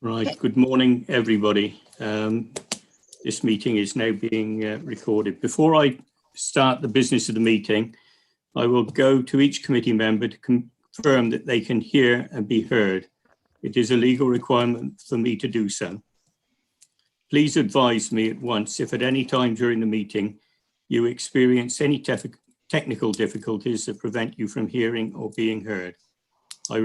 Right, good morning, everybody. This meeting is now being recorded. Before I start the business of the meeting, I will go to each committee member to confirm that they can hear and be heard. It is a legal requirement for me to do so. Please advise me at once if at any time during the meeting you experience any technical difficulties that prevent you from hearing or being heard. I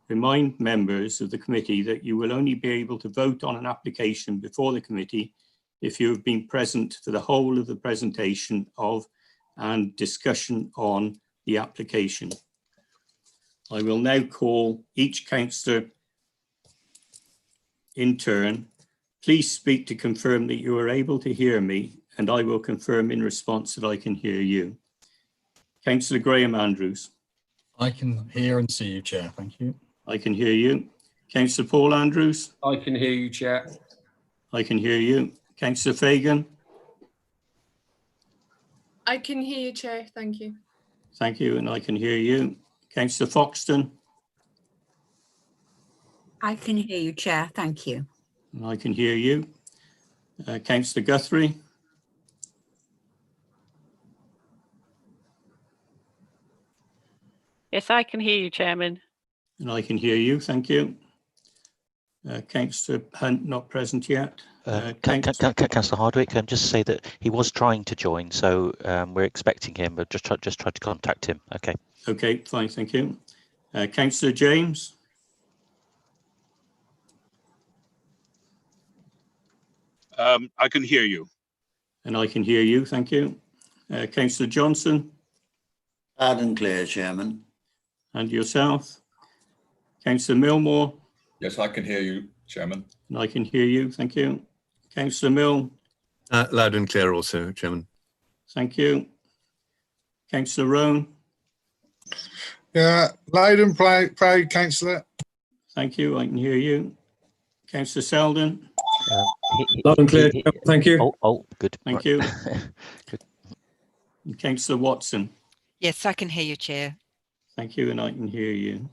remind members of the committee that you will only be able to vote on an application before the committee if you have been present for the whole of the presentation of and discussion on the application. I will now call each councillor in turn. Please speak to confirm that you are able to hear me, and I will confirm in response that I can hear you. Councillor Graham Andrews. I can hear and see you, Chair. Thank you. I can hear you. Councillor Paul Andrews. I can hear you, Chair. I can hear you. Councillor Fagan. I can hear you, Chair. Thank you. Thank you, and I can hear you. Councillor Foxton. I can hear you, Chair. Thank you. And I can hear you. Councillor Guthrie. Yes, I can hear you, Chairman. And I can hear you. Thank you. Councillor Hunt not present yet. Councillor Hardwick, just say that he was trying to join, so we're expecting him, but just try to contact him. Okay. Okay, fine, thank you. Councillor James. I can hear you. And I can hear you, thank you. Councillor Johnson. Loud and clear, Chairman. And yourself. Councillor Millmore. Yes, I can hear you, Chairman. And I can hear you, thank you. Councillor Mill. Loud and clear also, Chairman. Thank you. Councillor Rowan. Yeah, loud and proud, Councillor. Thank you, I can hear you. Councillor Selden. Loud and clear, thank you. Oh, good. Thank right. you. Good. And Councillor Watson. Yes, I can hear you, Chair. Thank you, and I can hear you.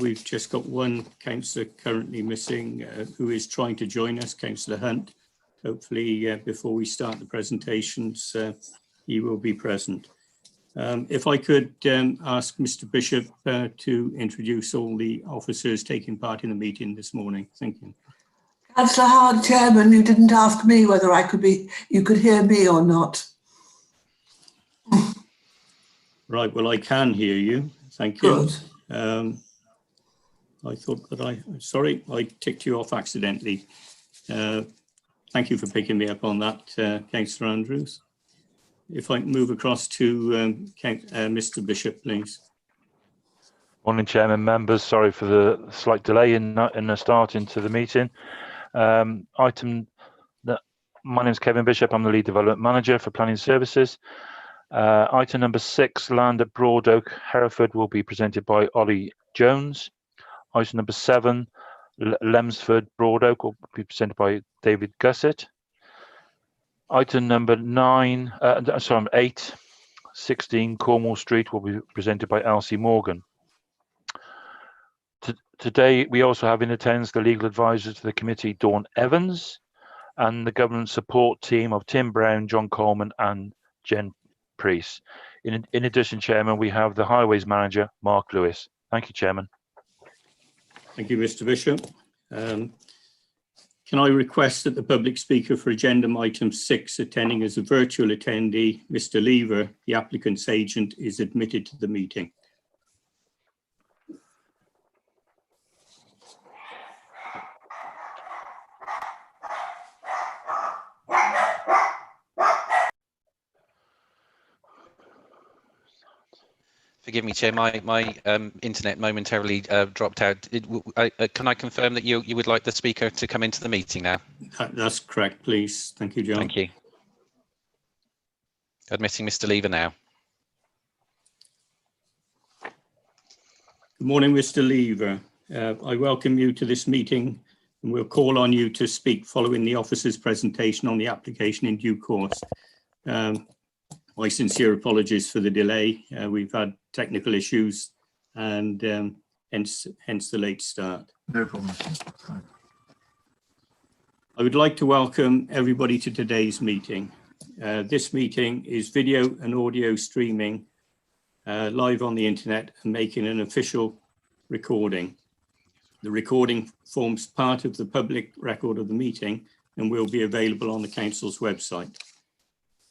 We've just got one councillor currently missing who is trying to join us, Councillor Hunt. Hopefully, before we start the presentations, he will be present. If I could ask Mr. Bishop to introduce all the officers taking part in the meeting this morning. Thank you. Councillor Hard, Chairman, you didn't ask me whether you could hear me or not. Right, well, I can hear you. Thank you. Good. I thought that sorry, I ticked you off accidentally. Thank you for picking me up on that, Councillor Andrews. If I can move across to Mr. Bishop, please. Morning, Chairman, members. Sorry for the slight delay in the start into the meeting. My name is Kevin Bishop. I'm the Lead Development Manager for Planning Services. Item number 6, land at Broad Oak, Hereford, will be presented by Ollie Jones. Item number 7, Lemsford, Broad Oak, will be presented by David Gussett. Item number 8, 16 Cornwall Street, will be presented by Elsie Morgan. Today, we also have in attendance the legal advisor to the committee, Dawn Evans, and the government support team of Tim Brown, John Coleman, and Jen Priest. In addition, Chairman, we have the Highways Manager, Mark Lewis. Thank you, Chairman. Thank you, Mr. Bishop. Can I request that the public speaker for agenda item 6, attending as a virtual attendee, Mr. Lever, the applicant's agent, is admitted to the meeting? Forgive me, Chair, my internet momentarily dropped out. Can I confirm that you would like the speaker to come into the meeting now? That's correct, please. Thank you, John. Thank you. Admitting Mr. Lever now. Good morning, Mr. Lever. I welcome you to this meeting, and we'll call on you to speak following the officer's presentation on the application in due course. My sincere apologies for the delay. We've had technical issues and hence the late start. No problem. I would like to welcome everybody to today's meeting. This meeting is video and audio streaming live on the internet and making an official recording. The recording forms part of the public record of the meeting and will be available on the Council's website.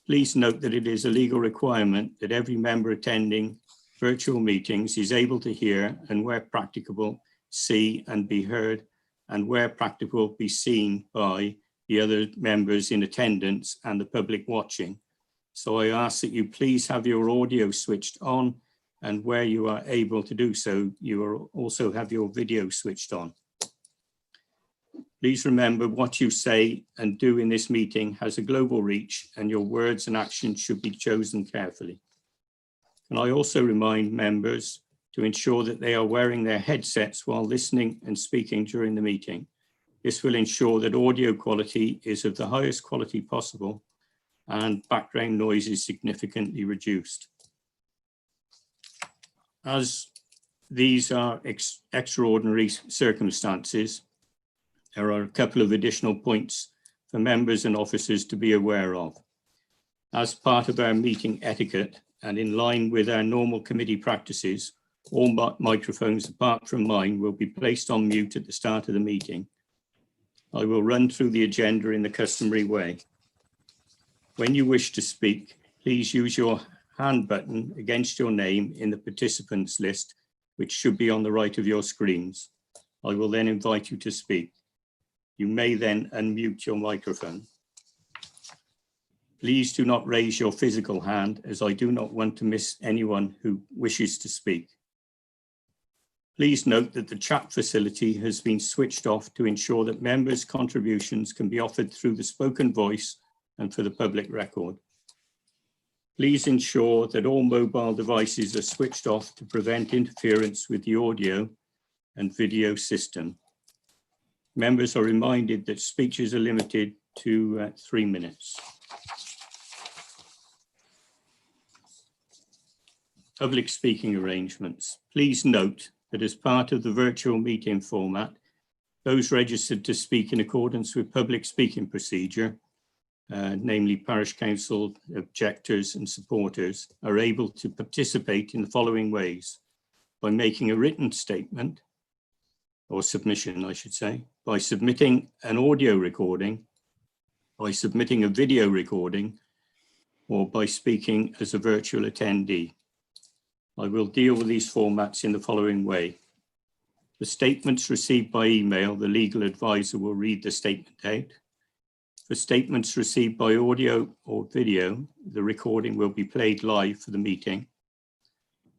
Please note that it is a legal requirement that every member attending virtual meetings is able to hear and, where practicable, see and be heard, and where practicable, be seen by the other members in attendance and the public watching. So I ask that you please have your audio switched on, and where you are able to do so, you will also have your video switched on. Please remember what you say and do in this meeting has a global reach, and your words and actions should be chosen carefully. And I also remind members to ensure that they are wearing their headsets while listening and speaking during the meeting. This will ensure that audio quality is of the highest quality possible and background noise is significantly reduced. As these are extraordinary circumstances, there are a couple of additional points for members and officers to be aware of. As part of our meeting etiquette and in line with our normal committee practices, all microphones apart from mine will be placed on mute at the start of the meeting. I will run through the agenda in the customary way. When you wish to speak, please use your hand button against your name in the participants list, which should be on the right of your screens. I will then invite you to speak. You may then unmute your microphone. Please do not raise your physical hand, as I do not want to miss anyone who wishes to speak. Please note that the chat facility has been switched off to ensure that members' contributions can be offered through the spoken voice and for the public record. Please ensure that all mobile devices are switched off to prevent interference with the audio and video system. Members are reminded that speeches are limited to 3 minutes. Public speaking arrangements. Please note that as part of the virtual meeting format, those registered to speak in accordance with public speaking procedure, namely parish council, objectors and supporters, are able to participate in the following ways: by making a written statement, or submission, I should say, by submitting an audio recording, by submitting a video recording, or by speaking as a virtual attendee. I will deal with these formats in the following way. The statements received by email, the legal advisor will read the statement out. For statements received by audio or video, the recording will be played live for the meeting.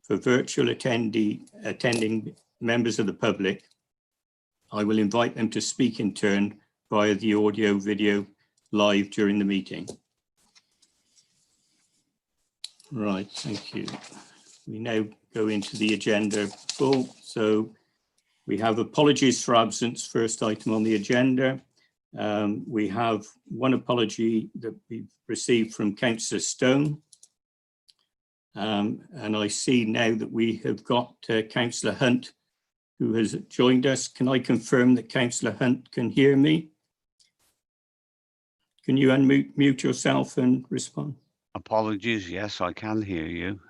For virtual attending members of the public, I will invite them to speak in turn via the audio video live during the meeting. Right, thank you. We now go into the agenda full. So we have apologies for absence, first item on the agenda. We have one apology that we've received from Councillor Stone. And I see now that we have got Councillor Hunt, who has joined us. Can I confirm that Councillor Hunt can hear me? Can you unmute yourself and respond? Apologies, yes, I can hear you.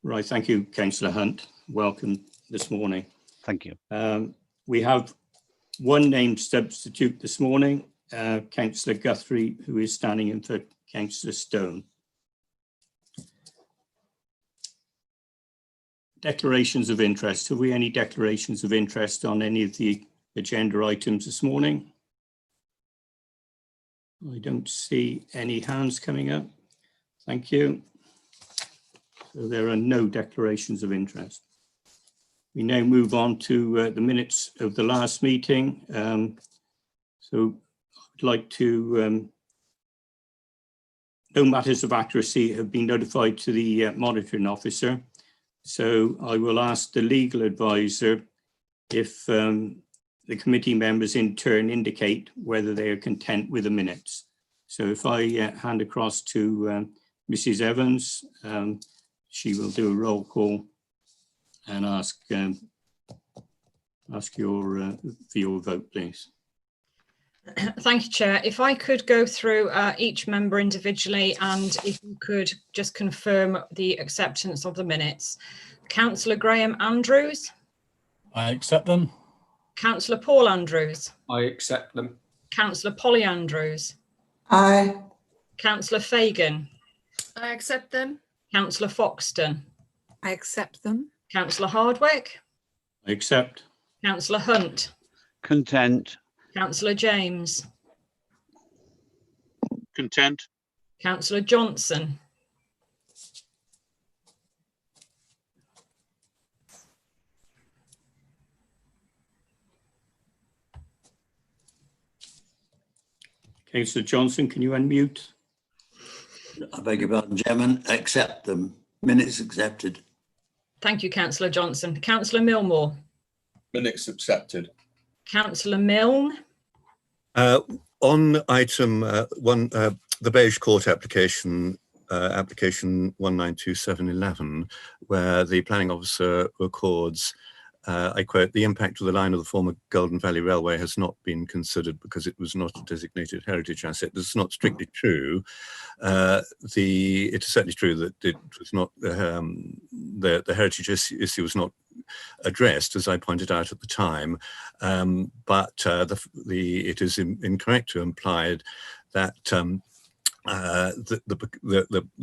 Right, thank you, Councillor Hunt. Welcome this morning. Thank you. We have one named substitute this morning, Councillor Guthrie, who is standing in for Councillor Stone. Declarations of interest. Have we any declarations of interest on any of the agenda items this morning? I don't see any hands coming up. Thank you. So there are no declarations of interest. We now move on to the minutes of the last meeting. So I'd like to, no matters of accuracy have been notified to the monitoring officer. So I will ask the legal advisor if the committee members in turn indicate whether they are content with the minutes. So if I hand across to Mrs. Evans, she will do a roll call and ask ask for your vote, please. Thank you, Chair. If I could go through each member individually, and if you could just confirm the acceptance of the minutes. Councillor Graham Andrews. I accept them. Councillor Paul Andrews. I accept them. Councillor Polly Andrews. Aye. Councillor Fagan. I accept them. Councillor Foxton. I accept them. Councillor Hardwick. I accept. Councillor Hunt. Content. Councillor James. Content. Councillor Johnson. Councillor Johnson, can you unmute? I beg your pardon, Chairman. Accept them. Minutes accepted. Thank you, Councillor Johnson. Councillor Millmore. Minutes accepted. Councillor Milne. On item one, the beige court application, application 192711, where the planning officer records, I quote, "The impact of the line of the former Golden Valley Railway has not been considered because it was not a designated heritage asset." This is not strictly true. It is certainly true that it was not, the heritage issue was not addressed, as I pointed out at the time, but it is incorrect to imply that the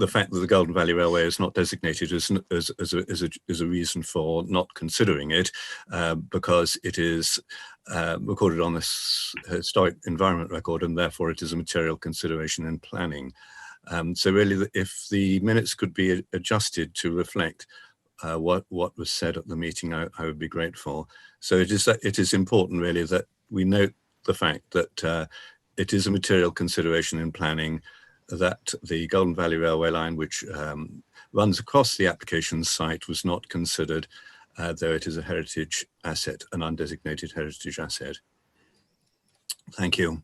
fact that the Golden Valley Railway is not designated is a reason for not considering it, because it is recorded on this historic environment record, and therefore it is a material consideration in planning. So really, if the minutes could be adjusted to reflect what was said at the meeting, I would be grateful. So it is important really that we note the fact that it is a material consideration in planning, that the Golden Valley Railway line, which runs across the application site, was not considered, though it is a heritage asset, an undesignated heritage asset. Thank you.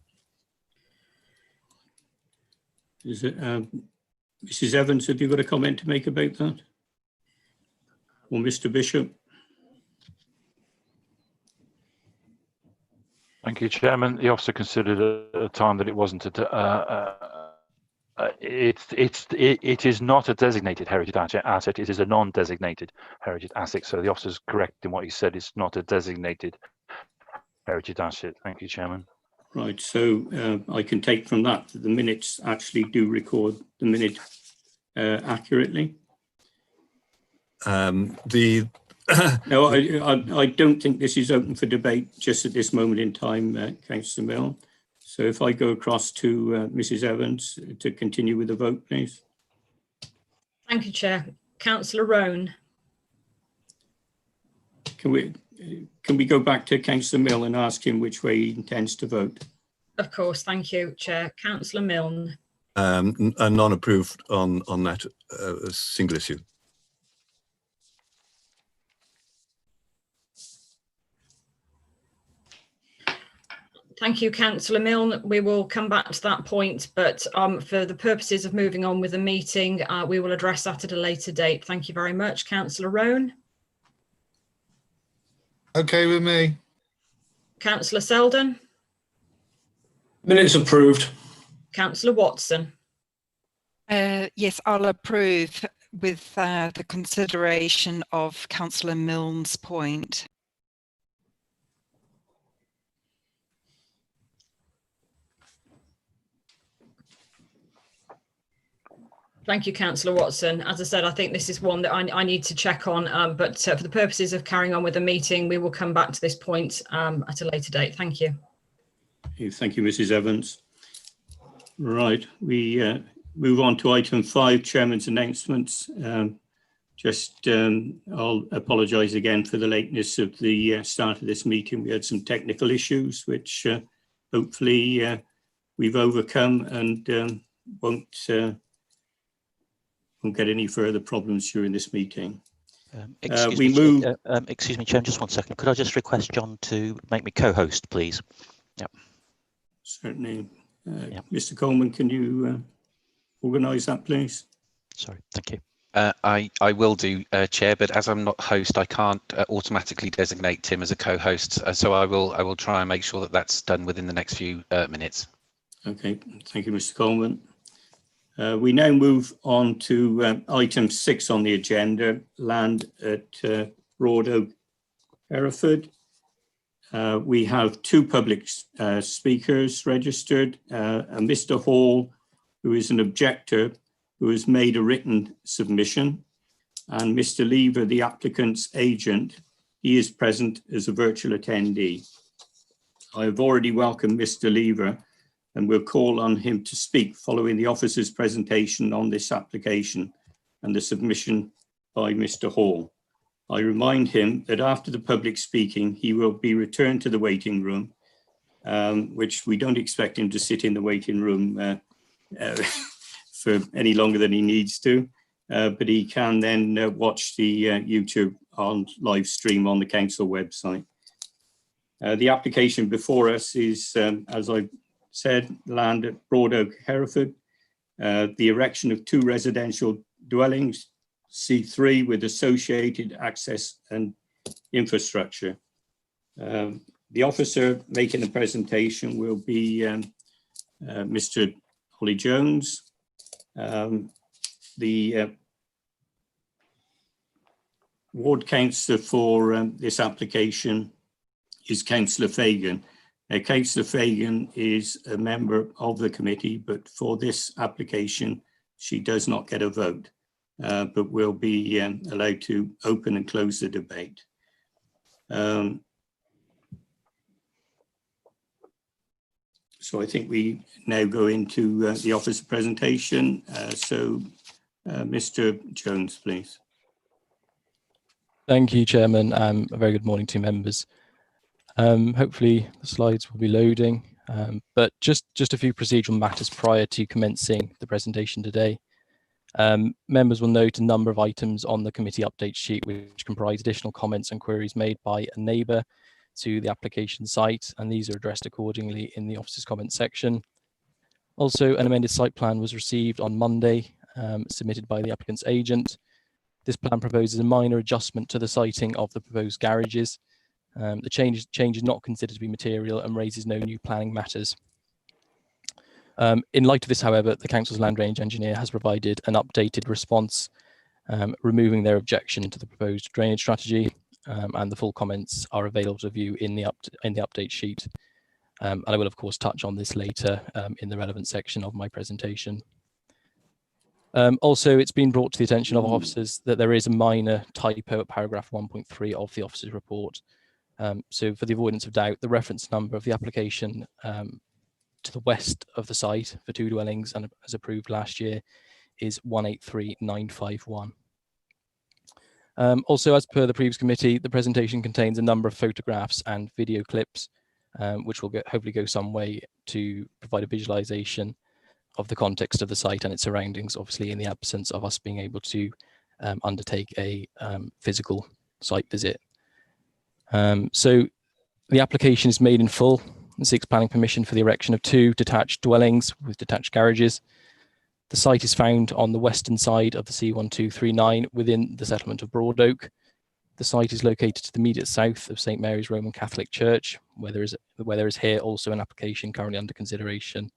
Is it, Mrs. Evans, have you got a comment to make about that? Or Mr. Bishop? Thank you, Chairman. The officer considered at a time that it wasn't it is not a designated heritage asset. It is a non-designated heritage asset. So the officer's correct in what he said. It's not a designated heritage asset. Thank you, Chairman. Right. So I can take from that the minutes actually do record the minute accurately. No, I don't think this is open for debate just at this moment in time, Councillor Milne. So if I go across to Mrs. Evans to continue with the vote, please. Thank you, Chair. Councillor Roan. Can we go back to Councillor Milne and ask him which way he intends to vote? Of course, thank you, Chair. Councillor Milne. A non-approved on that single issue. Thank you, Councillor Milne. We will come back to that point, but for the purposes of moving on with the meeting, we will address that at a later date. Thank you very much. Councillor Roan. Okay with me. Councillor Selden. Minutes approved. Councillor Watson. Yes, I'll approve with the consideration of Councillor Milne's point. Thank you, Councillor Watson. As I said, I think this is one that I need to check on, but for the purposes of carrying on with the meeting, we will come back to this point at a later date. Thank you. Thank you, Mrs. Evans. Right, we move on to item 5, Chairman's announcements. I'll apologise again for the lateness of the start of this meeting. We had some technical issues, which hopefully we've overcome and won't get any further problems during this meeting. Excuse me, Chair, just 1 second. Could I just request John to make me co-host, please? Yep. Certainly. Mr. Coleman, can you organise that, please? Sorry, thank you. I will do, Chair, but as I'm not host, I can't automatically designate Tim as a co-host. So I will try and make sure that that's done within the next few minutes. Okay, thank you, Mr. Coleman. We now move on to item 6 on the agenda, land at Broad Oak, Hereford. We have 2 public speakers registered, and Mr. Hall, who is an objector, who has made a written submission, and Mr. Lever, the applicant's agent. He is present as a virtual attendee. I have already welcomed Mr. Lever and will call on him to speak following the officer's presentation on this application and the submission by Mr. Hall. I remind him that after the public speaking, he will be returned to the waiting room, which we don't expect him to sit in the waiting room for any longer than he needs to, but he can then watch the YouTube on live stream on the council website. The application before us is, as I said, land at Broad Oak, Hereford, the erection of 2 residential dwellings, C3, with associated access and infrastructure. The officer making the presentation will be Mr. Holly Jones. The ward councillor for this application is Councillor Fagan. Councillor Fagan is a member of the committee, but for this application, she does not get a vote, but will be allowed to open and close the debate. So I think we now go into the officer presentation. Mr. Jones, please. Thank you, Chairman. A very good morning to members. Hopefully the slides will be loading, but just a few procedural matters prior to commencing the presentation today. Members will note a number of items on the committee update sheet which comprise additional comments and queries made by a neighbour to the application site, and these are addressed accordingly in the officer's comments section. Also, an amended site plan was received on Monday, submitted by the applicant's agent. This plan proposes a minor adjustment to the siting of the proposed garages. The change is not considered to be material and raises no new planning matters. In light of this, however, the council's land drainage engineer has provided an updated response, removing their objection to the proposed drainage strategy, and the full comments are available to view in the update sheet. And I will, of course, touch on this later in the relevant section of my presentation. Also, it's been brought to the attention of officers that there is a minor typo at paragraph 1.3 of the officer's report. So for the avoidance of doubt, the reference number of the application to the west of the site for 2 dwellings and as approved last year is 183951. Also, as per the previous committee, the presentation contains a number of photographs and video clips, which will hopefully go some way to provide a visualization of the context of the site and its surroundings, obviously in the absence of us being able to undertake a physical site visit. So the application is made in full and seeks planning permission for the erection of 2 detached dwellings with detached garages. The site is found on the western side of the C1239 within the settlement of Broad Oak. The site is located to the immediate south of St Mary's Roman Catholic Church, where there is here also an application currently under consideration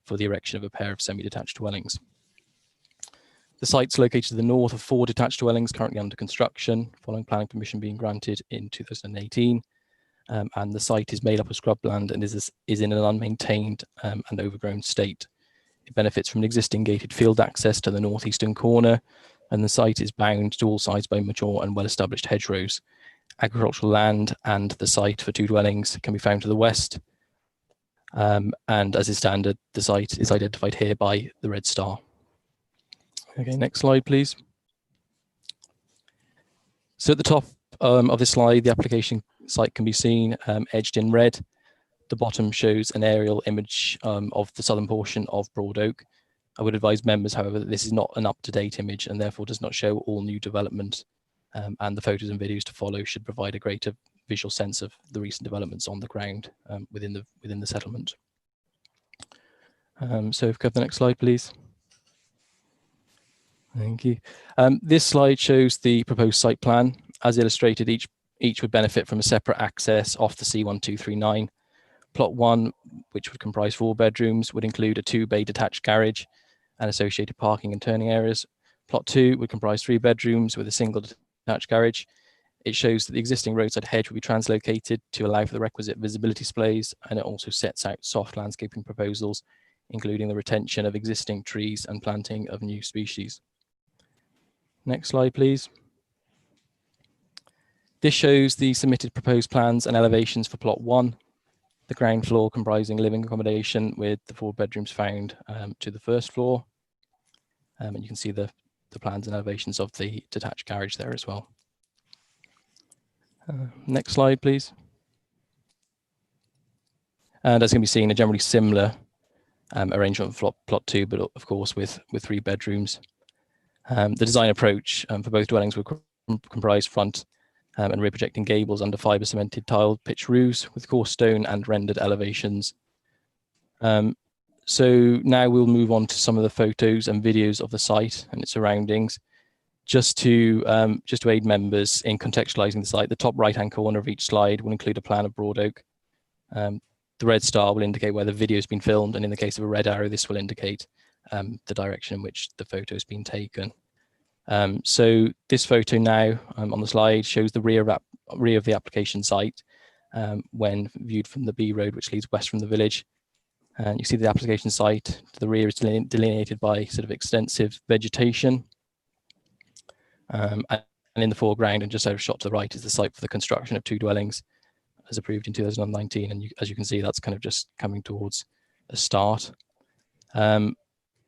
for the erection of a pair of semi-detached dwellings. The site's located to the north of 4 detached dwellings currently under construction, following planning permission being granted in 2018. And the site is made up of scrubland and is in an unmaintained and overgrown state. It benefits from an existing gated field access to the northeastern corner, and the site is bound to all sides by mature and well-established hedgerows. Agricultural land and the site for 2 dwellings can be found to the west. And as is standard, the site is identified here by the red star. Okay, next slide, please. So at the top of this slide, the application site can be seen edged in red. The bottom shows an aerial image of the southern portion of Broad Oak. I would advise members, however, that this is not an up-to-date image and therefore does not show all new development, and the photos and videos to follow should provide a greater visual sense of the recent developments on the ground within the settlement. So if we go to the next slide, please. Thank you. This slide shows the proposed site plan. As illustrated, each would benefit from a separate access off the C1239. Plot 1, which would comprise 4 bedrooms, would include a 2-bay detached garage and associated parking and turning areas. Plot 2 would comprise 3 bedrooms with a single detached garage. It shows that the existing roadside hedge will be translocated to allow for the requisite visibility displays, and it also sets out soft landscaping proposals, including the retention of existing trees and planting of new species. Next slide, please. This shows the submitted proposed plans and elevations for plot 1, the ground floor comprising living accommodation with the 4 bedrooms found to the first floor. And you can see the plans and elevations of the detached garage there as well. Next slide, please. And as can be seen, a generally similar arrangement for plot 2, but of course with 3 bedrooms. The design approach for both dwellings would comprise front and rear projecting gables under fibre cemented tiled pitch roofs with coarse stone and rendered elevations. So now we'll move on to some of the photos and videos of the site and its surroundings. Just to aid members in contextualising the site, the top right-hand corner of each slide will include a plan of Broad Oak. The red star will indicate where the video has been filmed, and in the case of a red arrow, this will indicate the direction in which the photo has been taken. So this photo now on the slide shows the rear of the application site when viewed from the B road, which leads west from the village. And you see the application site to the rear is delineated by sort of extensive vegetation. And in the foreground and just over shot to the right is the site for the construction of 2 dwellings as approved in 2019. And as you can see, that's kind of just coming towards a start.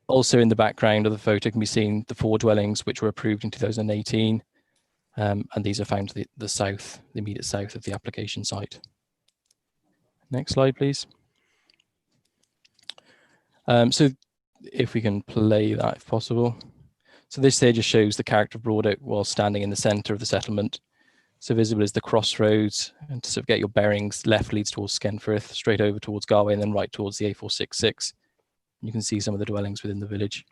Also in the background of the photo can be seen the 4 dwellings which were approved in 2018. And these are found to the south, the immediate south of the application site. Next slide, please. So if we can play that if possible. So this here just shows the character of Broad Oak while standing in the centre of the settlement. So visible is the crossroads, and to sort of get your bearings, left leads towards Skenfirth, straight over towards Galway, and then right towards the A466. You can see some of the dwellings within the village.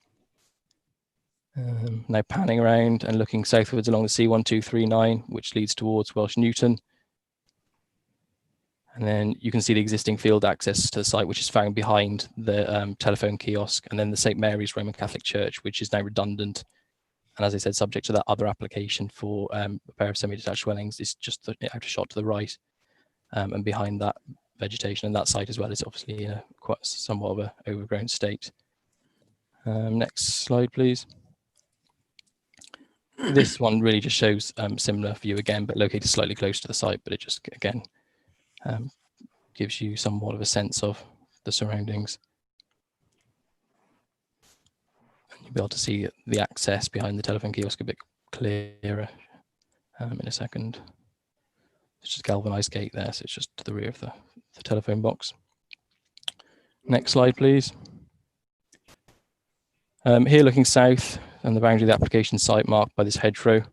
Now panning around and looking southwards along the C1239, which leads towards Welsh Newton. And then you can see the existing field access to the site, which is found behind the telephone kiosk, and then the St. Mary's Roman Catholic Church, which is now redundant. And as I said, subject to that other application for a pair of semi-detached dwellings, is just the outer shot to the right. And behind that vegetation and that site as well is obviously in a quite somewhat of an overgrown state. Next slide, please. This one really just shows similar view again, but located slightly close to the site, but it just, again, gives you somewhat of a sense of the surroundings. And you'll be able to see the access behind the telephone kiosk a bit clearer in a second. It's just a galvanized gate there, so it's just to the rear of the telephone box. Next slide, please. Here looking south, and the boundary of the application site marked by this hedgerow,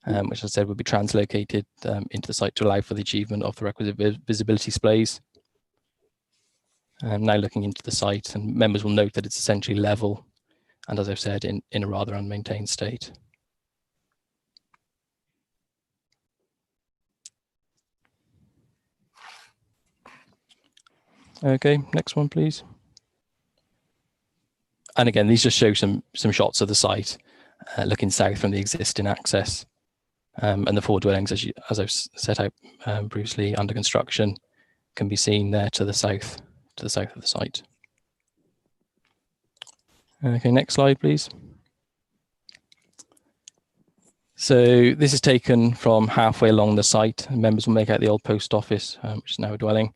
which as I said would be translocated into the site to allow for the achievement of the requisite visibility displays. Now looking into the site, and members will note that it's essentially level, and as I've said, in a rather unmaintained state. Okay, next one, please. And again, these just show some shots of the site looking south from the existing access. And the 4 dwellings, as I've set out previously, under construction, can be seen there to the south of the site. Okay, next slide, please. So this is taken from halfway along the site. Members will make out the old post office, which is now a dwelling,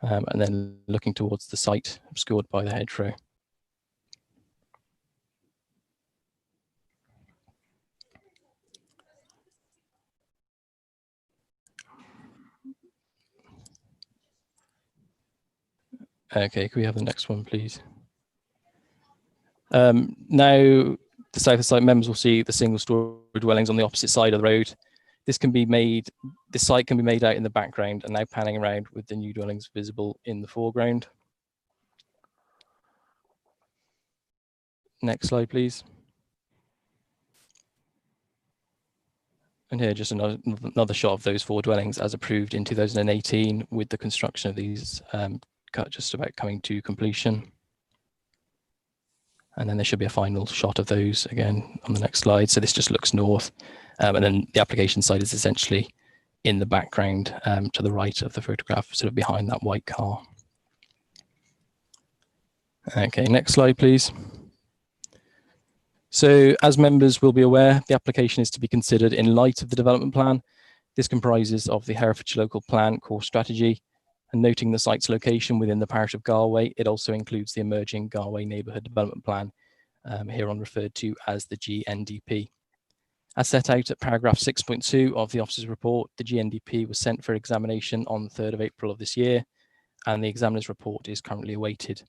and then looking towards the site, obscured by the hedgerow. Okay, can we have the next one, please? Now, the south of the site, members will see the single-story dwellings on the opposite side of the road. This site can be made out in the background, and now panning around with the new dwellings visible in the foreground. Next slide, please. And here, just another shot of those 4 dwellings as approved in 2018, with the construction of these just about coming to completion. And then there should be a final shot of those again on the next slide. So this just looks north, and then the application site is essentially in the background to the right of the photograph, sort of behind that white car. Okay, next slide, please. So as members will be aware, the application is to be considered in light of the development plan. This comprises of the Herefordshire Local Plan core strategy, and noting the site's location within the parish of Galway, it also includes the emerging Galway Neighbourhood Development Plan, hereon referred to as the GNDP. As set out at paragraph 6.2 of the officer's report, the GNDP was sent for examination on the 3rd of April of this year, and the examiner's report is currently awaited.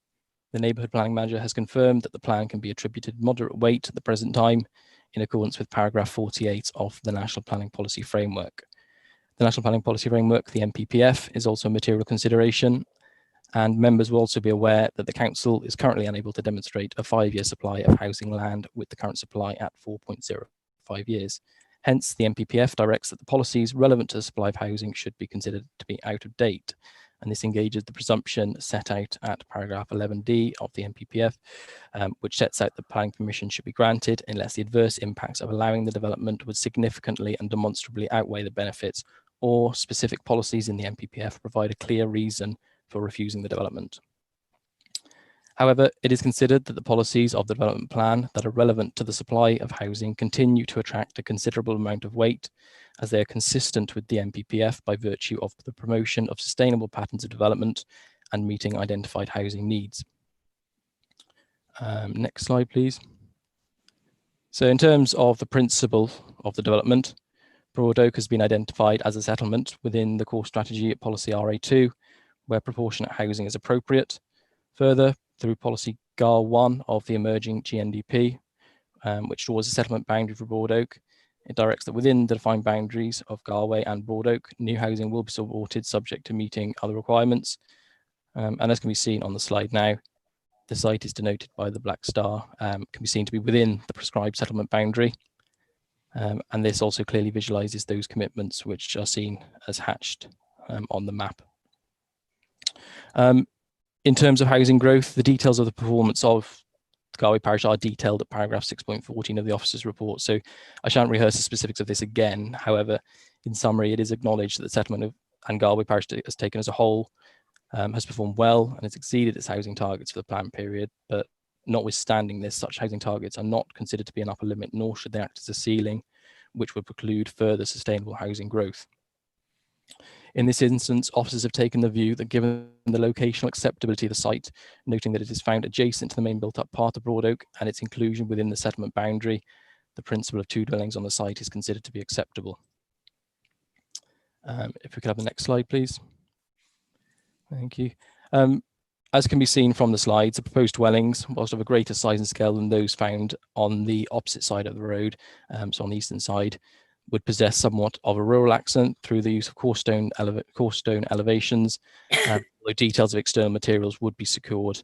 The Neighbourhood Planning Manager has confirmed that the plan can be attributed moderate weight at the present time, in accordance with paragraph 48 of the National Planning Policy Framework. The National Planning Policy Framework, the NPPF, is also a material consideration, and members will also be aware that the Council is currently unable to demonstrate a 5-year supply of housing land, with the current supply at 4.05 years. Hence, the NPPF directs that the policies relevant to the supply of housing should be considered to be out of date, and this engages the presumption set out at paragraph 11D of the NPPF, which sets out that planning permission should be granted unless the adverse impacts of allowing the development would significantly and demonstrably outweigh the benefits, or specific policies in the NPPF provide a clear reason for refusing the development. However, it is considered that the policies of the development plan that are relevant to the supply of housing continue to attract a considerable amount of weight, as they are consistent with the NPPF by virtue of the promotion of sustainable patterns of development and meeting identified housing needs. Next slide, please. So in terms of the principle of the development, Broad Oak has been identified as a settlement within the core strategy at policy RA2, where proportionate housing is appropriate. Further, through policy GAR1 of the emerging GNDP, which draws a settlement boundary for Broad Oak, it directs that within the defined boundaries of Galway and Broad Oak, new housing will be supported subject to meeting other requirements. And as can be seen on the slide now, the site is denoted by the black star, can be seen to be within the prescribed settlement boundary. And this also clearly visualises those commitments which are seen as hatched on the map. In terms of housing growth, the details of the performance of Galway Parish are detailed at paragraph 6.14 of the officer's report, so I shan't rehearse the specifics of this again. However, in summary, it is acknowledged that the settlement of and Galway Parish has taken as a whole has performed well and has exceeded its housing targets for the planned period, but notwithstanding this, such housing targets are not considered to be an upper limit, nor should they act as a ceiling, which would preclude further sustainable housing growth. In this instance, officers have taken the view that given the locational acceptability of the site, noting that it is found adjacent to the main built-up part of Broad Oak and its inclusion within the settlement boundary, the principle of 2 dwellings on the site is considered to be acceptable. If we could have the next slide, please. Thank you. As can be seen from the slides, the proposed dwellings, whilst of a greater size and scale than those found on the opposite side of the road, so on the eastern side, would possess somewhat of a rural accent through the use of core stone elevations, although details of external materials would be secured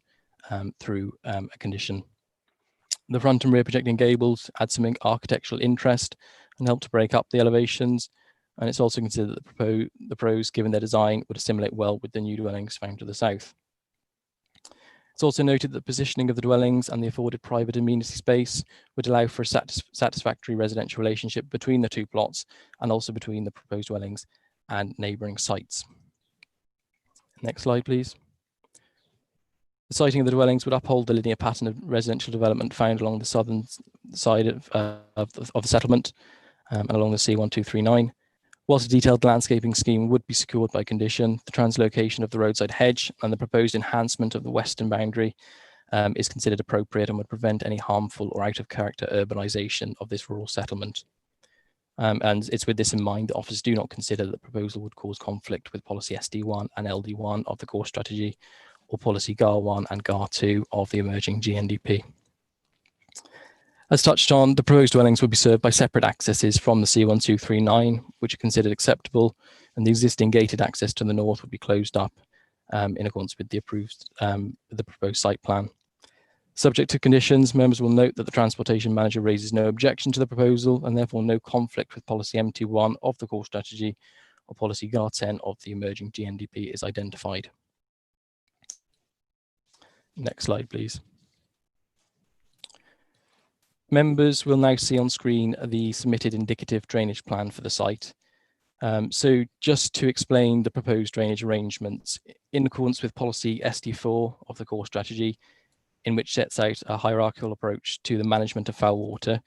through a condition. The front and rear projecting gables add some architectural interest and help to break up the elevations, and it's also considered that the pros, given their design, would assimilate well with the new dwellings found to the south. It's also noted that the positioning of the dwellings and the afforded private amenity space would allow for a satisfactory residential relationship between the 2 plots and also between the proposed dwellings and neighbouring sites. Next slide, please. The siting of the dwellings would uphold the linear pattern of residential development found along the southern side of the settlement and along the C1239. Whilst a detailed landscaping scheme would be secured by condition, the translocation of the roadside hedge and the proposed enhancement of the western boundary is considered appropriate and would prevent any harmful or out of character urbanisation of this rural settlement. And it's with this in mind that officers do not consider that the proposal would cause conflict with policy SD1 and LD1 of the core strategy, or policy GAR1 and GAR2 of the emerging GNDP. As touched on, the proposed dwellings would be served by separate accesses from the C1239, which are considered acceptable, and the existing gated access to the north would be closed up in accordance with the proposed site plan. Subject to conditions, members will note that the transportation manager raises no objection to the proposal and therefore no conflict with policy MT1 of the core strategy or policy GAR10 of the emerging GNDP is identified. Next slide, please. Members will now see on screen the submitted indicative drainage plan for the site. So just to explain the proposed drainage arrangements, in accordance with policy ST4 of the core strategy, in which sets out a hierarchical approach to the management of foul water,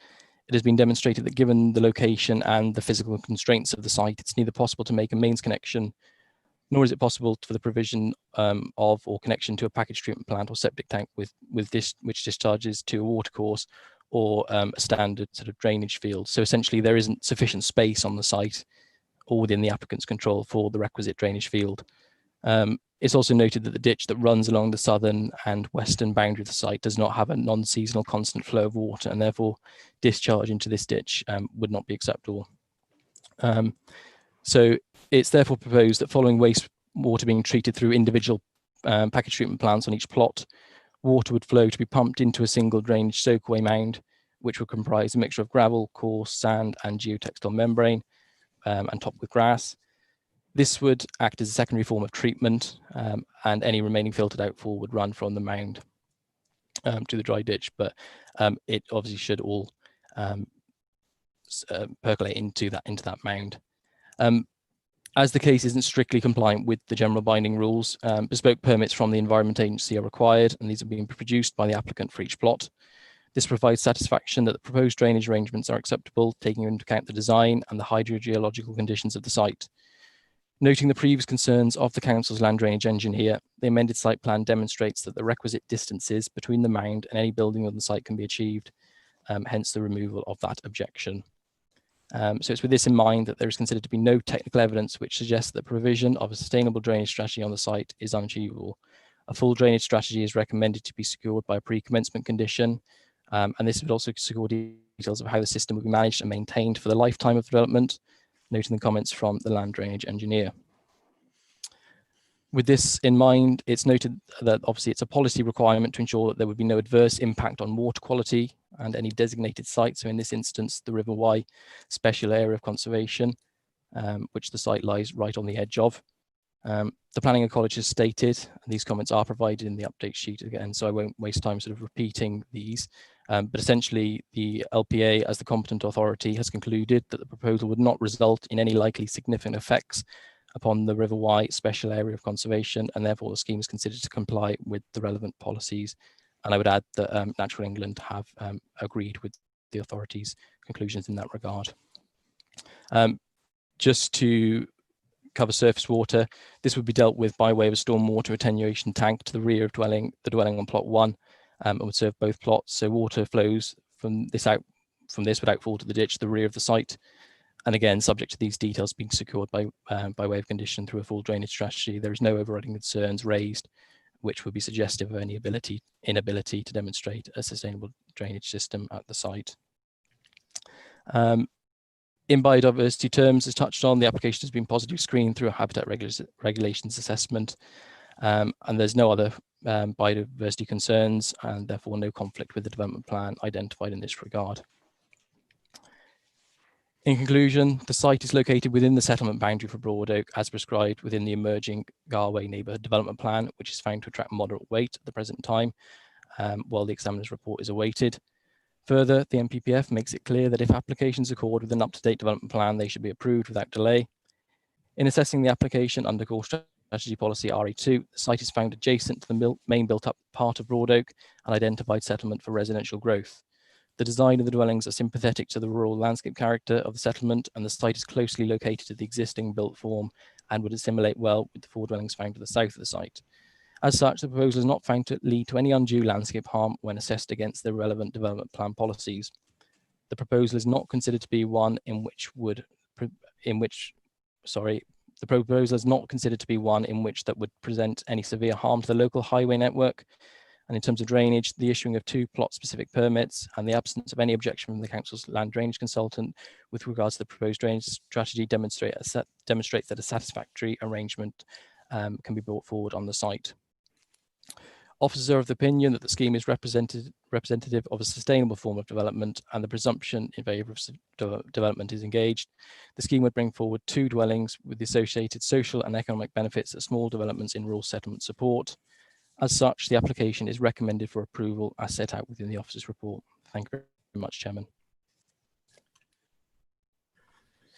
it has been demonstrated that given the location and the physical constraints of the site, it's neither possible to make a mains connection, nor is it possible for the provision of or connection to a package treatment plant or septic tank which discharges to a watercourse or a standard sort of drainage field. So essentially there isn't sufficient space on the site or within the applicant's control for the requisite drainage field. It's also noted that the ditch that runs along the southern and western boundary of the site does not have a non-seasonal constant flow of water, and therefore discharge into this ditch would not be acceptable. So it's therefore proposed that following wastewater being treated through individual package treatment plants on each plot, water would flow to be pumped into a single drainage soakaway mound, which would comprise a mixture of gravel, coarse sand and geotextile membrane and topped with grass. This would act as a secondary form of treatment, and any remaining filtered outfall would run from the mound to the dry ditch, but it obviously should all percolate into that mound. As the case isn't strictly compliant with the general binding rules, bespoke permits from the Environment Agency are required, and these are being produced by the applicant for each plot. This provides satisfaction that the proposed drainage arrangements are acceptable, taking into account the design and the hydrogeological conditions of the site. Noting the previous concerns of the council's land drainage engineer, the amended site plan demonstrates that the requisite distances between the mound and any building on the site can be achieved, hence the removal of that objection. So it's with this in mind that there is considered to be no technical evidence which suggests that the provision of a sustainable drainage strategy on the site is unachievable. A full drainage strategy is recommended to be secured by a pre-commencement condition, and this would also secure details of how the system will be managed and maintained for the lifetime of development, noting the comments from the land drainage engineer. With this in mind, it's noted that obviously it's a policy requirement to ensure that there would be no adverse impact on water quality and any designated site. So in this instance, the River Wye Special Area of Conservation, which the site lies right on the edge of. The planning ecology has stated, and these comments are provided in the update sheet again, so I won't waste time sort of repeating these. But essentially, the LPA, as the competent authority, has concluded that the proposal would not result in any likely significant effects upon the River Wye Special Area of Conservation, and therefore the scheme is considered to comply with the relevant policies. And I would add that Natural England have agreed with the authority's conclusions in that regard. Just to cover surface water, this would be dealt with by way of a stormwater attenuation tank to the rear of the dwelling on plot 1, and would serve both plots. So water flows from this would outfall to the ditch to the rear of the site. And again, subject to these details being secured by way of condition through a full drainage strategy, there is no overriding concerns raised, which would be suggestive of any inability to demonstrate a sustainable drainage system at the site. In biodiversity terms, as touched on, the application has been positively screened through a habitat regulations assessment, and there's no other biodiversity concerns, and therefore no conflict with the development plan identified in this regard. In conclusion, the site is located within the settlement boundary for Broadoak as prescribed within the emerging Garway Neighbourhood Development Plan, which is found to attract moderate weight at the present time, while the examiner's report is awaited. Further, the NPPF makes it clear that if applications accord with an up-to-date development plan, they should be approved without delay. In assessing the application under core strategy policy RE2, the site is found adjacent to the main built-up part of Broadoak and identified settlement for residential growth. The design of the dwellings are sympathetic to the rural landscape character of the settlement, and the site is closely located to the existing built form and would assimilate well with the 4 dwellings found to the south of the site. As such, the proposal is not found to lead to any undue landscape harm when assessed against the relevant development plan policies. The proposal is not considered to be one in which that would present any severe harm to the local highway network. And in terms of drainage, the issuing of 2 plot-specific permits and the absence of any objection from the council's land drainage consultant with regards to the proposed drainage strategy demonstrates that a satisfactory arrangement can be brought forward on the site. Officers are of the opinion that the scheme is representative of a sustainable form of development, and the presumption in favour of development is engaged. The scheme would bring forward 2 dwellings with the associated social and economic benefits that small developments in rural settlement support. As such, the application is recommended for approval as set out within the officer's report. Thank you very much, Chairman.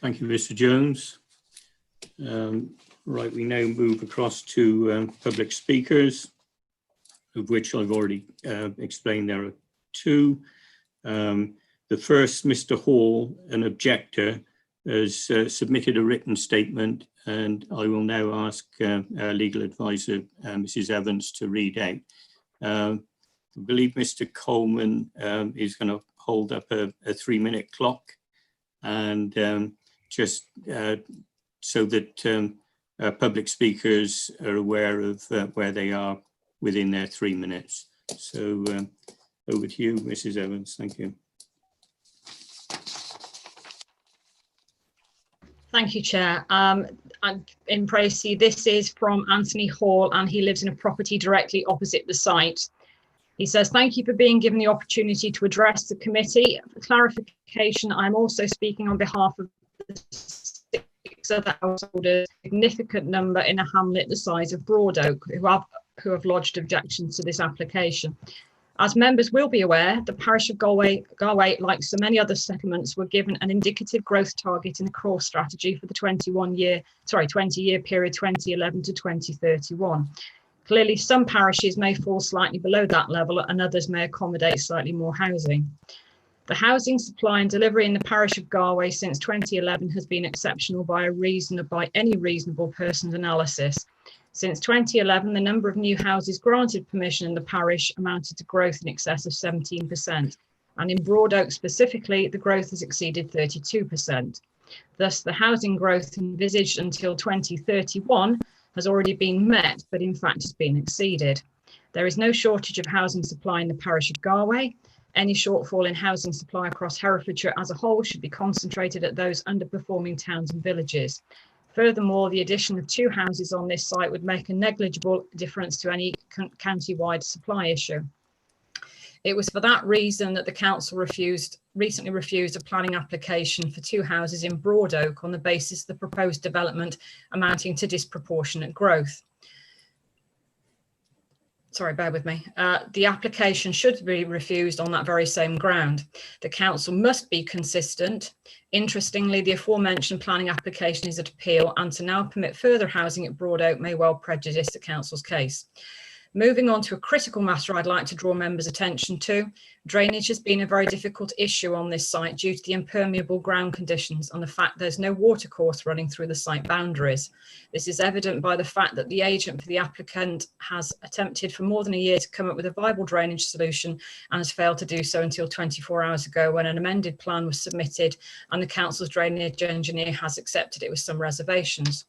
Thank you, Mr. Jones. Right, we now move across to public speakers, of which I've already explained there are 2. The first, Mr. Hall, an objector, has submitted a written statement, and I will now ask our legal advisor, Mrs. Evans, to read out. I believe Mr. Coleman is going to hold up a 3-minute clock, and just so that public speakers are aware of where they are within their 3 minutes. So over to you, Mrs. Evans. Thank you. Thank you, Chair. In Précy, this is from Anthony Hall, and he lives in a property directly opposite the site. He says, thank you for being given the opportunity to address the committee. For clarification, I'm also speaking on behalf of the 6 other householders, a significant number in a hamlet the size of Broadoak, who have lodged objections to this application. As members will be aware, the parish of Galway, like so many other settlements, were given an indicative growth target in the core strategy for the 20-year period 2011 to 2031. Clearly, some parishes may fall slightly below that level, and others may accommodate slightly more housing. The housing supply and delivery in the parish of Galway since 2011 has been exceptional by any reasonable person's analysis. Since 2011, the number of new houses granted permission in the parish amounted to growth in excess of 17%. And in Broadoak specifically, the growth has exceeded 32%. Thus, the housing growth envisaged until 2031 has already been met, but in fact has been exceeded. There is no shortage of housing supply in the parish of Galway. Any shortfall in housing supply across Herefordshire as a whole should be concentrated at those underperforming towns and villages. Furthermore, the addition of 2 houses on this site would make a negligible difference to any county-wide supply issue. It was for that reason that the council recently refused a planning application for 2 houses in Broadoak on the basis of the proposed development amounting to disproportionate growth. Sorry, bear with me. The application should be refused on that very same ground. The council must be consistent. Interestingly, the aforementioned planning application is at appeal, and to now permit further housing at Broadoak may well prejudice the council's case. Moving on to a critical matter I'd like to draw members' attention to. Drainage has been a very difficult issue on this site due to the impermeable ground conditions and the fact there's no watercourse running through the site boundaries. This is evident by the fact that the agent for the applicant has attempted for more than a year to come up with a viable drainage solution and has failed to do so until 24 hours ago when an amended plan was submitted and the council's drainage engineer has accepted it with some reservations.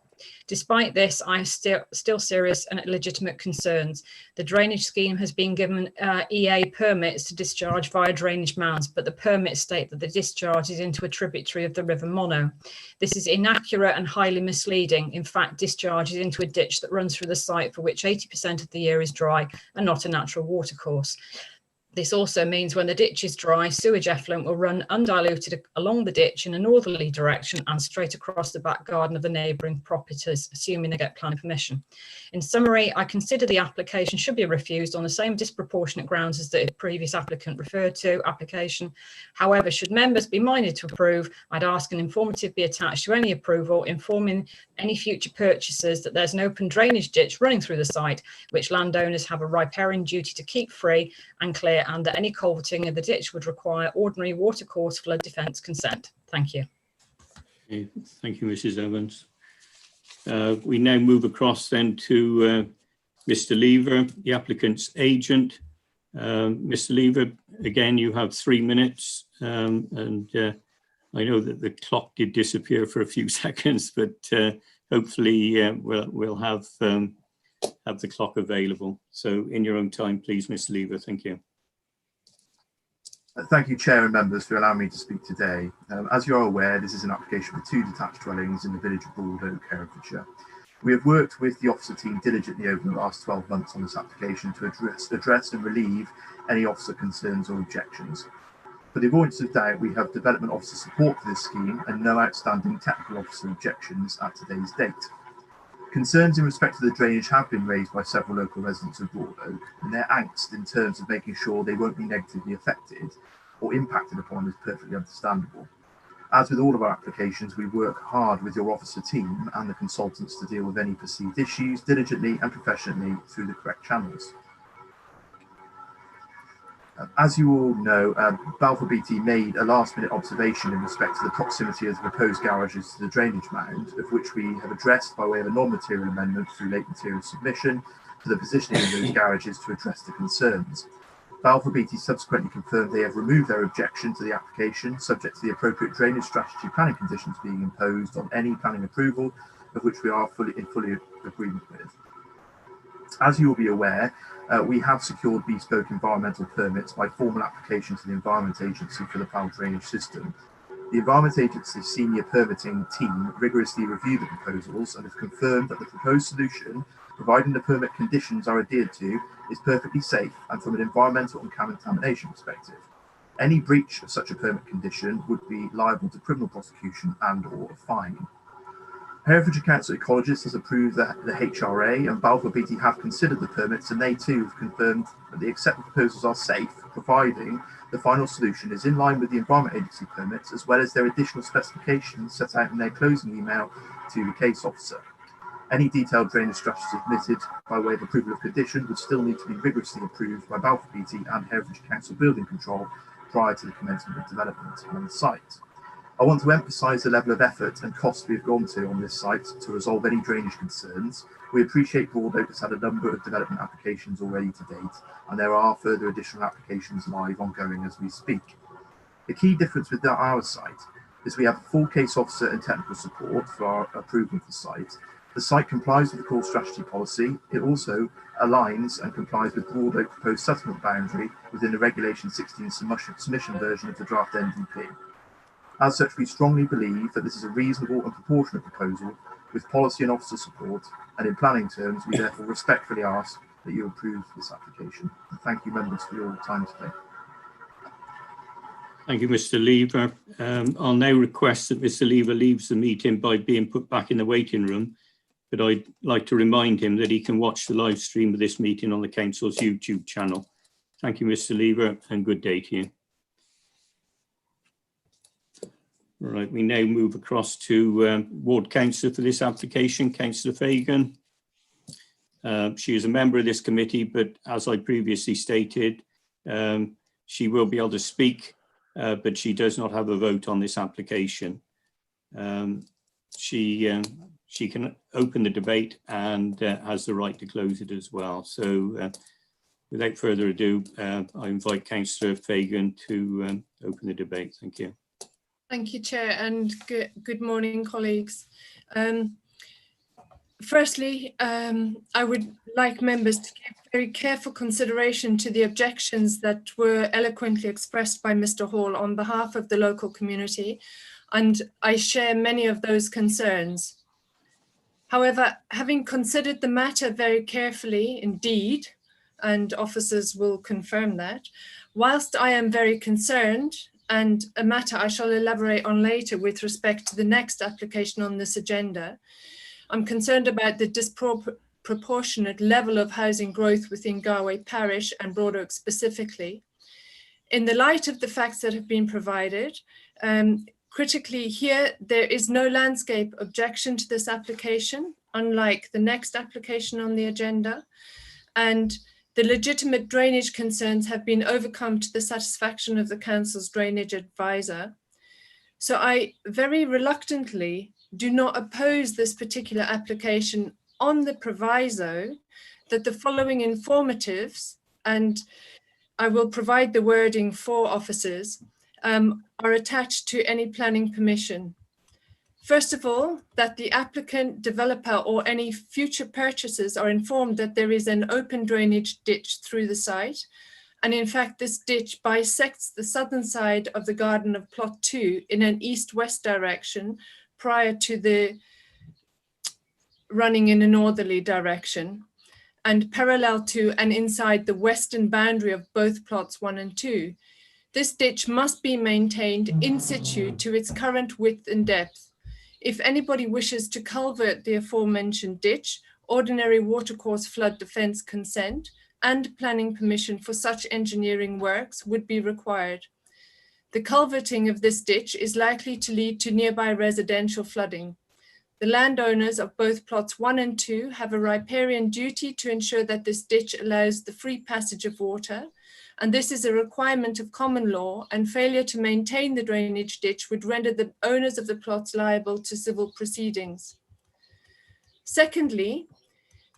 Despite this, I have still serious and legitimate concerns. The drainage scheme has been given EA permits to discharge via drainage mounds, but the permits state that the discharge is into a tributary of the River Monnow. This is inaccurate and highly misleading. In fact, discharge is into a ditch that runs through the site for which 80% of the year is dry and not a natural watercourse. This also means when the ditch is dry, sewage effluent will run undiluted along the ditch in a northerly direction and straight across the back garden of the neighbouring properties, assuming they get planning permission. In summary, I consider the application should be refused on the same disproportionate grounds as the previous applicant referred to application. However, should members be minded to approve, I'd ask an informative be attached to any approval, informing any future purchasers that there's an open drainage ditch running through the site, which landowners have a riparian duty to keep free and clear, and that any culverting of the ditch would require ordinary watercourse flood defence consent. Thank you. Okay, thank you, Mrs. Evans. We now move across then to Mr. Lever, the applicant's agent. Mr. Lever, again, you have 3 minutes, and I know that the clock did disappear for a few seconds, but hopefully we'll have the clock available. So in your own time, please, Mr. Lever. Thank you. Thank you, Chair and members, for allowing me to speak today. As you're aware, this is an application for 2 detached dwellings in the village of Broadoak, Herefordshire. We have worked with the officer team diligently over the last 12 months on this application to address and relieve any officer concerns or objections. For the avoidance of doubt, we have development officer support for this scheme and no outstanding technical officer objections at today's date. Concerns in respect to the drainage have been raised by several local residents of Broadoak, and their angst in terms of making sure they won't be negatively affected or impacted upon is perfectly understandable. As with all of our applications, we work hard with your officer team and the consultants to deal with any perceived issues diligently and professionally through the correct channels. As you all know, Balfour BT made a last-minute observation in respect to the proximity of the proposed garages to the drainage mound, of which we have addressed by way of a non-material amendment through late material submission to the positioning of those garages to address the concerns. Balfour BT subsequently confirmed they have removed their objection to the application, subject to the appropriate drainage strategy planning conditions being imposed on any planning approval, of which we are in fully agreement with. As you will be aware, we have secured bespoke environmental permits by formal application to the Environment Agency for the Powell drainage system. The Environment Agency's senior permitting team rigorously reviewed the proposals and have confirmed that the proposed solution, providing the permit conditions are adhered to, is perfectly safe and from an environmental and contamination perspective. Any breach of such a permit condition would be liable to criminal prosecution and or a fine. Herefordshire Council Ecologists has approved the HRA, and Balfour BT have considered the permits, and they too have confirmed that the accepted proposals are safe, providing the final solution is in line with the Environment Agency permits, as well as their additional specifications set out in their closing email to the case officer. Any detailed drainage strategy submitted by way of approval of condition would still need to be rigorously approved by Balfour BT and Herefordshire Council Building Control prior to the commencement of development on the site. I want to emphasise the level of effort and cost we've gone to on this site to resolve any drainage concerns. We appreciate Broadoak has had a number of development applications already to date, and there are further additional applications live ongoing as we speak. The key difference with our site is we have a full case officer and technical support for our approval of the site. The site complies with the core strategy policy. It also aligns and complies with Broadoak proposed settlement boundary within the Regulation 16 submission version of the draft NDP. As such, we strongly believe that this is a reasonable and proportionate proposal with policy and officer support, and in planning terms, we therefore respectfully ask that you approve this application. And thank you, members, for your time today. Thank you, Mr. Lever. I'll now request that Mr. Lever leaves the meeting by being put back in the waiting room, but I'd like to remind him that he can watch the live stream of this meeting on the Council's YouTube channel. Thank you, Mr. Lever, and good day to you. All right, we now move across to Ward Councillor for this application, Councillor Fagan. She is a member of this committee, but as I previously stated, she will be able to speak, but she does not have a vote on this application. She can open the debate and has the right to close it as well. So without further ado, I invite Councillor Fagan to open the debate. Thank you. Thank you, Chair, and good morning, colleagues. Firstly, I would like members to give very careful consideration to the objections that were eloquently expressed by Mr. Hall on behalf of the local community, and I share many of those concerns. However, having considered the matter very carefully indeed, and officers will confirm that, whilst I am very concerned, and a matter I shall elaborate on later with respect to the next application on this agenda, I'm concerned about the disproportionate level of housing growth within Galway Parish and Broadoak specifically. In the light of the facts that have been provided, critically here, there is no landscape objection to this application, unlike the next application on the agenda, and the legitimate drainage concerns have been overcome to the satisfaction of the Council's drainage advisor. So I very reluctantly do not oppose this particular application on the proviso that the following informatives, and I will provide the wording for officers, are attached to any planning permission. First of all, that the applicant, developer, or any future purchasers are informed that there is an open drainage ditch through the site. And in fact, this ditch bisects the southern side of the garden of plot 2 in an east-west direction prior to the running in a northerly direction and parallel to and inside the western boundary of both plots 1 and 2. This ditch must be maintained in situ to its current width and depth. If anybody wishes to culvert the aforementioned ditch, ordinary watercourse flood defence consent and planning permission for such engineering works would be required. The culverting of this ditch is likely to lead to nearby residential flooding. The landowners of both plots 1 and 2 have a riparian duty to ensure that this ditch allows the free passage of water, and this is a requirement of common law, and failure to maintain the drainage ditch would render the owners of the plots liable to civil proceedings. Secondly,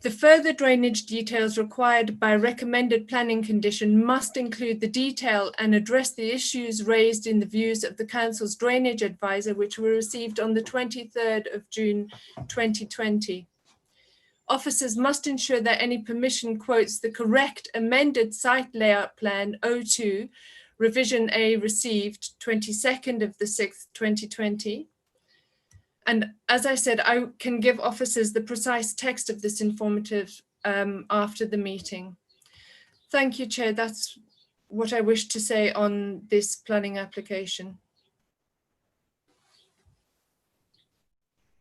the further drainage details required by recommended planning condition must include the detail and address the issues raised in the views of the Council's drainage advisor, which were received on the 23rd of June 2020. Officers must ensure that any permission quotes the correct amended site layout plan 02, revision A received 22nd of the 6th, 2020. And as I said, I can give officers the precise text of this informative after the meeting. Thank you, Chair. That's what I wish to say on this planning application.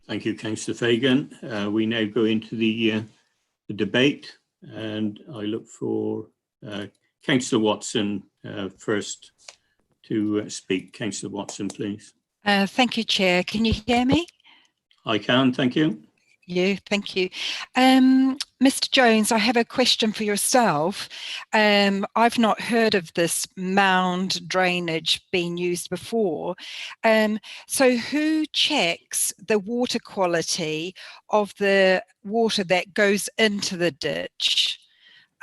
Thank you, Councillor Fagan. We now go into the debate, and I look for Councillor Watson first to speak. Councillor Watson, please. Thank you, Chair. Can you hear me? I can, thank you. Thank you. Mr. Jones, I have a question for yourself. I've not heard of this mound drainage being used before. So who checks the water quality of the water that goes into the ditch?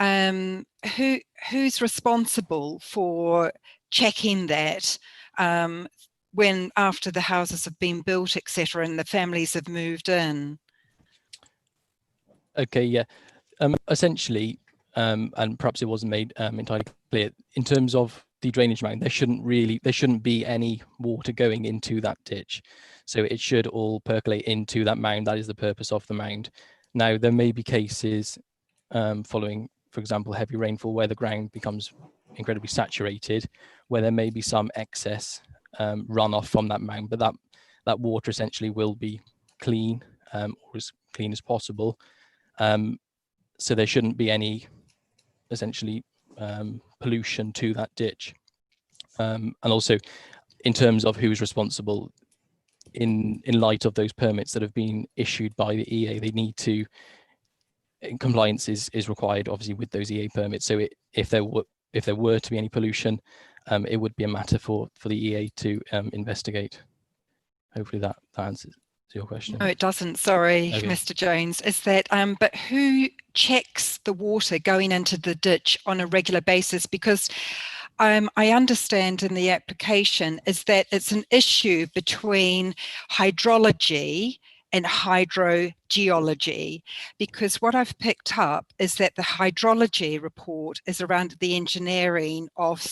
Who's responsible for checking that when after the houses have been built, etc., and the families have moved in? Okay, yeah. Essentially, and perhaps it wasn't made entirely clear, in terms of the drainage mound, there shouldn't be any water going into that ditch. So it should all percolate into that mound. That is the purpose of the mound. Now, there may be cases following, for example, heavy rainfall where the ground becomes incredibly saturated, where there may be some excess runoff from that mound, but that water essentially will be clean, or as clean as possible. So there shouldn't be any essentially pollution to that ditch. And also, in terms of who's responsible, in light of those permits that have been issued by the EA, they need to, compliance is required obviously with those EA permits. So if there were to be any pollution, it would be a matter for the EA to investigate. Hopefully that answers your question. No, it doesn't. Sorry, okay. Mr. Jones. Is that but who checks the water going into the ditch on a regular basis? Because I understand in the application is that it's an issue between hydrology and hydrogeology, because what I've picked up is that the hydrology report is around the engineering of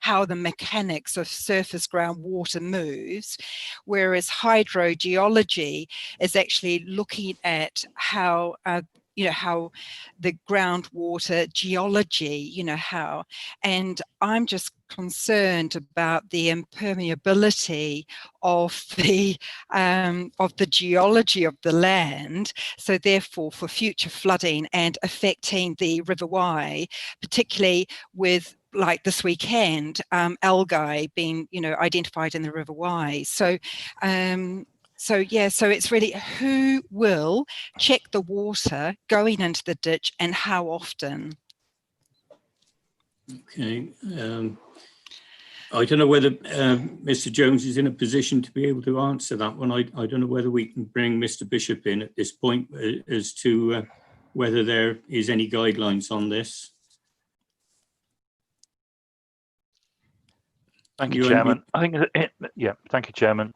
how the mechanics of surface groundwater moves, whereas hydrogeology is actually looking at how how the groundwater geology, and I'm just concerned about the impermeability of the geology of the land. So therefore, for future flooding and affecting the River Wye, particularly with, like this weekend, algae being identified in the River Wye. So so it's really who will check the water going into the ditch and how often? Okay. I don't know whether Mr. Jones is in a position to be able to answer that one. I don't know whether we can bring Mr. Bishop in at this point as to whether there is any guidelines on this. Thank you, Chairman. I think, thank you, Chairman.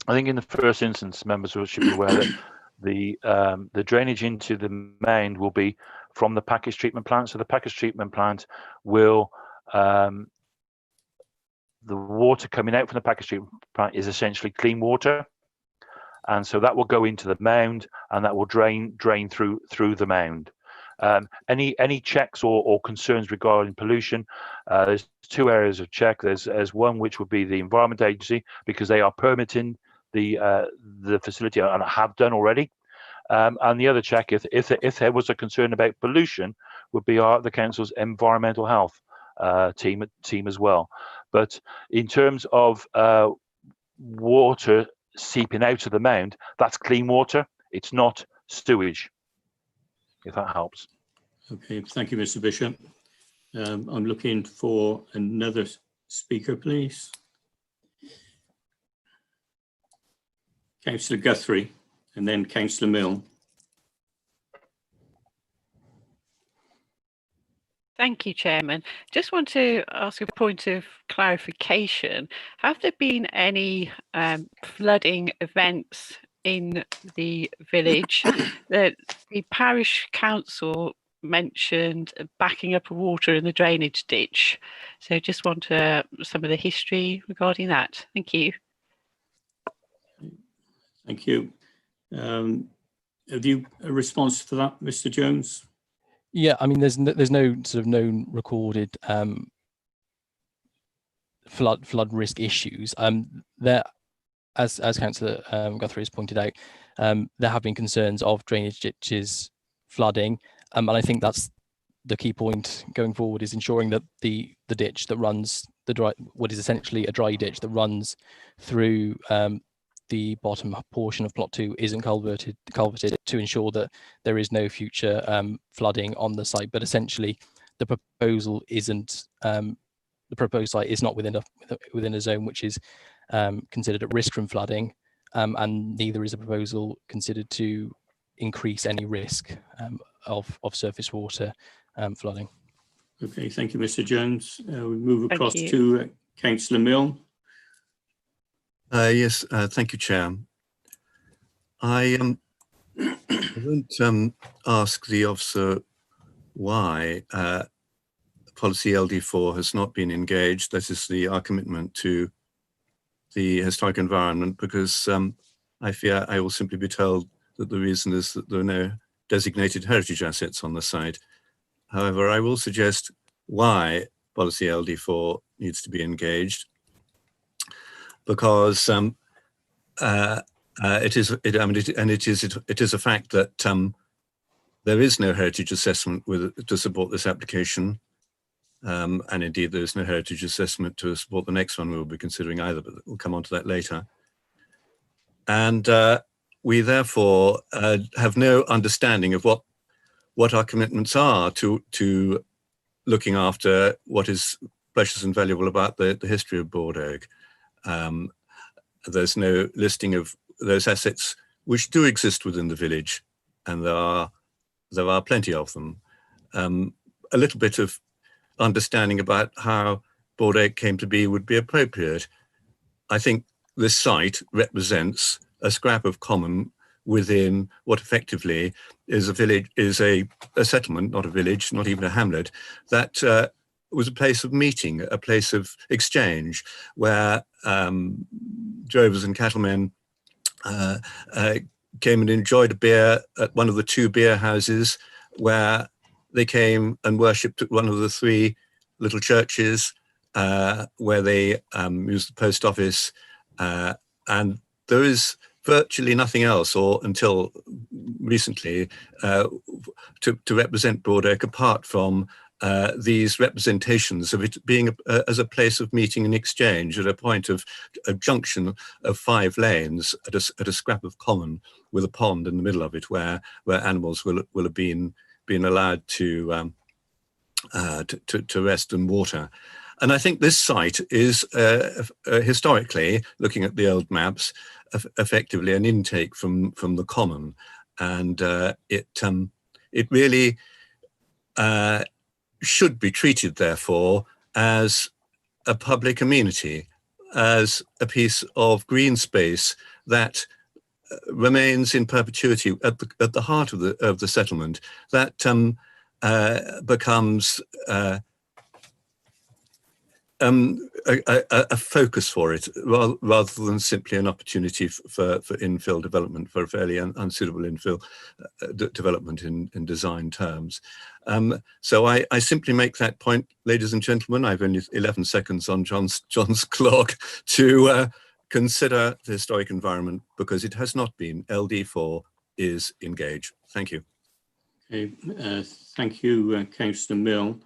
I think in the first instance, members should be aware that the drainage into the mound will be from the package treatment plant. So the package treatment plant will, the water coming out from the package treatment plant is essentially clean water. and so that will go into the mound, and that will drain through the mound. Any checks or concerns regarding pollution? There's two areas of check. There's one which would be the Environment Agency, because they are permitting the facility and have done already. And the other check, if there was a concern about pollution, would be the council's environmental health team as well. But in terms of water seeping out of the mound, that's clean water. It's not sewage, if that helps. Okay, thank you, Mr. Bishop. I'm looking for another speaker, please. Councillor Guthrie, and then Councillor Mill. Thank you, Chairman. Just want to ask a point of clarification. Have there been any flooding events in the village? The parish council mentioned backing up of water in the drainage ditch. So just want some of the history regarding that. Thank you. Thank you. Have you a response to that, Mr. Jones? Yeah, I mean, there's no sort of known recorded flood risk issues. There, as Councillor Guthrie has pointed out, there have been concerns of drainage ditches flooding, and I think that's the key point going forward, is ensuring that the ditch that runs what is essentially a dry ditch that runs through the bottom portion of plot 2 isn't culverted to ensure that there is no future flooding on the site. But essentially, the proposal isn't the proposed site is not within a zone which is considered at risk from flooding, and neither is a proposal considered to increase any risk of surface water flooding. Okay, thank you, Mr. Jones. We move across to Councillor Mill. Yes, thank you, Chair. I won't ask the officer why policy LD4 has not been engaged. That is our commitment to the historic environment, because I fear I will simply be told that the reason is that there are no designated heritage assets on the site. However, I will suggest why policy LD4 needs to be engaged, because it is a fact that there is no heritage assessment to support this application, and indeed there is no heritage assessment to support the next one we'll be considering either, but we'll come on to that later. And we therefore have no understanding of what our commitments are to looking after what is precious and valuable about the history of Bordeaux. There's no listing of those assets which do exist within the village, and there are plenty of them. A little bit of understanding about how Bordeaux came to be would be appropriate. I think this site represents a scrap of common within what effectively is a village, is a settlement, not a village, not even a hamlet, that was a place of meeting, a place of exchange, where drovers and cattlemen came and enjoyed a beer at one of the 2 beer houses, where they came and worshipped at one of the 3 little churches, where they used the post office, and there is virtually nothing else, or until recently, to represent Bordeaux apart from these representations of it being as a place of meeting and exchange at a point of a junction of 5 lanes at a scrap of common with a pond in the middle of it, where animals will have been allowed to rest and water. And I think this site is historically, looking at the old maps, effectively an intake from the common, and it really should be treated, therefore, as a public amenity, as a piece of green space that remains in perpetuity at the heart of the settlement, that becomes a focus for it, rather than simply an opportunity for infill development, for a fairly unsuitable infill development in design terms. So I simply make that point, ladies and gentlemen. I've only 11 seconds on John's clock to consider the historic environment, because it has not been. LD4 is engage. Thank you. Okay, thank you, Councillor Mill.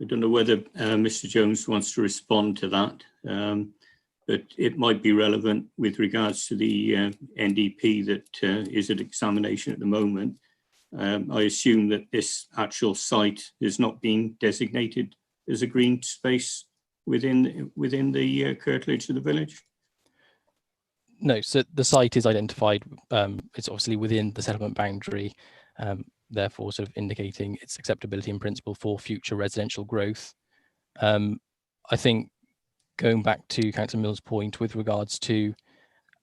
I don't know whether Mr. Jones wants to respond to that, but it might be relevant with regards to the NDP that is at examination at the moment. I assume that this actual site has not been designated as a green space within the curtilage of the village. No, so the site is identified. It's obviously within the settlement boundary, therefore sort of indicating its acceptability in principle for future residential growth. I think going back to Councillor Mill's point with regards to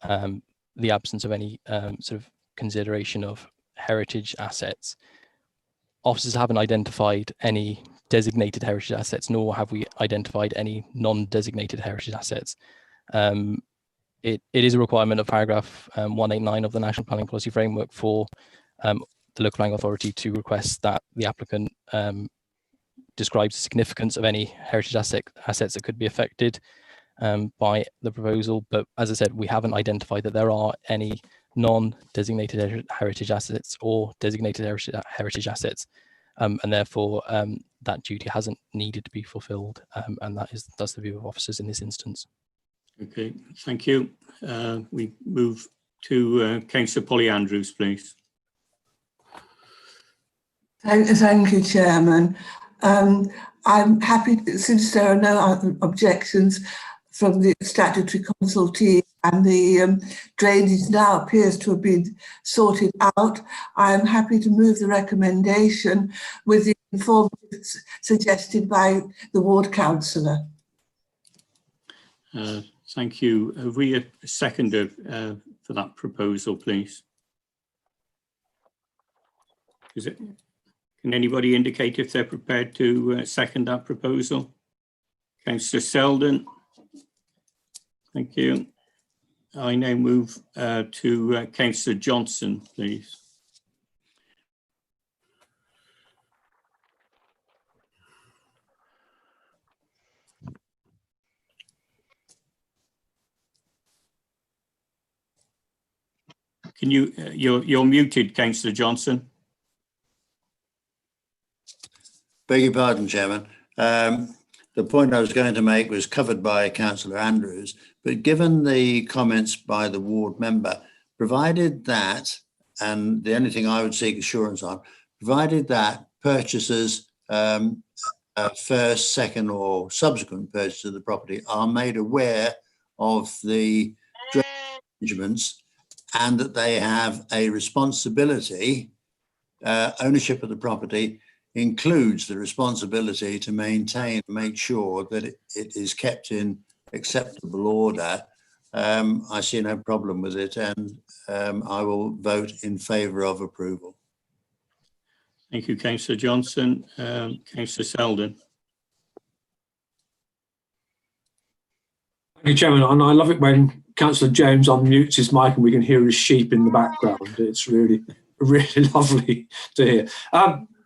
the absence of any sort of consideration of heritage assets, officers haven't identified any designated heritage assets, nor have we identified any non-designated heritage assets. It is a requirement of paragraph 189 of the National Planning Policy Framework for the local planning authority to request that the applicant describes the significance of any heritage assets that could be affected by the proposal. But as I said, we haven't identified that there are any non-designated heritage assets or designated heritage assets, and therefore that duty hasn't needed to be fulfilled, and that's the view of officers in this instance. Okay, thank you. We move to Councillor Polly Andrews, please. Thank you, Chairman. I'm happy, since there are no objections from the statutory consultee and the drainage now appears to have been sorted out, I am happy to move the recommendation with the information suggested by the ward councillor. Thank you. Have we a seconder for that proposal, please? Can anybody indicate if they're prepared to second that proposal? Councillor Selden. Thank you. I now move to Councillor Johnson, please. Can you, you're muted, Councillor Johnson. Beg your pardon, Chairman. The point I was going to make was covered by Councillor Andrews, but given the comments by the ward member, provided that, and the only thing I would seek assurance on, provided that purchasers, first, second or subsequent purchase of the property are made aware of the arrangements and that they have a responsibility, ownership of the property includes the responsibility to maintain, make sure that it is kept in acceptable order. I see no problem with it, and I will vote in favour of approval. Thank you, Councillor Johnson. Councillor Selden. Thank you, Chairman. And I love it when Councillor Jones unmutes his mic and we can hear his sheep in the background. It's really, really lovely to hear.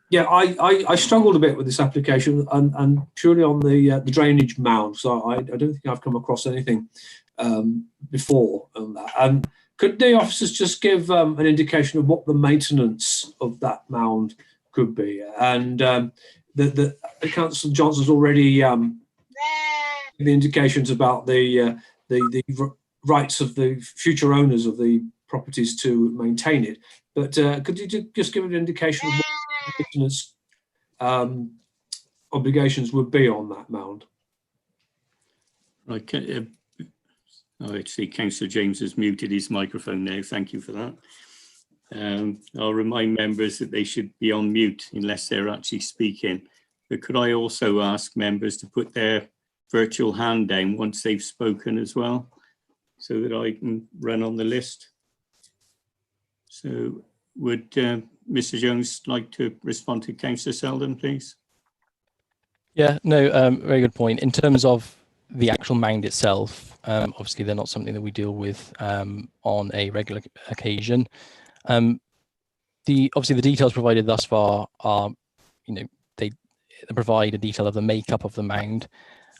Yeah, I struggled a bit with this application and purely on the drainage mound. So I don't think I've come across anything before on that. And could the officers just give an indication of what the maintenance of that mound could be? And the Councillor Johnson's already given the indications about the rights of the future owners of the properties to maintain it. But could you just give an indication of what maintenance obligations would be on that mound? Right. I see Councillor James has muted his microphone now. Thank you for that. I'll remind members that they should be on mute unless they're actually speaking. But could I also ask members to put their virtual hand down once they've spoken as well, so that I can run on the list? So would Mr. Jones like to respond to Councillor Selden, please? Yeah, no, very good point. In terms of the actual mound itself, obviously they're not something that we deal with on a regular occasion. Obviously the details provided thus far are, they provide a detail of the makeup of the mound,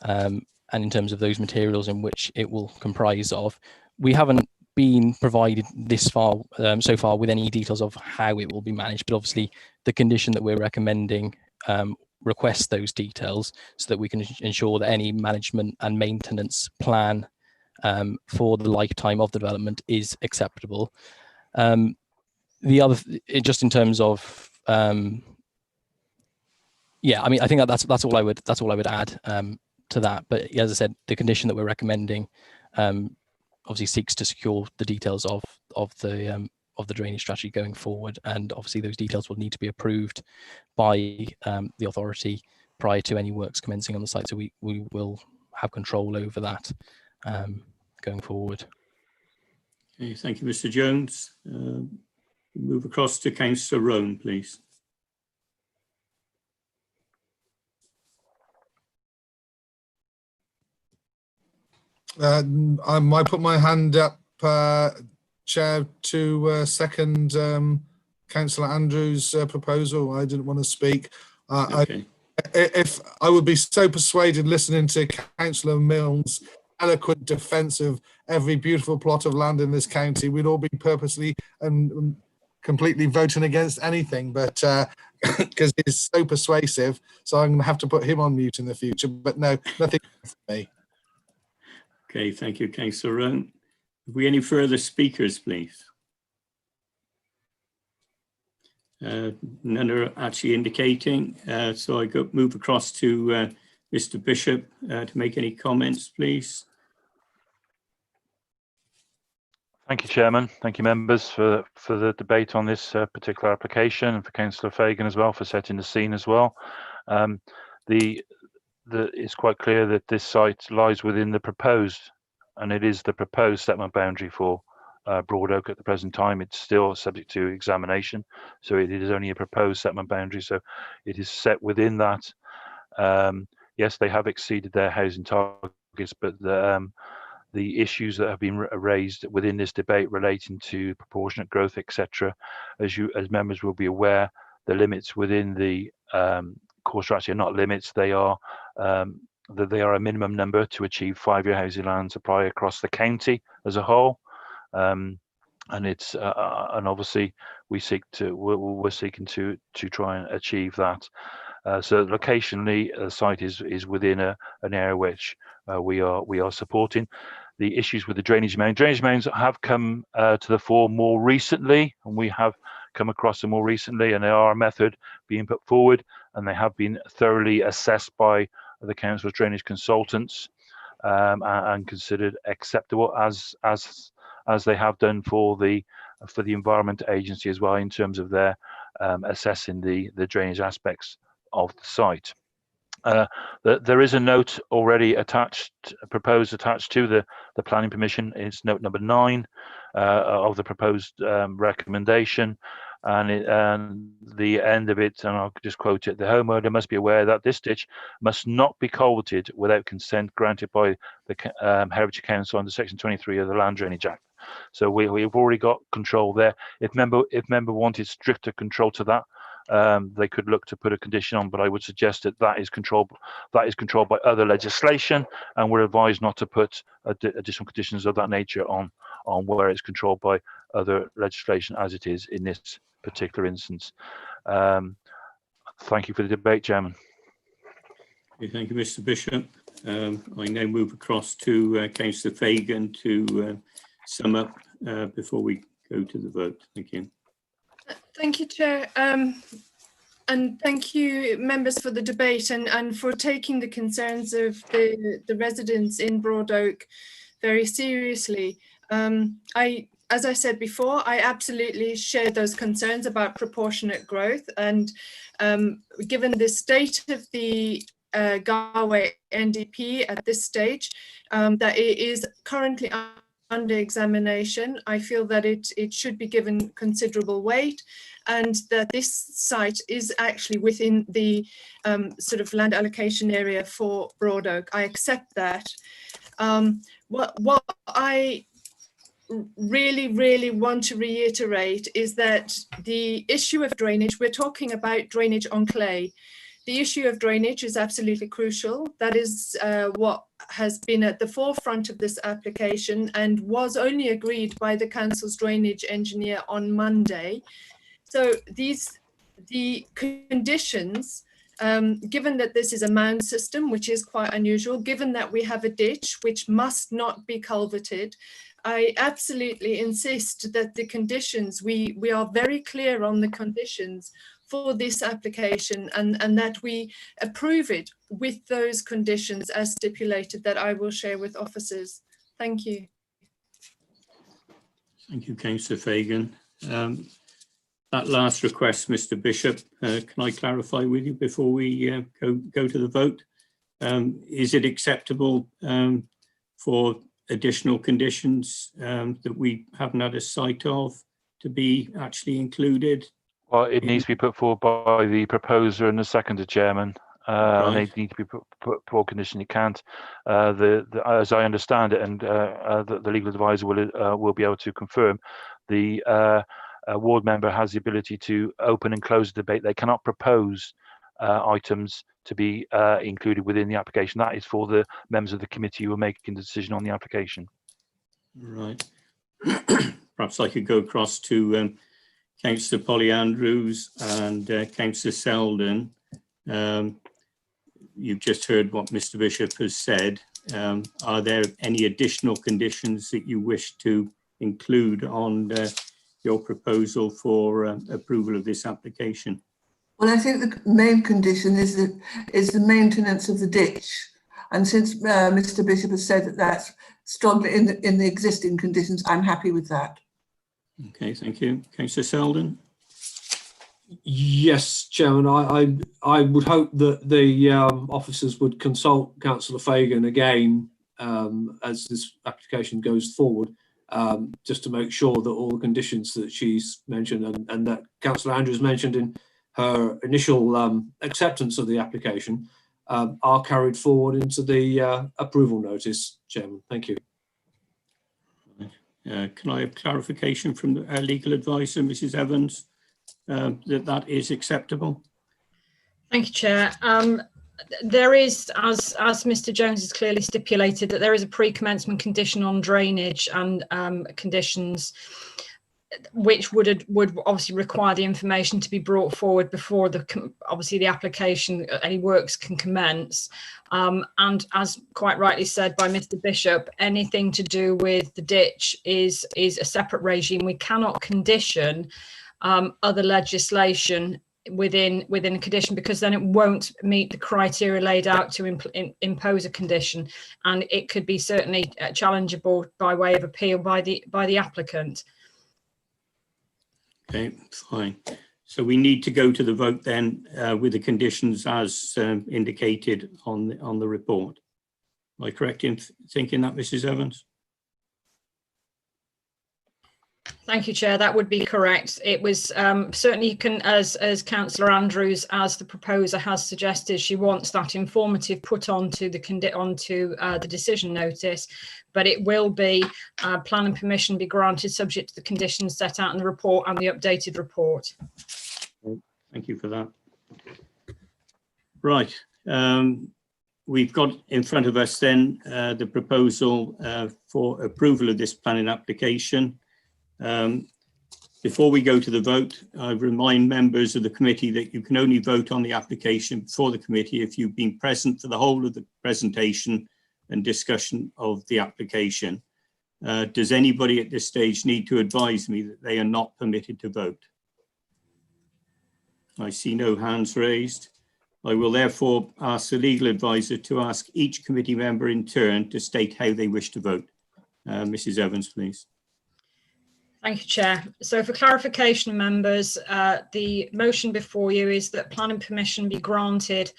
and in terms of those materials in which it will comprise of. We haven't been provided this far so far with any details of how it will be managed, but obviously the condition that we're recommending requests those details so that we can ensure that any management and maintenance plan for the lifetime of the development is acceptable. The other, just in terms of, yeah, I mean, I think that's all I would add to that. But as I said, the condition that we're recommending obviously seeks to secure the details of the drainage strategy going forward, and obviously those details will need to be approved by the authority prior to any works commencing on the site. So we will have control over that going forward. Okay, thank you, Mr. Jones. Move across to Councillor Rowan, please. I might put my hand up, Chair, to second Councillor Andrews' proposal. I didn't want to speak. Okay. If I would be so persuaded listening to Councillor Milne's eloquent defence of every beautiful plot of land in this county, we'd all be purposely and completely voting against anything, but because he's so persuasive, so I'm going to have to put him on mute in the future. But no, nothing for me. Okay, thank you, Councillor Rowan. Have we any further speakers, please? None are actually indicating, so I move across to Mr. Bishop to make any comments, please. Thank you, Chairman. Thank you, members, for the debate on this particular application, and for Councillor Fagan as well for setting the scene as well. It's quite clear that this site lies within the proposed, and it is the proposed settlement boundary for Broad Oak at the present time. It's still subject to examination, so it is only a proposed settlement boundary, so it is set within that. Yes, they have exceeded their housing targets, but the issues that have been raised within this debate relating to proportionate growth, etc., as members will be aware, the limits within the core strategy are not limits. They are a minimum number to achieve 5-year housing land supply across the county as a whole, and it's and obviously we're seeking to try and achieve that. So locationally, the site is within an area which we are supporting. The issues with the drainage mounds have come to the fore more recently, and we have come across them more recently, and they are a method being put forward, and they have been thoroughly assessed by the council's drainage consultants and considered acceptable as they have done for the Environment Agency as well, in terms of their assessing the drainage aspects of the site. There is a note already proposed attached to the planning permission. It's note number 9 of the proposed recommendation, and the end of it, and I'll just quote it: the homeowner must be aware that this ditch must not be culverted without consent granted by the Herefordshire Council under section 23 of the Land Drainage Act. So we've already got control there. If member wanted stricter control to that, they could look to put a condition on, but I would suggest that is controlled by other legislation, and we're advised not to put additional conditions of that nature on where it's controlled by other legislation, as it is in this particular instance. Thank you for the debate, Chairman. Okay, thank you, Mr. Bishop. I now move across to Councillor Fagan to sum up before we go to the vote. Thank you. Thank you, Chair. And thank you, members, for the debate and for taking the concerns of the residents in Broad Oak very seriously. As I said before, I absolutely share those concerns about proportionate growth, and given the state of the Galway NDP at this stage, that it is currently under examination. I feel that it should be given considerable weight, and that this site is actually within the sort of land allocation area for Broad Oak. I accept that. What I really want to reiterate is that the issue of drainage, we're talking about drainage on clay. The issue of drainage is absolutely crucial. That is what has been at the forefront of this application and was only agreed by the council's drainage engineer on Monday. So the conditions, given that this is a mound system, which is quite unusual, given that we have a ditch which must not be culverted, I absolutely insist that the conditions, we are very clear on the conditions for this application, and that we approve it with those conditions as stipulated that I will share with officers. Thank you. Thank you, Councillor Fagan. That last request, Mr. Bishop, can I clarify with you before we go to the vote? Is it acceptable for additional conditions that we haven't had a sight of to be actually included? Well, it needs to be put forward by the proposer and the seconder, Chairman. And they need to be put for condition. It can't. As I understand it, and the legal advisor will be able to confirm, the ward member has the ability to open and close the debate. They cannot propose items to be included within the application. That is for the members of the committee who are making the decision on the application. Right. Perhaps I could go across to Councillor Polly Andrews and Councillor Selden. You've just heard what Mr. Bishop has said. Are there any additional conditions that you wish to include on your proposal for approval of this application? Well, I think the main condition is the maintenance of the ditch. And since Mr. Bishop has said that that's strongly in the existing conditions, I'm happy with that. Okay, thank you. Councillor Selden? Yes, Chairman, I would hope that the officers would consult Councillor Fagan again as this application goes forward, just to make sure that all the conditions that she's mentioned and that Councillor Andrews mentioned in her initial acceptance of the application are carried forward into the approval notice, Chairman. Thank you. Can I have clarification from our legal advisor, Mrs. Evans, that is acceptable? Thank you, Chair. There is, as Mr. Jones has clearly stipulated, that there is a pre-commencement condition on drainage and conditions which would obviously require the information to be brought forward before obviously the application, any works can commence. And as quite rightly said by Mr. Bishop, anything to do with the ditch is a separate regime. We cannot condition other legislation within a condition, because then it won't meet the criteria laid out to impose a condition, and it could be certainly challengeable by way of appeal by the applicant. Okay, fine. So we need to go to the vote then with the conditions as indicated on the report. Am I correct in thinking that, Mrs. Evans? Thank you, Chair. That would be correct. It was certainly, you can, as Councillor Andrews, as the proposer has suggested, she wants that informative put onto the decision notice, but it will be plan and permission be granted subject to the conditions set out in the report and the updated report. Thank you for that. Right. We've got in front of us then the proposal for approval of this planning application. Before we go to the vote, I remind members of the committee that you can only vote on the application before the committee if you've been present for the whole of the presentation and discussion of the application. Does anybody at this stage need to advise me that they are not permitted to vote? I see no hands raised. I will therefore ask the legal advisor to ask each committee member in turn to state how they wish to vote. Mrs. Evans, please. Thank you, Chair. So for clarification, members, the motion before you is that planning permission be granted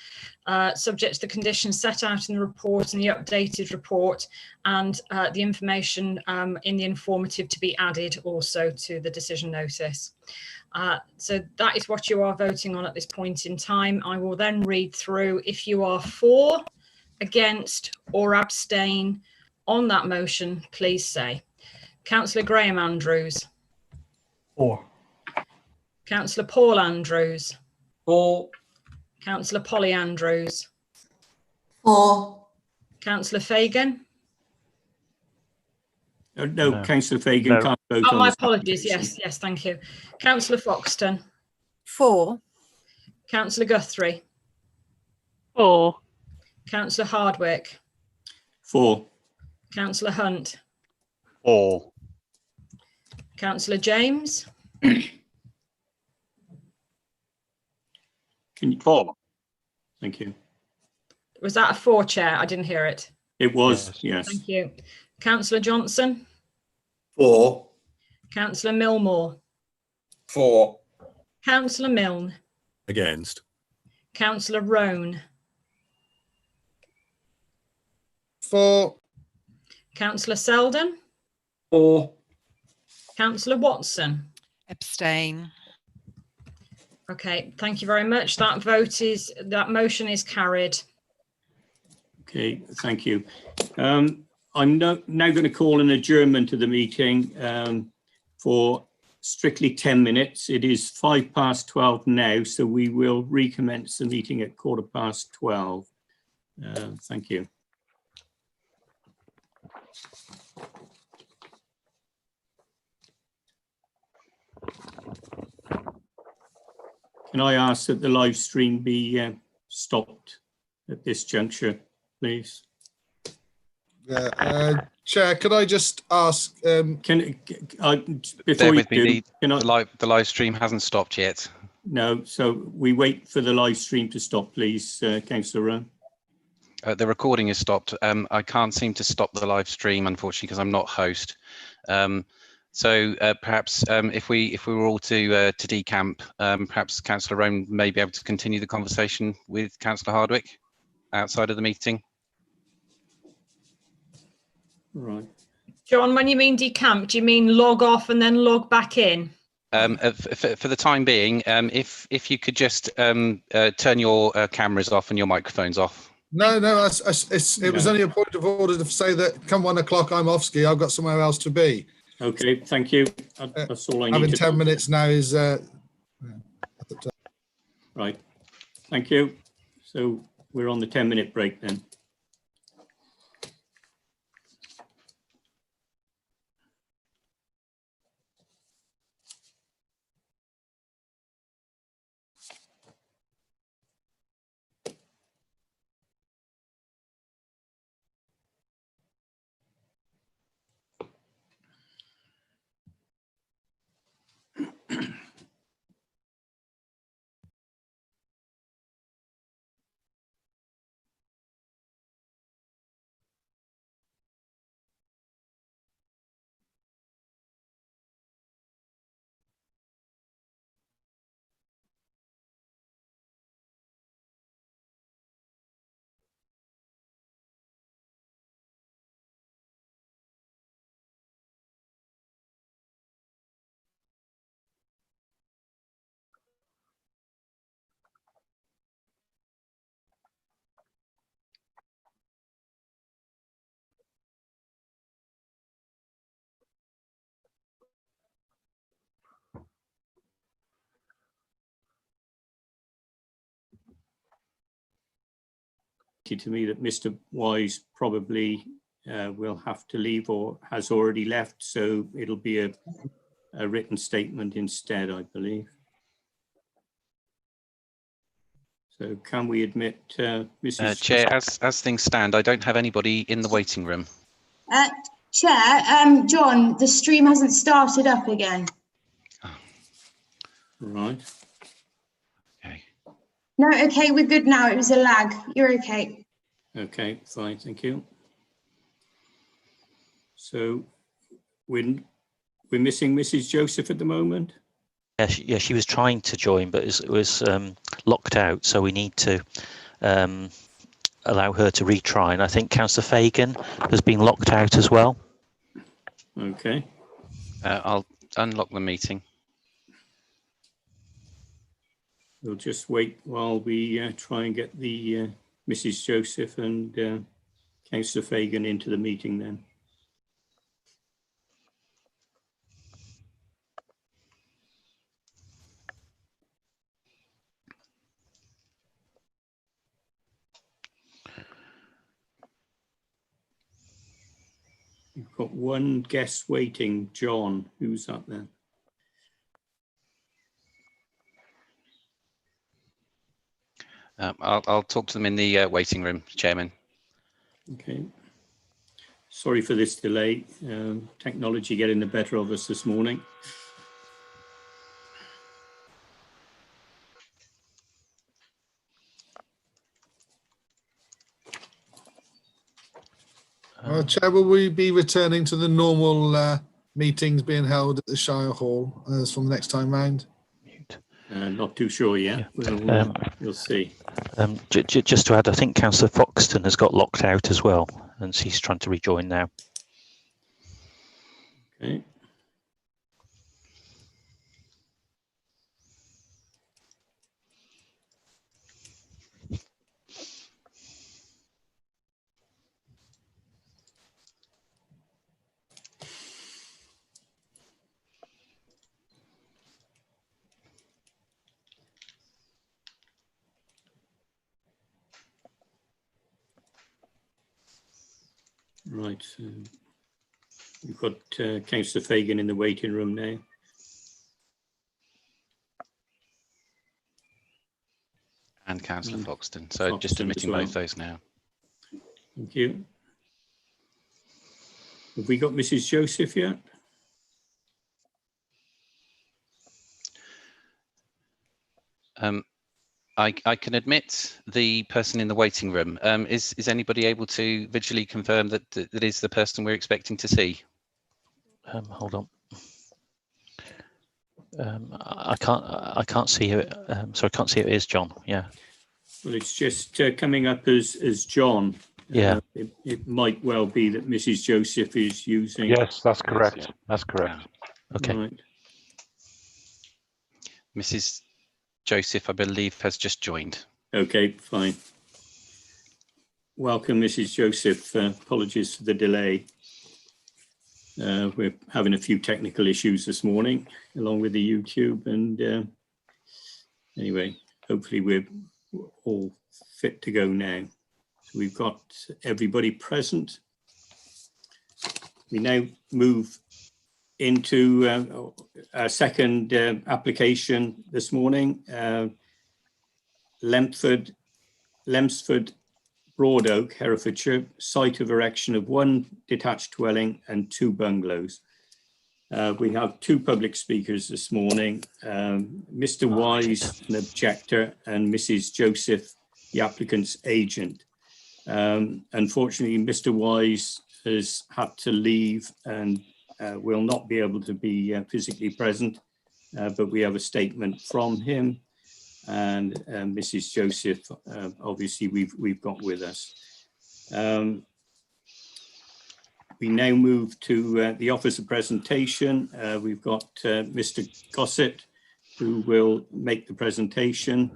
subject to the conditions set out in the report and the updated report, and the information in the informative to be added also to the decision notice. So that is what you are voting on at this point in time. I will then read through. If you are for, against or abstain on that motion, please say. Councillor Graham Andrews. For. Councillor Paul Andrews. For. Councillor Polly Andrews. For. Councillor Fagan. No, Councillor Fagan can't vote on my this apologies. application. Yes, thank you. Councillor Foxton. For. Councillor Guthrie. For. Councillor Hardwick. For. Councillor Hunt. For. Councillor James. Can you? For. Thank you. Was that a for, Chair? I didn't hear it. It was, yes. Thank you. Councillor Johnson. For. Councillor Millmore. For. Councillor Milne. Against. Councillor Roan. For. Councillor Selden. For. Councillor Watson. Abstain. Okay, thank you very much. That motion is carried. Okay, thank you. I'm now going to call an adjournment of the meeting for strictly 10 minutes. It is 12:05 now, so we will recommence the meeting at 12:15. Thank you. Can I ask that the live stream be stopped at this juncture, please? Yeah, Chair, could I just ask? Before you do, the live stream hasn't stopped yet. No, so we wait for the live stream to stop, please, Councillor Rowan. The recording is stopped. I can't seem to stop the live stream, unfortunately, because I'm not host. So perhaps if we were all to decamp, perhaps Councillor Rowan may be able to continue the conversation with Councillor Hardwick outside of the meeting. Right. John, when you mean decamp, do you mean log off and then log back in? For the time being, if you could just turn your cameras off and your microphones off. No, it was only a point of order to say that come 1 o'clock, I'm off ski. I've got somewhere else to be. Okay, thank you. That's all I need. Having to 10 know. minutes now is right. Thank you. So we're on the 10-minute break then. To me that Mr. Wise probably will have to leave or has already left, so it'll be a written statement instead, I believe. So can we admit Mrs. Chair, as things stand, I don't have anybody in the waiting room. Chair, John, the stream hasn't started up again. Right. No, okay, we're good now. It was a lag. You're okay. Okay, fine, thank you. So we're we're missing Mrs. Joseph at the moment. Yeah, she was trying to join, but it was locked out. So we need to allow her to retry. And I think Councillor Fagan has been locked out as well. Okay. I'll unlock the meeting. We'll just wait while we try and get the Mrs. Joseph and Councillor Fagan into the meeting then. We've got one guest waiting, John. Who's up there? I'll talk to them in the waiting room, Chairman. Okay. Sorry for this delay. Technology getting the better of us this morning. Chair, will we be returning to the normal meetings being held at the Shire Hall as from the next time round? Not too sure yet. We'll see. Just to add, I think Councillor Foxton has got locked out as well, and she's trying to rejoin now. Okay. Right, so we've got Councillor Fagan in the waiting room now. And Councillor Foxton. So just admitting both those now. Thank you. Have we got Mrs. Joseph yet? I can admit the person in the waiting room. Is anybody able to visually confirm that that is the person we're expecting to see? Hold on. I can't see who. So I can't see who it is, John. Yeah. Well, it's just coming up as John. Yeah. It might well be that Mrs. Joseph is using. Yes, that's correct. That's correct. Okay. Right. Mrs. Joseph, I believe, has just joined. Okay, fine. Welcome, Mrs. Joseph. Apologies for the delay. We're having a few technical issues this morning, along with the YouTube. And anyway, hopefully we're all fit to go now. So we've got everybody present. We now move into our second application this morning. Lemsford, Broad Oak, Herefordshire, site of erection of one detached dwelling and two bungalows. We have two public speakers this morning, Mr. Wise, an objector, and Mrs. Joseph, the applicant's agent. Unfortunately, Mr. Wise has had to leave and will not be able to be physically present, but we have a statement from him. And Mrs. Joseph, obviously, we've got with us. We now move to the officer presentation. We've got Mr. Gossett, who will make the presentation.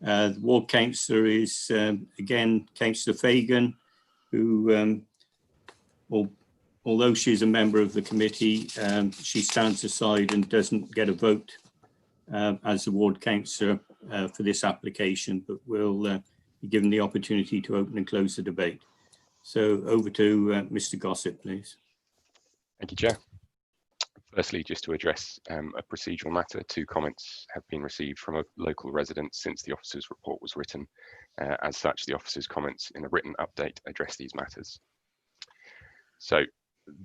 The ward councillor is, again, Councillor Fagan, who, although she's a member of the committee, she stands aside and doesn't get a vote as the ward councillor for this application, but will be given the opportunity to open and close the debate. So over to Mr. Gossett, please. Thank you, Chair. Firstly, just to address a procedural matter, 2 comments have been received from a local resident since the officer's report was written. As such, the officer's comments in a written update address these matters. So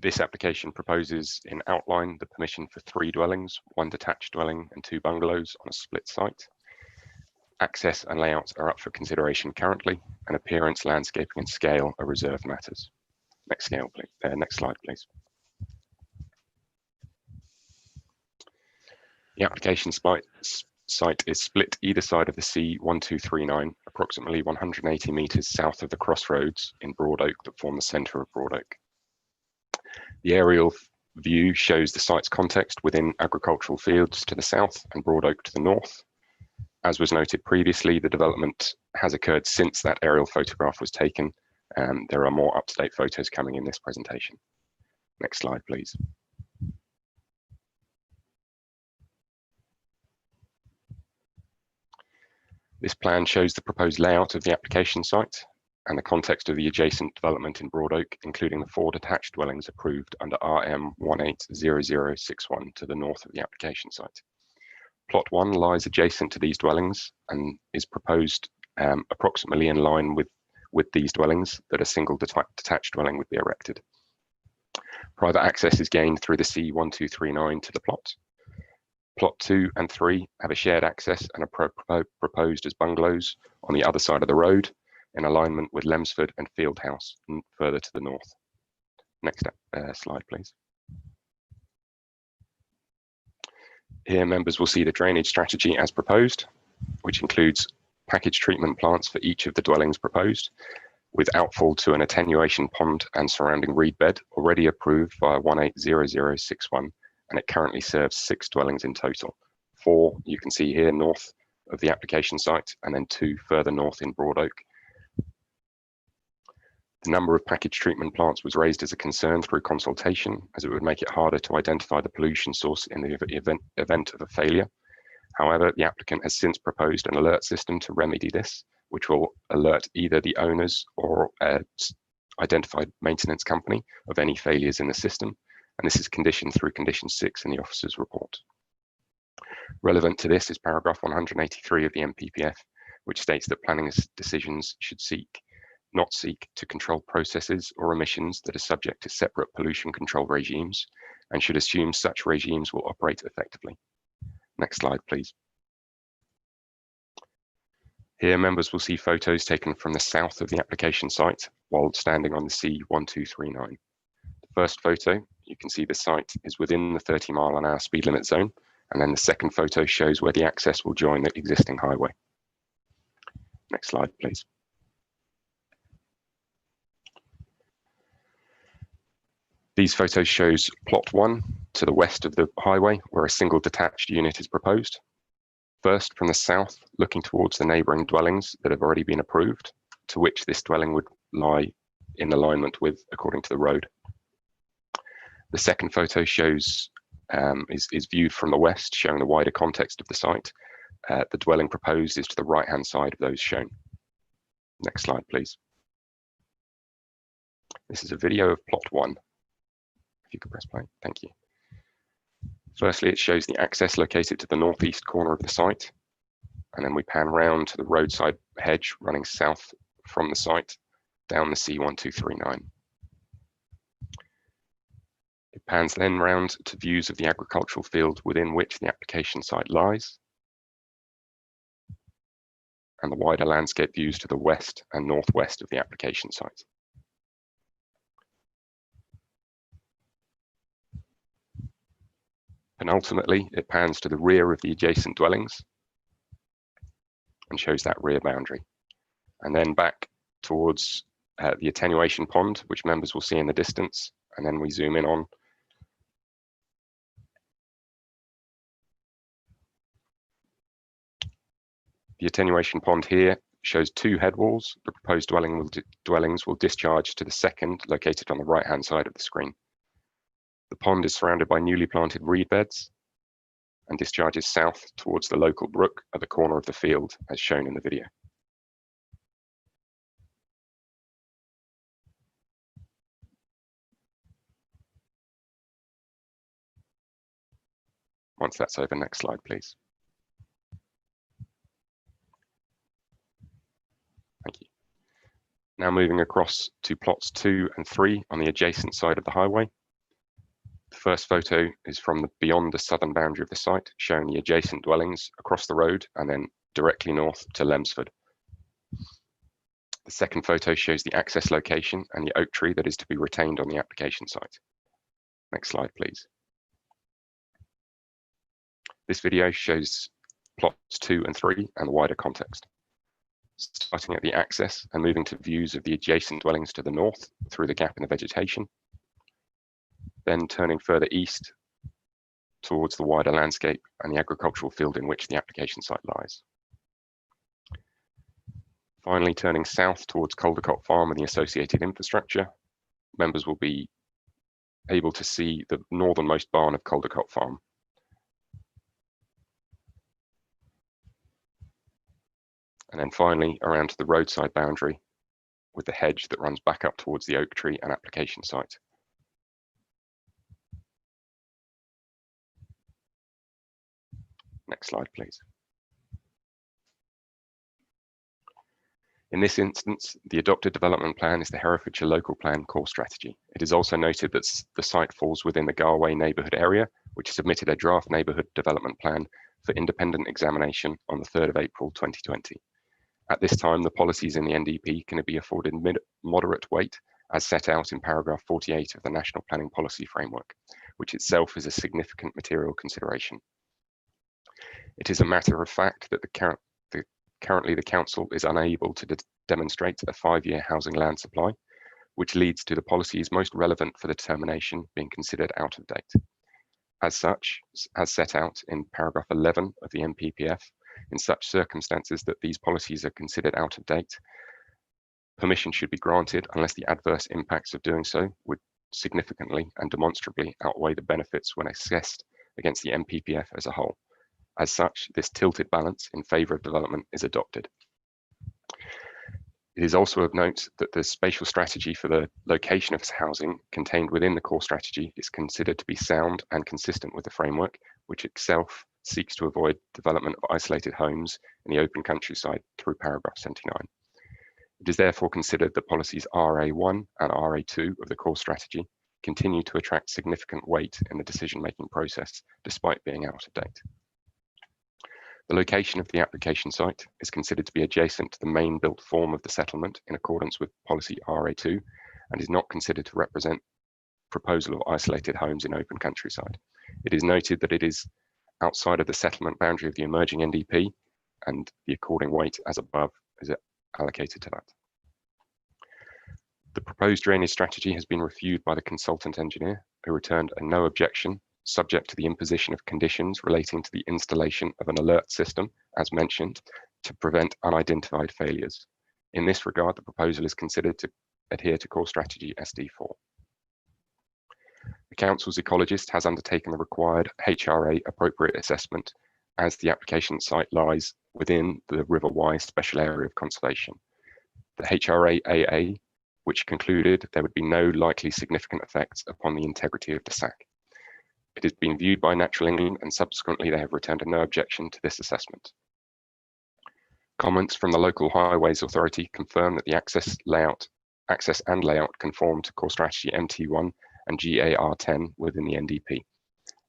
this application proposes in outline the permission for 3 dwellings, 1 detached dwelling and 2 bungalows on a split site. Access and layouts are up for consideration currently, and appearance, landscaping and scale are reserved matters. Next slide, please. The application site is split either side of the C1239, approximately 180 metres south of the crossroads in Broad Oak that form the centre of Broad Oak. The aerial view shows the site's context within agricultural fields to the south and Broad Oak to the north. As was noted previously, the development has occurred since that aerial photograph was taken. There are more up-to-date photos coming in this presentation. Next slide, please. This plan shows the proposed layout of the application site and the context of the adjacent development in Broad Oak, including the 4 detached dwellings approved under RM 180061 to the north of the application site. Plot 1 lies adjacent to these dwellings and is proposed approximately in line with these dwellings that a single detached dwelling would be erected. Private access is gained through the C1239 to the plot. Plot 2 and 3 have a shared access and are proposed as bungalows on the other side of the road in alignment with Lemsford and Fieldhouse further to the north. Next slide, please. Here, members will see the drainage strategy as proposed, which includes package treatment plants for each of the dwellings proposed, with outfall to an attenuation pond and surrounding reed bed already approved via 180061, and it currently serves 6 dwellings in total. 4 you can see here north of the application site, and then 2 further north in Broad Oak. The number of package treatment plants was raised as a concern through consultation, as it would make it harder to identify the pollution source in the event of a failure. However, the applicant has since proposed an alert system to remedy this, which will alert either the owners or identified maintenance company of any failures in the system, and this is conditioned through condition 6 in the officer's report. Relevant to this is paragraph 183 of the MPPF, which states that planning decisions should not seek to control processes or emissions that are subject to separate pollution control regimes, and should assume such regimes will operate effectively. Next slide, please. Here, members will see photos taken from the south of the application site while standing on the C1239. The first photo, you can see the site is within the 30-mile-an-hour speed limit zone, and then the second photo shows where the access will join the existing highway. Next slide, please. These photos shows plot 1 to the west of the highway, where a single detached unit is proposed. First, from the south, looking towards the neighbouring dwellings that have already been approved, to which this dwelling would lie in alignment with, according to the road. The second photo shows is viewed from the west, showing the wider context of the site. The dwelling proposed is to the right-hand side of those shown. Next slide, please. This is a video of plot 1. If you could press play, thank you. Firstly, it shows the access located to the northeast corner of the site, and then we pan round to the roadside hedge running south from the site down the C1239. It pans then round to views of the agricultural field within which the application site lies, and the wider landscape views to the west and northwest of the application site. And ultimately, it pans to the rear of the adjacent dwellings and shows that rear boundary. And then back towards the attenuation pond, which members will see in the distance, and then we zoom in on. The attenuation pond here shows 2 head walls. The proposed dwellings will discharge to the second, located on the right-hand side of the screen. The pond is surrounded by newly planted reed beds and discharges south towards the local brook at the corner of the field, as shown in the video. Once that's over, next slide, please. Thank you. Now moving across to plots 2 and 3 on the adjacent side of the highway. The first photo is from beyond the southern boundary of the site, showing the adjacent dwellings across the road and then directly north to Lemsford. The second photo shows the access location and the oak tree that is to be retained on the application site. Next slide, please. This video shows plots 2 and 3 and the wider context. Starting at the access and moving to views of the adjacent dwellings to the north through the gap in the vegetation, then turning further east towards the wider landscape and the agricultural field in which the application site lies. Finally, turning south towards Caldecott Farm and the associated infrastructure, members will be able to see the northernmost barn of Caldecott Farm. And then finally, around to the roadside boundary with the hedge that runs back up towards the oak tree and application site. Next slide, please. In this instance, the adopted development plan is the Herefordshire Local Plan core strategy. It is also noted that the site falls within the Garway neighbourhood area, which submitted a draft neighbourhood development plan for independent examination on the 3rd of April 2020. At this time, the policies in the NDP can be afforded moderate weight as set out in paragraph 48 of the National Planning Policy Framework, which itself is a significant material consideration. It is a matter of fact that currently the council is unable to demonstrate a 5-year housing land supply, which leads to the policies most relevant for the determination being considered out of date. As such, as set out in paragraph 11 of the NPPF, in such circumstances that these policies are considered out of date, permission should be granted unless the adverse impacts of doing so would significantly and demonstrably outweigh the benefits when assessed against the NPPF as a whole. As such, this tilted balance in favour of development is adopted. It is also of note that the spatial strategy for the location of housing contained within the core strategy is considered to be sound and consistent with the framework, which itself seeks to avoid development of isolated homes in the open countryside through paragraph 79. It is therefore considered that policies RA1 and RA2 of the core strategy continue to attract significant weight in the decision-making process, despite being out of date. The location of the application site is considered to be adjacent to the main built form of the settlement in accordance with policy RA2 and is not considered to represent proposal of isolated homes in open countryside. It is noted that it is outside of the settlement boundary of the emerging NDP and the according weight as above is allocated to that. The proposed drainage strategy has been reviewed by the consultant engineer who returned a no objection subject to the imposition of conditions relating to the installation of an alert system, as mentioned, to prevent unidentified failures. In this regard, the proposal is considered to adhere to core strategy SD4. The council's ecologist has undertaken the required HRA appropriate assessment as the application site lies within the River Wye special area of conservation. The HRA AA, which concluded there would be no likely significant effects upon the integrity of the SAC. It has been viewed by Natural England and subsequently they have returned a no objection to this assessment. Comments from the local highways authority confirm that the access and layout conform to core strategy MT1 and GAR10 within the NDP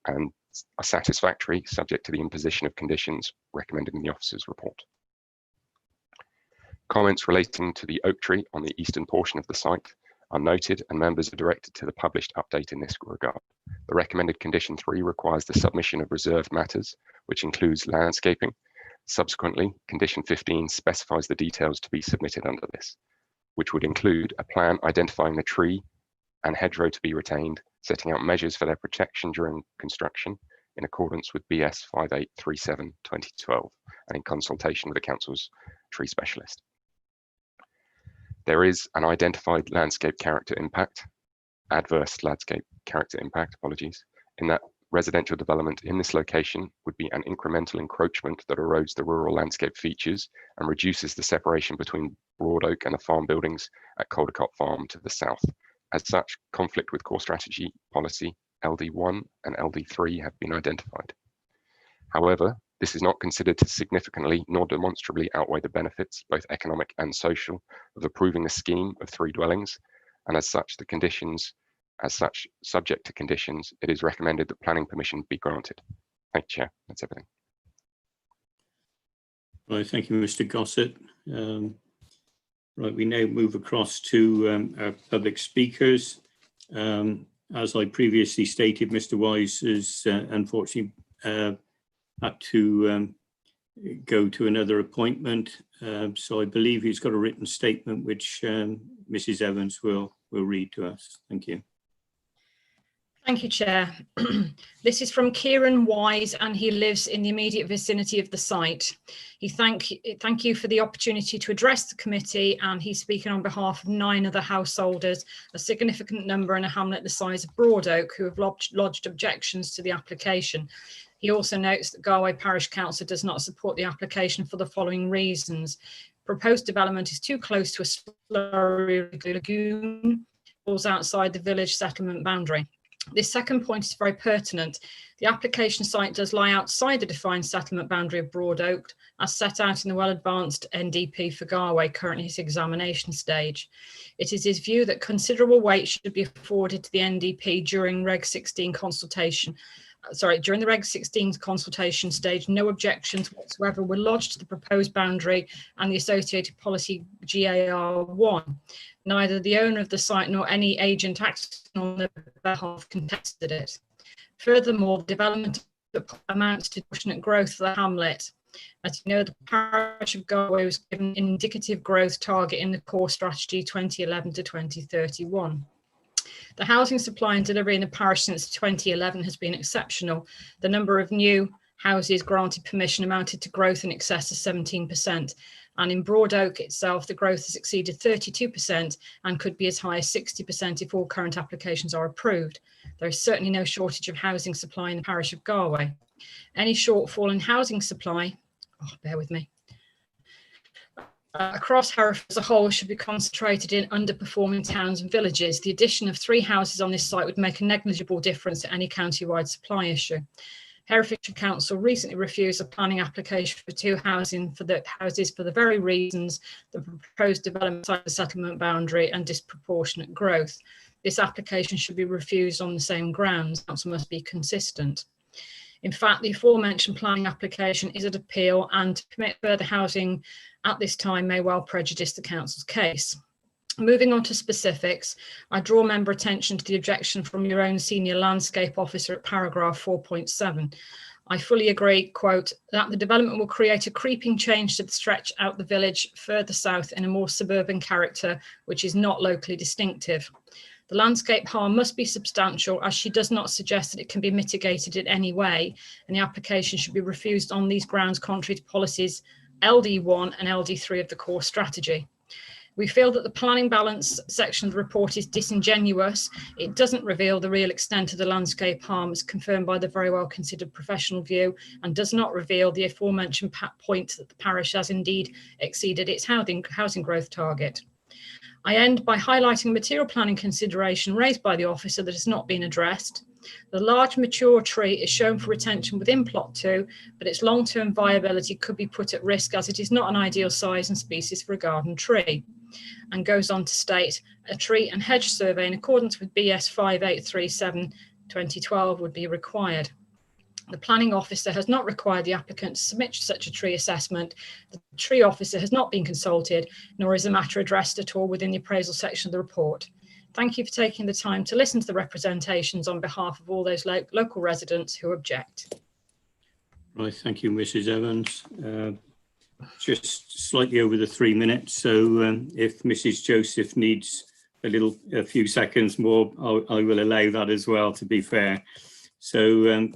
and are satisfactory subject to the imposition of conditions recommended in the officer's report. Comments relating to the oak tree on the eastern portion of the site are noted and members are directed to the published update in this regard. The recommended condition 3 requires the submission of reserved matters, which includes landscaping. Subsequently, condition 15 specifies the details to be submitted under this, which would include a plan identifying the tree and hedgerow to be retained, setting out measures for their protection during construction in accordance with BS 5837/2012 and in consultation with the council's tree specialist. There is an identified landscape character impact, adverse landscape character impact, apologies, in that residential development in this location would be an incremental encroachment that erodes the rural landscape features and reduces the separation between Broad Oak and the farm buildings at Caldecott Farm to the south. As such, conflict with core strategy policy LD1 and LD3 have been identified. However, this is not considered to significantly nor demonstrably outweigh the benefits, both economic and social, of approving a scheme of 3 dwellings, and as such, the conditions, subject to conditions, it is recommended that planning permission be granted. Thank you, Chair. That's everything. Right, thank you, Mr. Gossett. Right, we now move across to our public speakers. As I previously stated, Mr. Wise is unfortunately had to go to another appointment. So I believe he's got a written statement which Mrs. Evans will read to us. Thank you. Thank you, Chair. This is from Kieran Wise, and he lives in the immediate vicinity of the site. He thank you for the opportunity to address the committee, and he's speaking on behalf of 9 other householders, a significant number in a hamlet the size of Broadoak, who have lodged objections to the application. He also notes that Galway Parish Council does not support the application for the following reasons. Proposed development is too close to a slurry lagoon, falls outside the village settlement boundary. This second point is very pertinent. The application site does lie outside the defined settlement boundary of Broadoak, as set out in the well-advanced NDP for Galway, currently his examination stage. It is his view that considerable weight should be afforded to the NDP during Reg 16 consultation. During the Reg 16 consultation stage, no objections whatsoever were lodged to the proposed boundary and the associated policy GAR1. Neither the owner of the site nor any agent acting on their behalf contested it. Furthermore, the development amounts to disproportionate growth for the hamlet. As you know, the parish of Galway was given an indicative growth target in the core strategy 2011 to 2031. The housing supply and delivery in the parish since 2011 has been exceptional. The number of new houses granted permission amounted to growth in excess of 17%. And in Broadoak itself, the growth has exceeded 32% and could be as high as 60% if all current applications are approved. There is certainly no shortage of housing supply in the parish of Galway. Any shortfall in housing supply, bear with me, across Hereford as a whole should be concentrated in underperforming towns and villages. The addition of 3 houses on this site would make a negligible difference to any county-wide supply issue. Herefordshire Council recently refused a planning application for 2 houses for the very reasons the proposed development site the settlement boundary and disproportionate growth. This application should be refused on the same grounds. Council must be consistent. In fact, the aforementioned planning application is at appeal, and to permit further housing at this time may well prejudice the council's case. Moving on to specifics, I draw member attention to the objection from your own senior landscape officer at paragraph 4.7. I fully agree, quote, that the development will create a creeping change to the stretch out the village further south in a more suburban character, which is not locally distinctive. The landscape harm must be substantial, as she does not suggest that it can be mitigated in any way, and the application should be refused on these grounds contrary to policies LD1 and LD3 of the core strategy. We feel that the planning balance section of the report is disingenuous. It doesn't reveal the real extent of the landscape harm as confirmed by the very well considered professional view, and does not reveal the aforementioned point that the parish has indeed exceeded its housing growth target. I end by highlighting a material planning consideration raised by the officer that has not been addressed. The large mature tree is shown for retention within plot 2, but its long-term viability could be put at risk as it is not an ideal size and species for a garden tree. And goes on to state a tree and hedge survey in accordance with BS 5837/2012 would be required. The planning officer has not required the applicant to submit such a tree assessment. The tree officer has not been consulted, nor is the matter addressed at all within the appraisal section of the report. Thank you for taking the time to listen to the representations on behalf of all those local residents who object. Right, thank you, Mrs. Evans. Just slightly over the 3 minutes, so if Mrs. Joseph needs a few seconds more, I will allow that as well, to be fair. So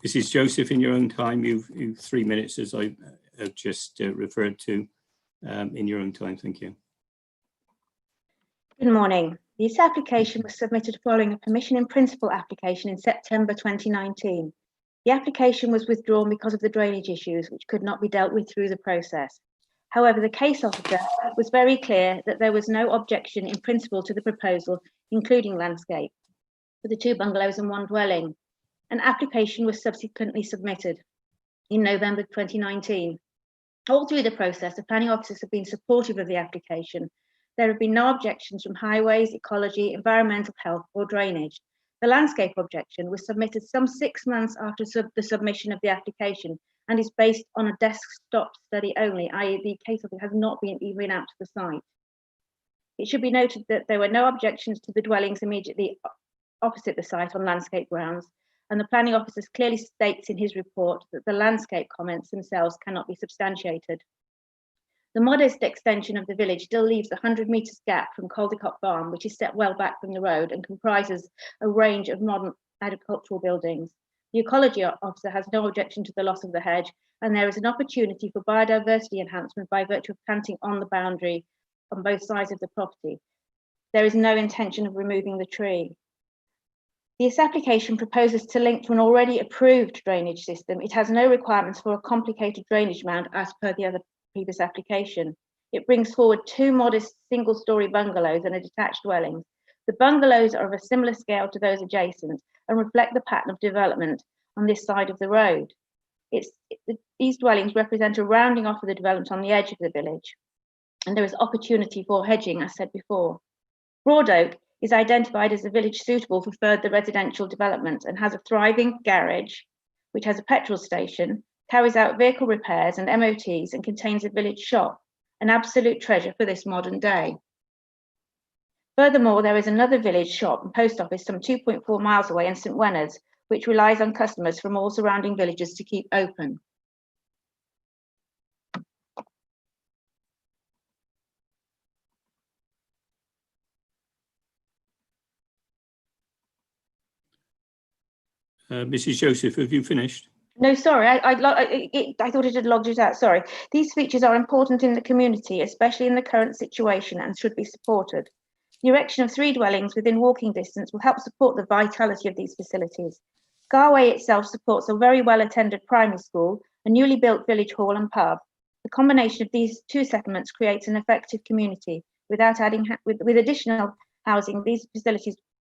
Mrs. Joseph, in your own time, you've 3 minutes, as I have just referred to, in your own time. Thank you. Good morning. This application was submitted following a permission in principle application in September 2019. The application was withdrawn because of the drainage issues, which could not be dealt with through the process. However, the case officer was very clear that there was no objection in principle to the proposal, including landscape, for the 2 bungalows and 1 dwelling. An application was subsequently submitted in November 2019. All through the process, the planning officers have been supportive of the application. There have been no objections from highways, ecology, environmental health, or drainage. The landscape objection was submitted some 6 months after the submission of the application and is based on a desktop study only, i.e. the case officer has not been even out to the site. It should be noted that there were no objections to the dwellings immediately opposite the site on landscape grounds, and the planning officer clearly states in his report that the landscape comments themselves cannot be substantiated. The modest extension of the village still leaves a 100 metres gap from Caldecott Farm, which is set well back from the road and comprises a range of modern agricultural buildings. The ecology officer has no objection to the loss of the hedge, and there is an opportunity for biodiversity enhancement by virtue of planting on the boundary on both sides of the property. There is no intention of removing the tree. This application proposes to link to an already approved drainage system. It has no requirements for a complicated drainage mound as per the other previous application. It brings forward 2 modest single-storey bungalows and a detached dwelling. The bungalows are of a similar scale to those adjacent and reflect the pattern of development on this side of the road. These dwellings represent a rounding off of the development on the edge of the village, and there is opportunity for hedging, as said before. Broad Oak is identified as a village suitable for further residential development and has a thriving garage, which has a petrol station, carries out vehicle repairs and MOTs, and contains a village shop, an absolute treasure for this modern day. Furthermore, there is another village shop and post office some 2.4 miles away in St Weners, which relies on customers from all surrounding villages to keep open. Mrs. Joseph, have you finished? No, sorry, I thought it had logged it out, sorry. These features are important in the community, especially in the current situation, and should be supported. The erection of 3 dwellings within walking distance will help support the vitality of these facilities. Garway itself supports a very well-attended primary school, a newly built village hall and pub. The combination of these 2 settlements creates an effective community without adding, with additional housing,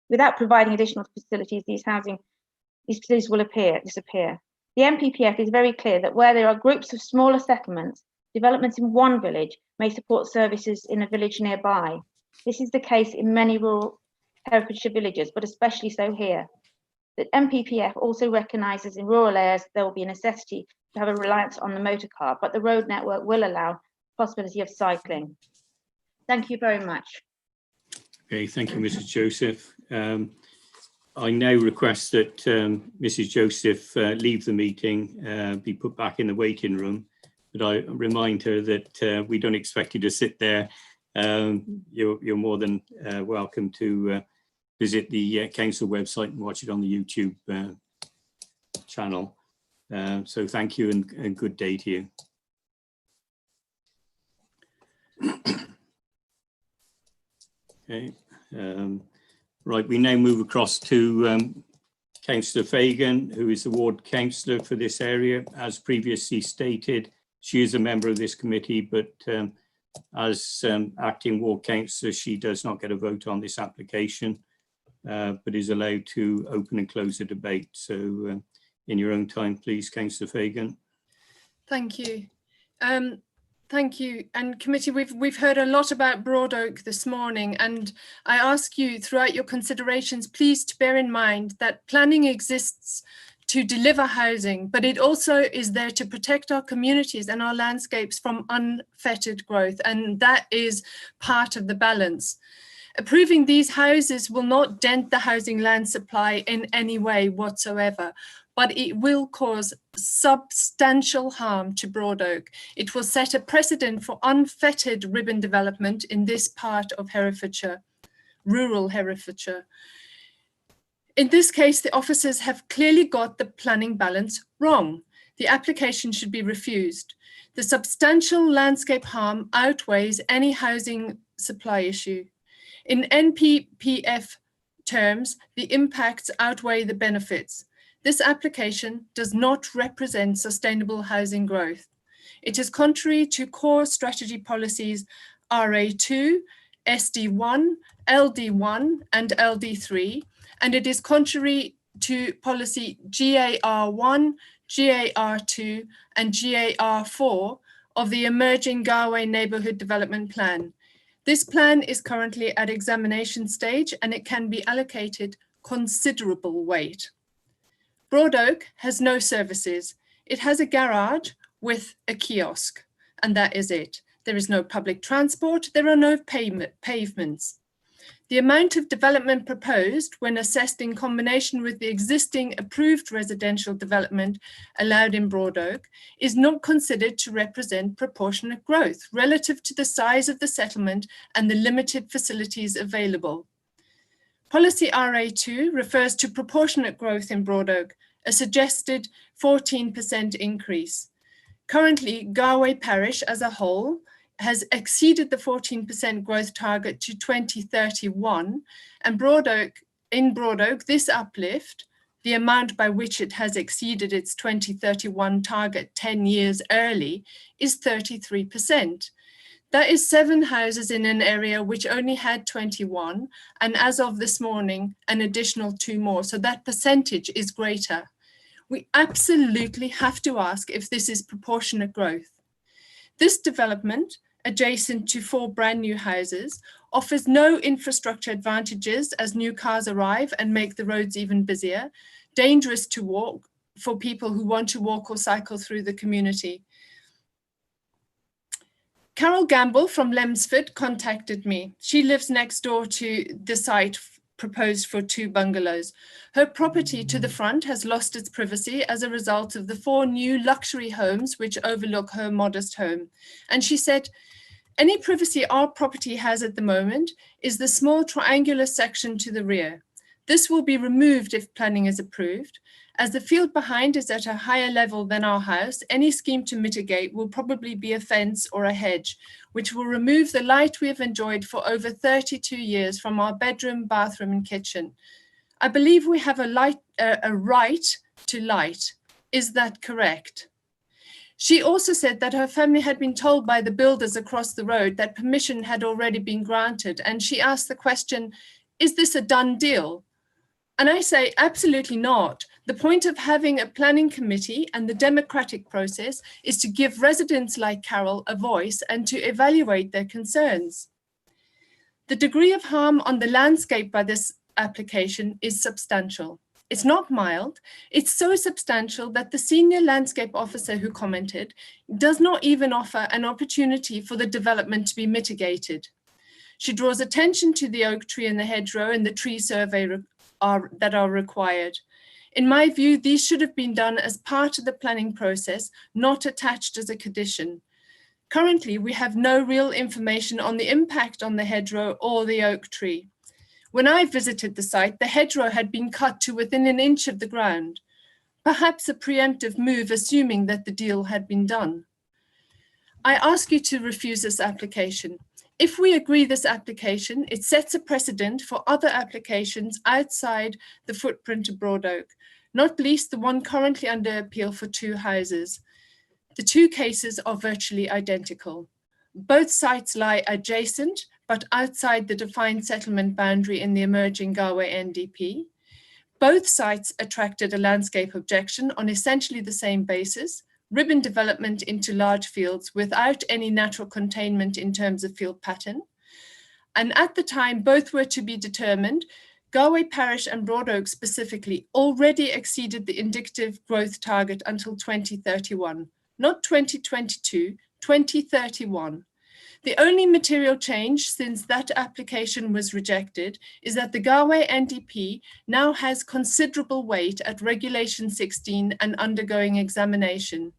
without providing additional facilities, these facilities will disappear. The NPPF is very clear that where there are groups of smaller settlements, developments in one village may support services in a village nearby. This is the case in many rural Herefordshire villages, but especially so here. The NPPF also recognises in rural areas there will be a necessity to have a reliance on the motor car, but the road network will allow possibility of cycling. Thank you very much. Okay, thank you, Mrs. Joseph. I now request that Mrs. Joseph leave the meeting, be put back in the waiting room, but I remind her that we don't expect you to sit there. You're more than welcome to visit the council website and watch it on the YouTube channel. So thank you and good day to you. Okay. Right, we now move across to Councillor Fagan, who is the ward councillor for this area. As previously stated, she is a member of this committee, but as acting ward councillor, she does not get a vote on this application, but is allowed to open and close the debate. So in your own time, please, Councillor Fagan. Thank you. Thank you. And committee, we've heard a lot about Broad Oak this morning, and I ask you throughout your considerations, please to bear in mind that planning exists to deliver housing, but it also is there to protect our communities and our landscapes from unfettered growth, and that is part of the balance. Approving these houses will not dent the housing land supply in any way whatsoever, but it will cause substantial harm to Broad Oak. It will set a precedent for unfettered ribbon development in this part of Herefordshire, rural Herefordshire. In this case, the officers have clearly got the planning balance wrong. The application should be refused. The substantial landscape harm outweighs any housing supply issue. In NPPF terms, the impacts outweigh the benefits. This application does not represent sustainable housing growth. It is contrary to core strategy policies RA2, SD1, LD1 and LD3, and it is contrary to policy GAR1, GAR2 and GAR4 of the Emerging Galway Neighbourhood Development Plan. This plan is currently at examination stage and it can be allocated considerable weight. Broad Oak has no services. It has a garage with a kiosk, and that is it. There is no public transport. There are no pavements. The amount of development proposed when assessed in combination with the existing approved residential development allowed in Broad Oak is not considered to represent proportionate growth relative to the size of the settlement and the limited facilities available. Policy RA2 refers to proportionate growth in Broad Oak, a suggested 14% increase. Currently, Galway Parish as a whole has exceeded the 14% growth target to 2031, and in Broad Oak, this uplift, the amount by which it has exceeded its 2031 target 10 years early, is 33%. That is 7 houses in an area which only had 21, and as of this morning, an additional 2 more, so that percentage is greater. We absolutely have to ask if this is proportionate growth. This development, adjacent to 4 brand new houses, offers no infrastructure advantages as new cars arrive and make the roads even busier, dangerous to walk for people who want to walk or cycle through the community. Carol Gamble from Lems Furrow contacted me. She lives next door to the site proposed for 2 bungalows. Her property to the front has lost its privacy as a result of the 4 new luxury homes which overlook her modest home. And she said, any privacy our property has at the moment is the small triangular section to the rear. This will be removed if planning is approved. As the field behind is at a higher level than our house, any scheme to mitigate will probably be a fence or a hedge, which will remove the light we have enjoyed for over 32 years from our bedroom, bathroom, and kitchen. I believe we have a right to light. Is that correct? She also said that her family had been told by the builders across the road that permission had already been granted, and she asked the question, is this a done deal? And I say, absolutely not. The point of having a planning committee and the democratic process is to give residents like Carol a voice and to evaluate their concerns. The degree of harm on the landscape by this application is substantial. It's not mild. It's so substantial that the senior landscape officer who commented does not even offer an opportunity for the development to be mitigated. She draws attention to the oak tree and the hedgerow and the tree survey that are required. In my view, these should have been done as part of the planning process, not attached as a condition. Currently, we have no real information on the impact on the hedgerow or the oak tree. When I visited the site, the hedgerow had been cut to within an inch of the ground, perhaps a preemptive move assuming that the deal had been done. I ask you to refuse this application. If we agree this application, it sets a precedent for other applications outside the footprint of Broad Oak, not least the one currently under appeal for 2 houses. The 2 cases are virtually identical. Both sites lie adjacent, but outside the defined settlement boundary in the emerging Galway NDP. Both sites attracted a landscape objection on essentially the same basis, ribbon development into large fields without any natural containment in terms of field pattern. And at the time both were to be determined, Galway Parish and Broad Oak specifically already exceeded the indicative growth target until 2031, not 2022, 2031. The only material change since that application was rejected is that the Galway NDP now has considerable weight at Regulation 16 and undergoing examination.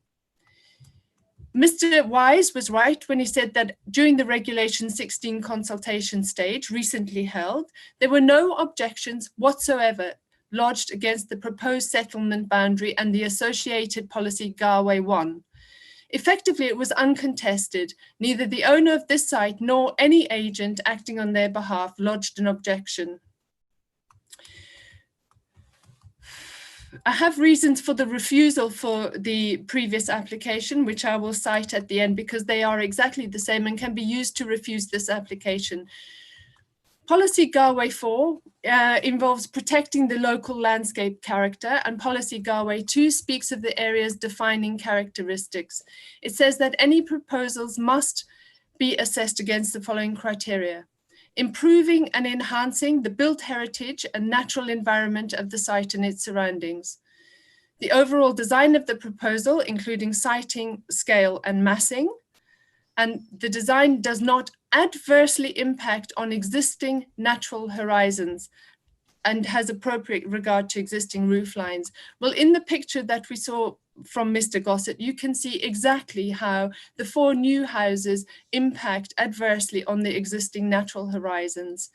Mr. Wise was right when he said that during the Regulation 16 consultation stage recently held, there were no objections whatsoever lodged against the proposed settlement boundary and the associated policy Galway 1. Effectively, it was uncontested. Neither the owner of this site nor any agent acting on their behalf lodged an objection. I have reasons for the refusal for the previous application, which I will cite at the end because they are exactly the same and can be used to refuse this application. Policy Galway 4 involves protecting the local landscape character, and Policy Galway 2 speaks of the area's defining characteristics. It says that any proposals must be assessed against the following criteria: improving and enhancing the built heritage and natural environment of the site and its surroundings. The overall design of the proposal, including siting, scale, and massing. And the design does not adversely impact on existing natural horizons and has appropriate regard to existing roof lines. Well, in the picture that we saw from Mr. Gossett, you can see exactly how the 4 new houses impact adversely on the existing natural horizons.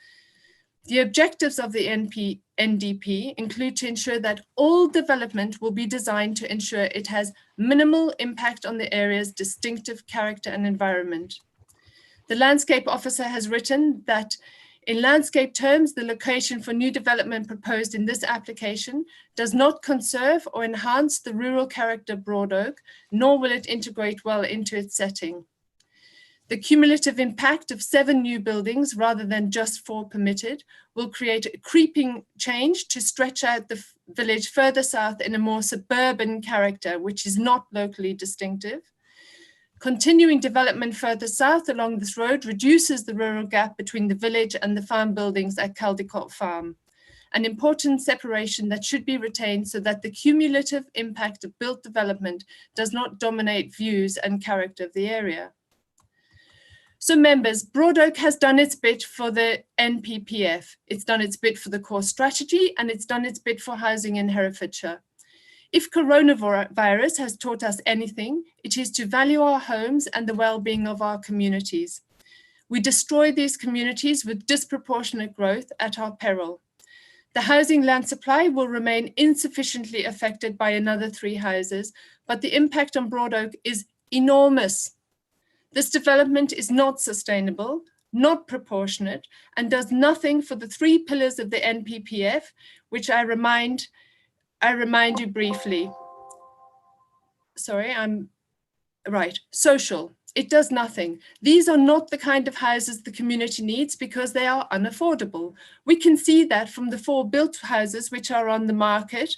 The objectives of the NDP include to ensure that all development will be designed to ensure it has minimal impact on the area's distinctive character and environment. The landscape officer has written that in landscape terms, the location for new development proposed in this application does not conserve or enhance the rural character of Broad Oak, nor will it integrate well into its setting. The cumulative impact of 7 new buildings rather than just 4 permitted will create a creeping change to stretch out the village further south in a more suburban character, which is not locally distinctive. Continuing development further south along this road reduces the rural gap between the village and the farm buildings at Caldecott Farm, an important separation that should be retained so that the cumulative impact of built development does not dominate views and character of the area. So members, Broad Oak has done its bit for the NPPF. It's done its bit for the core strategy, and it's done its bit for housing in Herefordshire. If coronavirus has taught us anything, it is to value our homes and the well-being of our communities. We destroy these communities with disproportionate growth at our peril. The housing land supply will remain insufficiently affected by another 3 houses, but the impact on Broad Oak is enormous. This development is not sustainable, not proportionate, and does nothing for the 3 pillars of the NPPF, which I remind you briefly. Sorry, I'm right. Social. It does nothing. These are not the kind of houses the community needs because they are unaffordable. We can see that from the 4 built houses which are on the market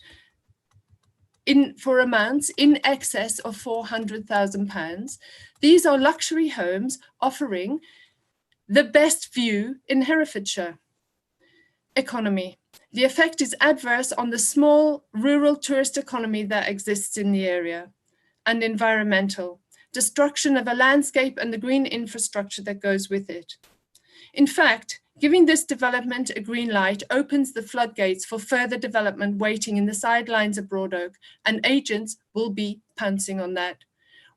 for amounts in excess of £400,000. These are luxury homes offering the best view in Herefordshire. Economy. The effect is adverse on the small rural tourist economy that exists in the area. And environmental. Destruction of a landscape and the green infrastructure that goes with it. In fact, giving this development a green light opens the floodgates for further development waiting in the sidelines of Broad Oak, and agents will be pouncing on that.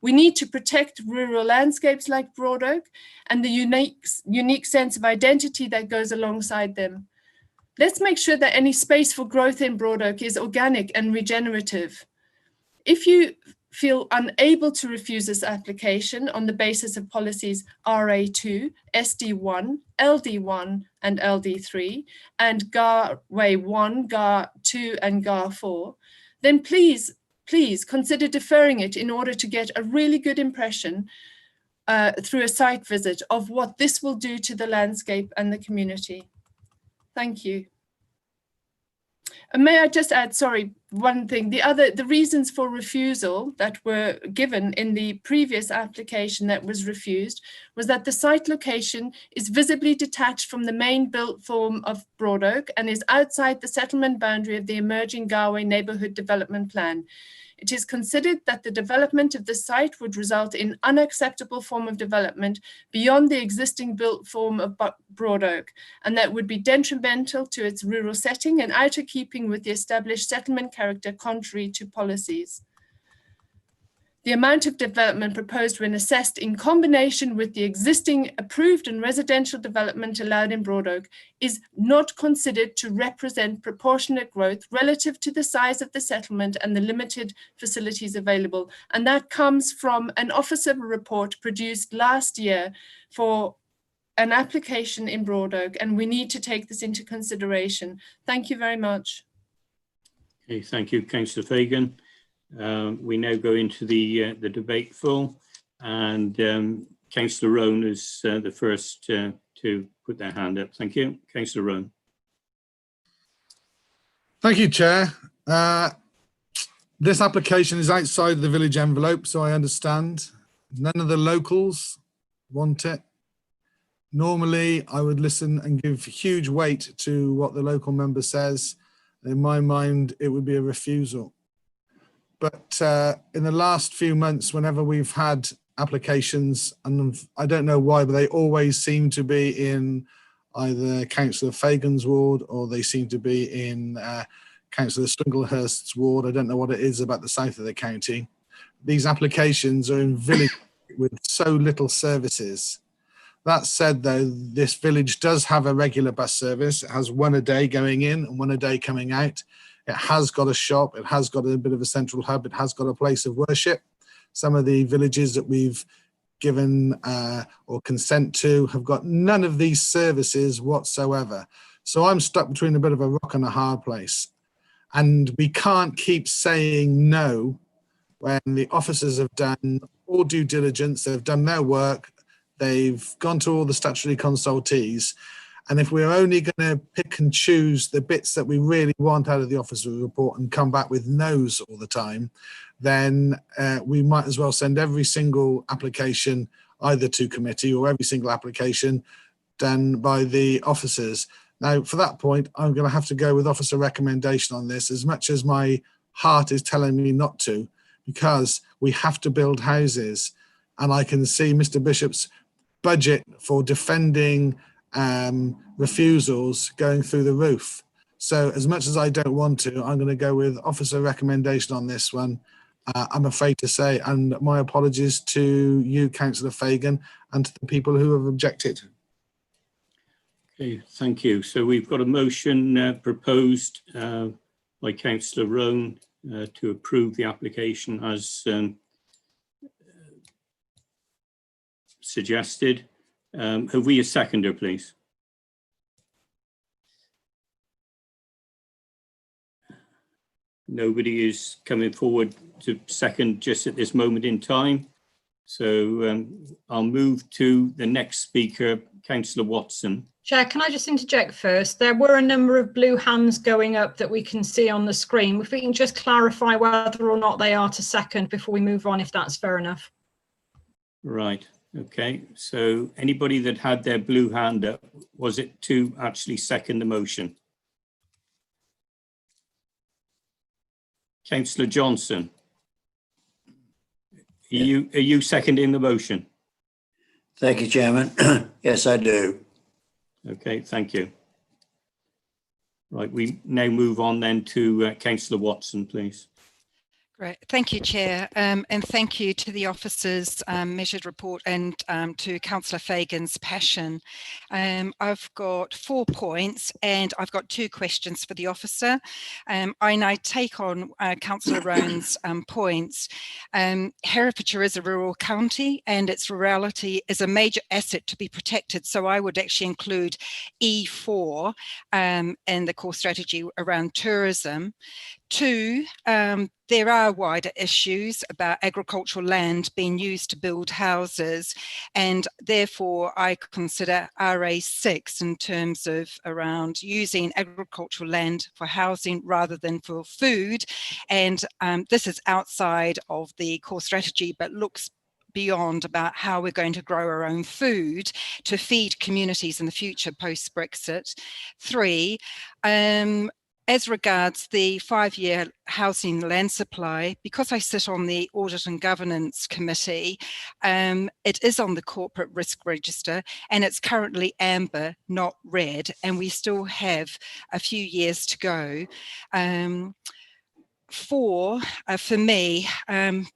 We need to protect rural landscapes like Broad Oak and the unique sense of identity that goes alongside them. Let's make sure that any space for growth in Broad Oak is organic and regenerative. If you feel unable to refuse this application on the basis of policies RA2, SD1, LD1 and LD3, and GAR-Way 1, GAR-2 and GAR-4, then please consider deferring it in order to get a really good impression through a site visit of what this will do to the landscape and the community. Thank you. And may I just add, sorry, one thing, the reasons for refusal that were given in the previous application that was refused was that the site location is visibly detached from the main built form of Broad Oak and is outside the settlement boundary of the emerging Galway Neighbourhood Development Plan. It is considered that the development of the site would result in unacceptable form of development beyond the existing built form of Broad Oak, and that would be detrimental to its rural setting and out of keeping with the established settlement character contrary to policies. The amount of development proposed when assessed in combination with the existing approved and residential development allowed in Broad Oak is not considered to represent proportionate growth relative to the size of the settlement and the limited facilities available. And that comes from an officer report produced last year for an application in Broad Oak, and we need to take this into consideration. Thank you very much. Okay, thank you, Councillor Fagan. We now go into the debate full, and Councillor Rowan is the first to put their hand up. Thank you. Councillor Rowan. Thank you, Chair. This application is outside the village envelope, so I understand. None of the locals want it. Normally, I would listen and give huge weight to what the local member says. In my mind, it would be a refusal. But in the last few months, whenever we've had applications, and I don't know why, but they always seem to be in either Councillor Fagan's ward or they seem to be in Councillor Stringlehurst's ward. I don't know what it is about the south of the county. These applications are in villages with so little services. That said, though, this village does have a regular bus service. It has one a day going in and one a day coming out. It has got a shop. It has got a bit of a central hub. It has got a place of worship. Some of the villages that we've given or consent to have got none of these services whatsoever. So I'm stuck between a bit of a rock and a hard place. And we can't keep saying no when the officers have done all due diligence, they've done their work, they've gone to all the statutory consultees. And if we're only going to pick and choose the bits that we really want out of the officer's report and come back with no's all the time, then we might as well send every single application either to committee or every single application done by the officers. Now, for that point, I'm going to have to go with officer recommendation on this, as much as my heart is telling me not to, because we have to build houses. And I can see Mr. Bishop's budget for defending refusals going through the roof. So as much as I don't want to, I'm going to go with officer recommendation on this one, I'm afraid to say, and my apologies to you, Councillor Fagan, and to the people who have objected. Okay, thank you. So we've got a motion proposed by Councillor Roan to approve the application as suggested. Have we a seconder, please? Nobody is coming forward to second just at this moment in time. So I'll move to the next speaker, Councillor Watson. Chair, can I just interject first? There were a number of blue hands going up that we can see on the screen. If we can just clarify whether or not they are to second before we move on, if that's fair enough. Right, okay. So anybody that had their blue hand up, was it to actually second the motion? Councillor Johnson, are you seconding the motion? Thank you, Chairman. Yes, I do. Okay, thank you. Right, we now move on then to Councillor Watson, please. Great. Thank you, Chair, and thank you to the officers' measured report and to Councillor Fagan's passion. I've got 4 points and I've got 2 questions for the officer. And I take on Councillor Roan's points. Herefordshire is a rural county and its rurality is a major asset to be protected. So I would actually include E4 in the core strategy around tourism. 2, there are wider issues about agricultural land being used to build houses, and therefore I consider RA6 in terms of around using agricultural land for housing rather than for food. And this is outside of the core strategy, but looks beyond about how we're going to grow our own food to feed communities in the future post-Brexit. 3, as regards the 5-year housing land supply, because I sit on the Audit and Governance Committee, it is on the corporate risk register and it's currently amber, not red, and we still have a few years to go. 4, for me,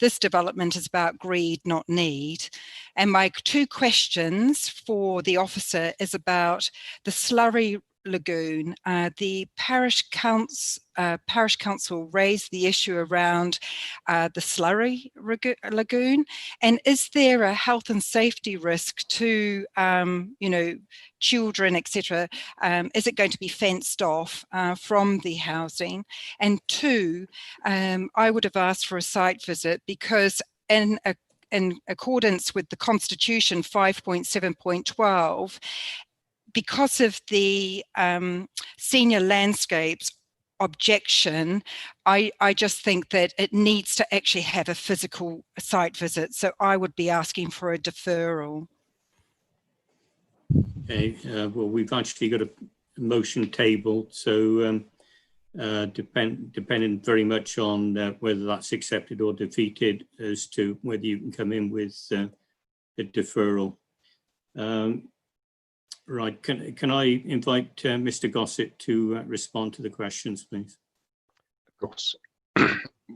this development is about greed, not need. And my 2 questions for the officer is about the slurry lagoon. The parish council raised the issue around the slurry lagoon, and is there a health and safety risk to children, etc.? Is it going to be fenced off from the housing? And 2, I would have asked for a site visit because in accordance with the Constitution 5.7.12, because of the senior landscapes objection, I just think that it needs to actually have a physical site visit. So I would be asking for a deferral. Okay, well, we've actually got a motion table. So depending very much on whether that's accepted or defeated as to whether you can come in with a deferral. Right, can I invite Mr. Gossett to respond to the questions, please? Of course.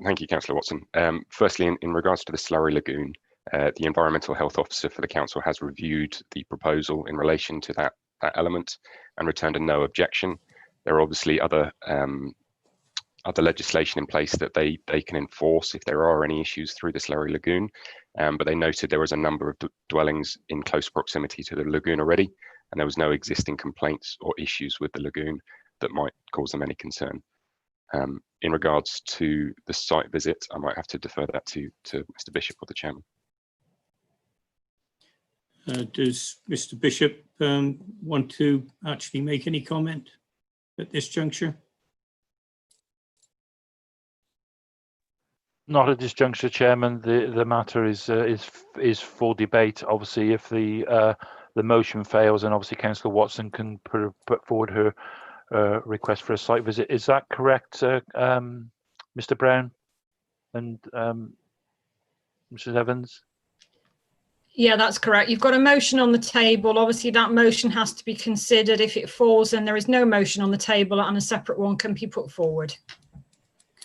Thank you, Councillor Watson. Firstly, in regards to the Slurry Lagoon, the Environmental Health Officer for the Council has reviewed the proposal in relation to that element and returned a no objection. There are obviously other legislation in place that they can enforce if there are any issues through the Slurry Lagoon, but they noted there was a number of dwellings in close proximity to the lagoon already, and there was no existing complaints or issues with the lagoon that might cause them any concern. In regards to the site visit, I might have to defer that to Mr. Bishop or the Chairman. Does Mr. Bishop want to actually make any comment at this juncture? Not at this juncture, Chairman. The matter is for debate. Obviously, if the motion fails, and obviously Councillor Watson can put forward her request for a site visit. Is that correct, Mr. Brown and Mrs. Evans? Yeah, that's correct. You've got a motion on the table. Obviously, that motion has to be considered. If it falls, then there is no motion on the table and a separate one can be put forward.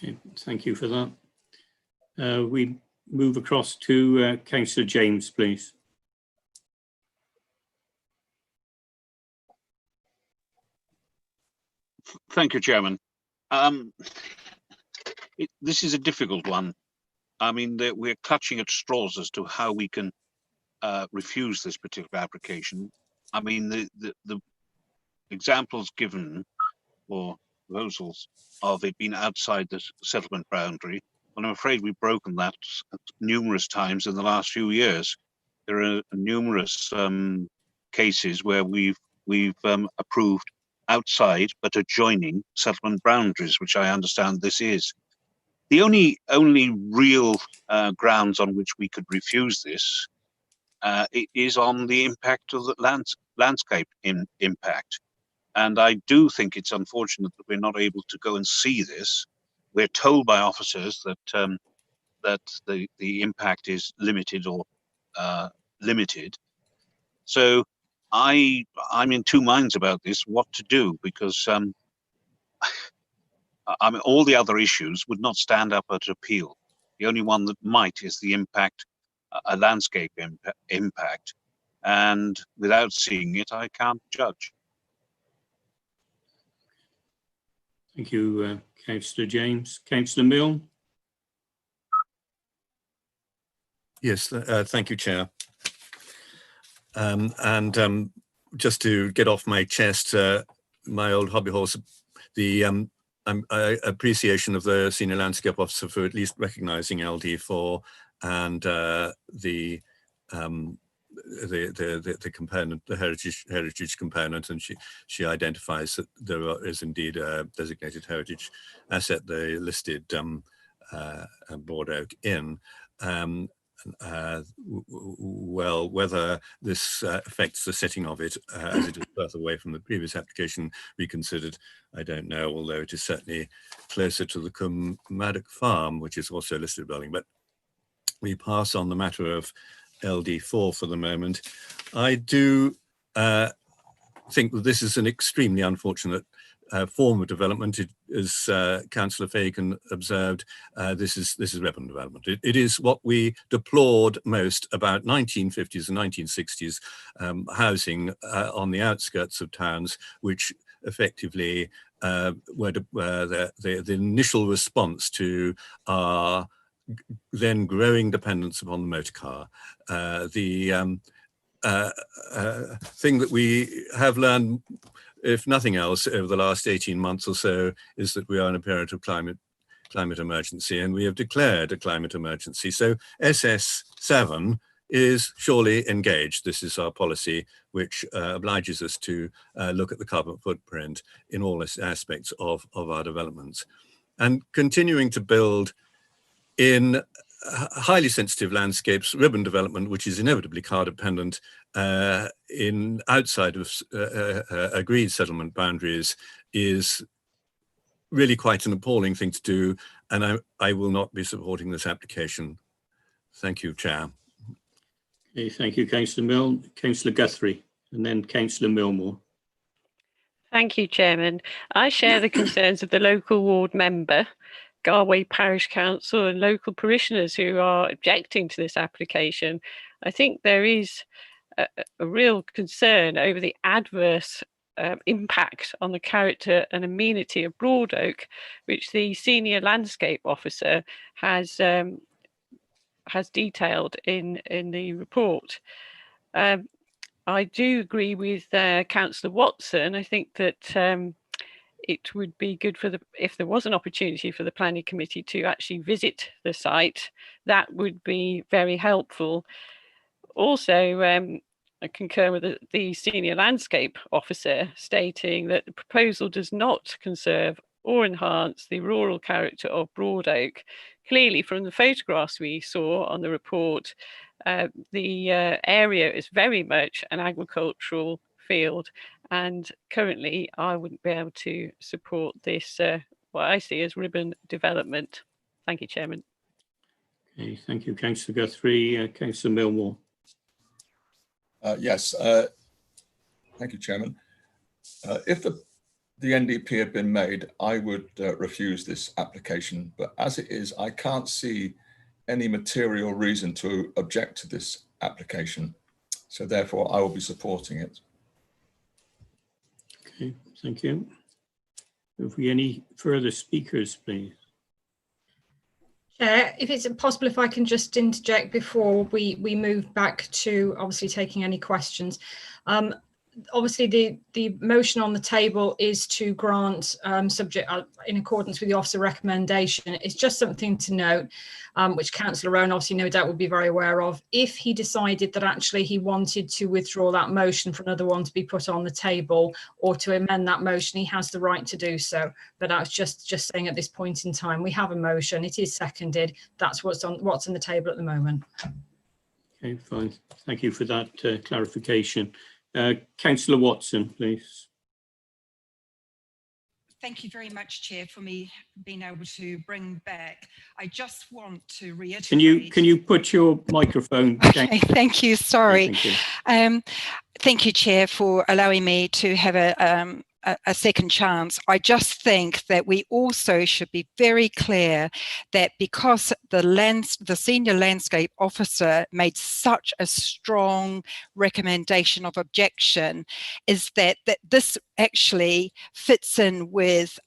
Okay, thank you for that. We move across to Councillor James, please. Thank you, Chairman. This is a difficult one. I mean, we're clutching at straws as to how we can refuse this particular application. I mean, the examples given or proposals of it being outside the settlement boundary, well, I'm afraid we've broken that numerous times in the last few years. There are numerous cases where we've approved outside but adjoining settlement boundaries, which I understand this is. The only real grounds on which we could refuse this is on the impact of the landscape impact. And I do think it's unfortunate that we're not able to go and see this. We're told by officers that that the impact is limited or limited. So I'm in two minds about this, what to do, because I mean, all the other issues would not stand up at appeal. The only one that might is the impact, a landscape impact. And without seeing it, I can't judge. Thank you, Councillor James. Councillor Milne. Yes, thank you, Chair. Just to get off my chest, my old hobby horse, the appreciation of the Senior Landscape Officer for at least recognising LD4 and the component, the heritage component, and she identifies that there is indeed a designated heritage asset, the listed Broad Oak Inn. Well, whether this affects the setting of it as it is further away from the previous application we considered, I don't know, although it is certainly closer to the Cummaddock Farm, which is also a listed building. But we pass on the matter of LD4 for the moment. I do think that this is an extremely unfortunate form of development. As Councillor Fagan observed, this is urban development. It is what we deplored most about 1950s and 1960s housing on the outskirts of towns, which effectively were the initial response to our then growing dependence upon the motor car. The thing that we have learned, if nothing else, over the last 18 months or so, is that we are in a period of climate emergency, and we have declared a climate emergency. So SS7 is surely engaged. This is our policy, which obliges us to look at the carbon footprint in all aspects of our developments. And continuing to build in highly sensitive landscapes, urban development, which is inevitably car dependent, in outside of agreed settlement boundaries, is really quite an appalling thing to do, and I will not be supporting this application. Thank you, Chair. Okay, thank you, Councillor Milne. Councillor Guthrie, and then Councillor Millmore. Thank you, Chairman. I share the concerns of the local ward member, Galway Parish Council and local parishioners who are objecting to this application. I think there is a real concern over the adverse impact on the character and amenity of Broadoak, which the senior landscape officer has detailed in the report. I do agree with Councillor Watson. I think that it would be good if there was an opportunity for the planning committee to actually visit the site. That would be very helpful. Also, I concur with the senior landscape officer stating that the proposal does not conserve or enhance the rural character of Broadoak. Clearly, from the photographs we saw on the report, the area is very much an agricultural field, and currently I wouldn't be able to support this, what I see as ribbon development. Thank you, Chairman. Okay, thank you, Councillor Guthrie. Councillor Millmore. Yes, thank you, Chairman. If the NDP had been made, I would refuse this application, but as it is, I can't see any material reason to object to this application. So therefore, I will be supporting it. Okay, thank you. Have we any further speakers, please? Chair, if it's possible, if I can just interject before we move back to obviously taking any questions. Obviously, the motion on the table is to grant subject in accordance with the officer recommendation. It's just something to note, which Councillor Rowan obviously no doubt would be very aware of. If he decided that actually he wanted to withdraw that motion for another one to be put on the table or to amend that motion, he has the right to do so. But I was just saying at this point in time, we have a motion. It is seconded. That's what's on the table at the moment. Okay, fine. Thank you for that clarification. Councillor Watson, please. Thank you very much, Chair, for me being able to bring back. I just want to reiterate. Can you put your microphone down? Okay, thank you. Sorry. Yeah, thank you. Thank you, Chair, for allowing me to have a second chance. I just think that we also should be very clear that because the senior landscape officer made such a strong recommendation of objection, is that this actually fits in with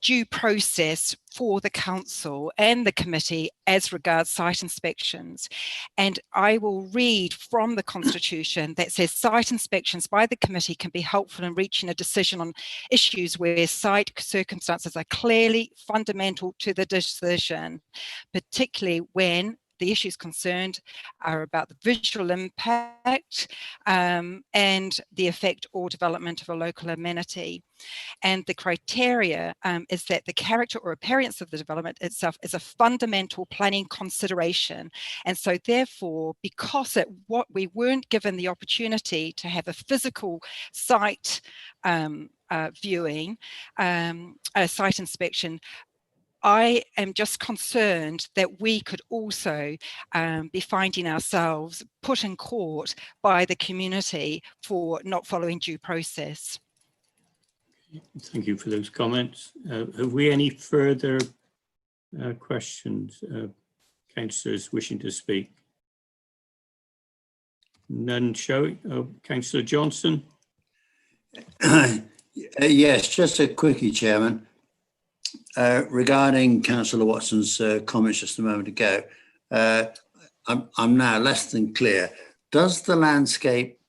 due process for the council and the committee as regards site inspections. And I will read from the Constitution that says site inspections by the committee can be helpful in reaching a decision on issues where site circumstances are clearly fundamental to the decision, particularly when the issues concerned are about the visual impact and the effect or development of a local amenity. And the criteria is that the character or appearance of the development itself is a fundamental planning consideration. And so therefore, because we weren't given the opportunity to have a physical site viewing, a site inspection, I am just concerned that we could also be finding ourselves put in court by the community for not following due process. Thank you for those comments. Have we any further questions? Councillors wishing to speak? None showing. Councillor Johnson? Yes, just a quickie, Chairman. Regarding Councillor Watson's comments just a moment ago, I'm now less than clear. Does the landscape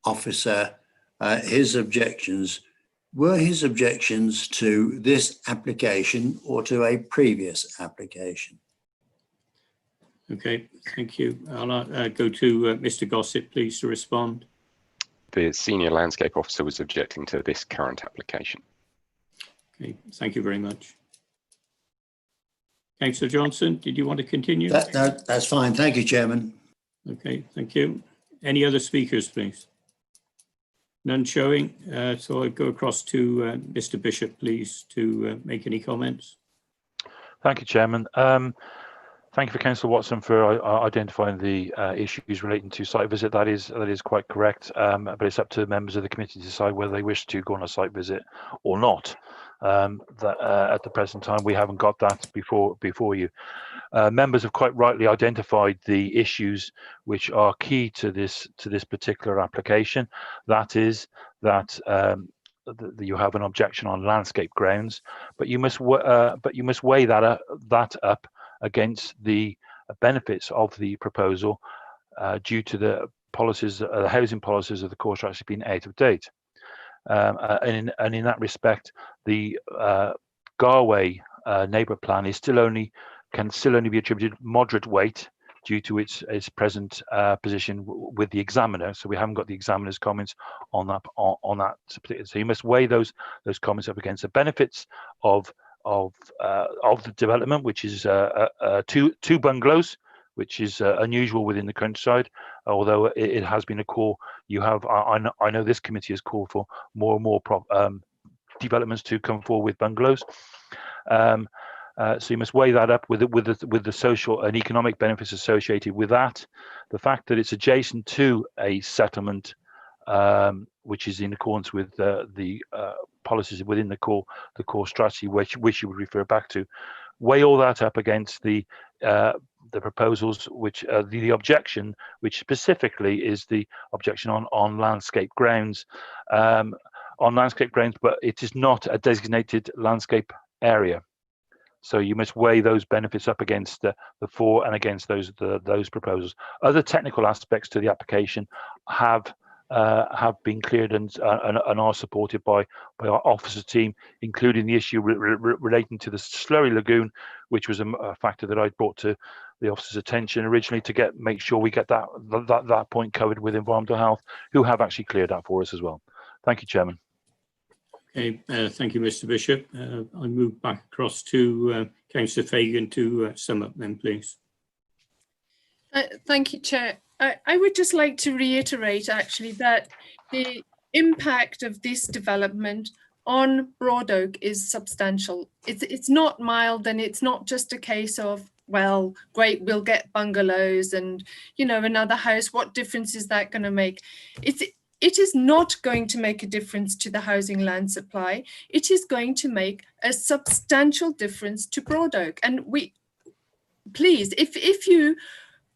officer, were his objections to this application or to a previous application? Okay, thank you. I'll go to Mr. Gossip, please, to respond. The senior landscape officer was objecting to this current application. Okay, thank you very much. Councillor Johnson, did you want to continue? That's fine. Thank you, Chairman. Okay, thank you. Any other speakers, please? None showing, so I'll go across to Mr. Bishop, please, to make any comments. Thank you, Chairman. Thank you for Councillor Watson for identifying the issues relating to site visit. That is quite correct, but it's up to members of the committee to decide whether they wish to go on a site visit or not. At the present time, we haven't got that before you. Members have quite rightly identified the issues which are key to this particular application. That is that you have an objection on landscape grounds, but you must weigh that up against the benefits of the proposal due to the policies, the housing policies of the core strategy being out of date. And in that respect, the Garway neighbour plan is can still only be attributed moderate weight due to its present position with the examiner. So we haven't got the examiner's comments on that particular. So you must weigh those comments up against the benefits of the development, which is two bungalows, which is unusual within the countryside, although it has been a call. I know this committee has called for more and more developments to come forward with bungalows. So you must weigh that up with the social and economic benefits associated with that. The fact that it's adjacent to a settlement, which is in accordance with the policies within the core strategy, which you would refer back to. Weigh all that up against the proposals, which the objection, which specifically is the objection on landscape grounds, but it is not a designated landscape area. So you must weigh those benefits up against the for and against those proposals. Other technical aspects to the application have been cleared and are supported by our officer team, including the issue relating to the slurry lagoon, which was a factor that I brought to the officer's attention originally to make sure we get that point covered with environmental health, who have actually cleared that for us as well. Thank you, Chairman. Okay, thank you, Mr. Bishop. I move back across to Councillor Fagan to sum up then, please. Thank you, Chair. I would just like to reiterate actually that the impact of this development on Broad Oak is substantial. It's not mild, and it's not just a case of, well, great, we'll get bungalows and, you know, another house. What difference is that going to make? It is not going to make a difference to the housing land supply. It is going to make a substantial difference to Broad Oak. And please, if you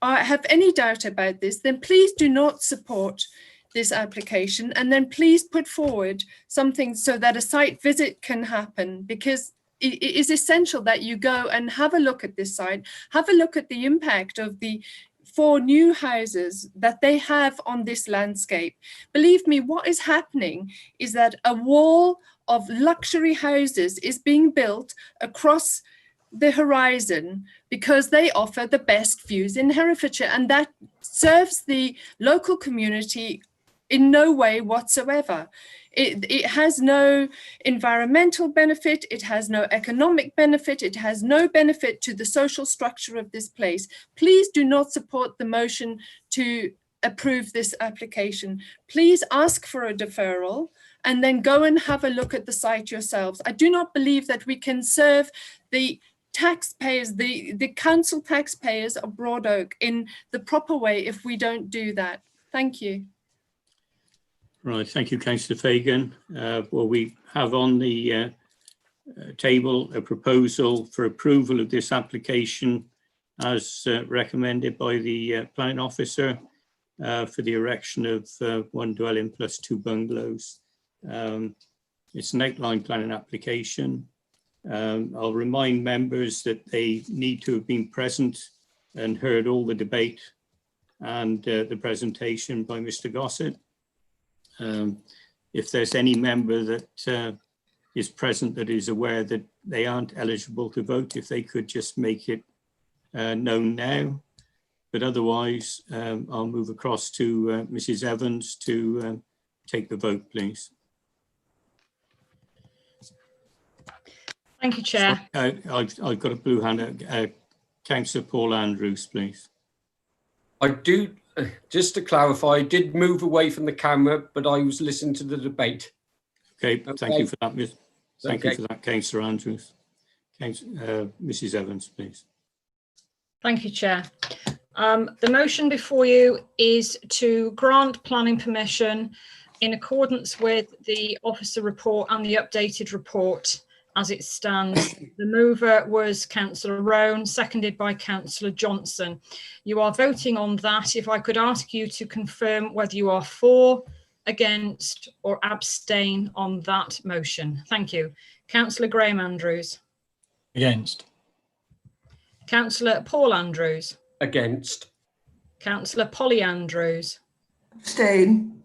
have any doubt about this, then please do not support this application, and then please put forward something so that a site visit can happen, because it is essential that you go and have a look at this site, have a look at the impact of the 4 new houses that they have on this landscape. Believe me, what is happening is that a wall of luxury houses is being built across the horizon because they offer the best views in Herefordshire, and that serves the local community in no way whatsoever. It has no environmental benefit, it has no economic benefit, it has no benefit to the social structure of this place. Please do not support the motion to approve this application. Please ask for a deferral and then go and have a look at the site yourselves. I do not believe that we can serve the taxpayers, the council taxpayers of Broad Oak in the proper way if we don't do that. Thank you. Right, thank you, Councillor Fagan. Well, we have on the table a proposal for approval of this application as recommended by the planning officer for the erection of 1 dwelling plus 2 bungalows. It's an outline planning application. I'll remind members that they need to have been present and heard all the debate and the presentation by Mr. Gossett. If there's any member that is present that is aware that they aren't eligible to vote, if they could just make it known now. But otherwise, I'll move across to Mrs. Evans to take the vote, please. Thank you, Chair. I've got a blue hand. Councillor Paul Andrews, please. I do Just to clarify, I did move away from the camera, but I was listening to the debate. Okay, thank you for that, Miss. Thank you Okay. for that, Councillor Andrews. Mrs. Evans, please. Thank you, Chair. The motion before you is to grant planning permission in accordance with the officer report and the updated report as it stands. The mover was Councillor Rowan, seconded by Councillor Johnson. You are voting on that. If I could ask you to confirm whether you are for, against or abstain on that motion. Thank you. Councillor Graham Andrews. Against. Councillor Paul Andrews. Against. Councillor Polly Andrews. Abstain.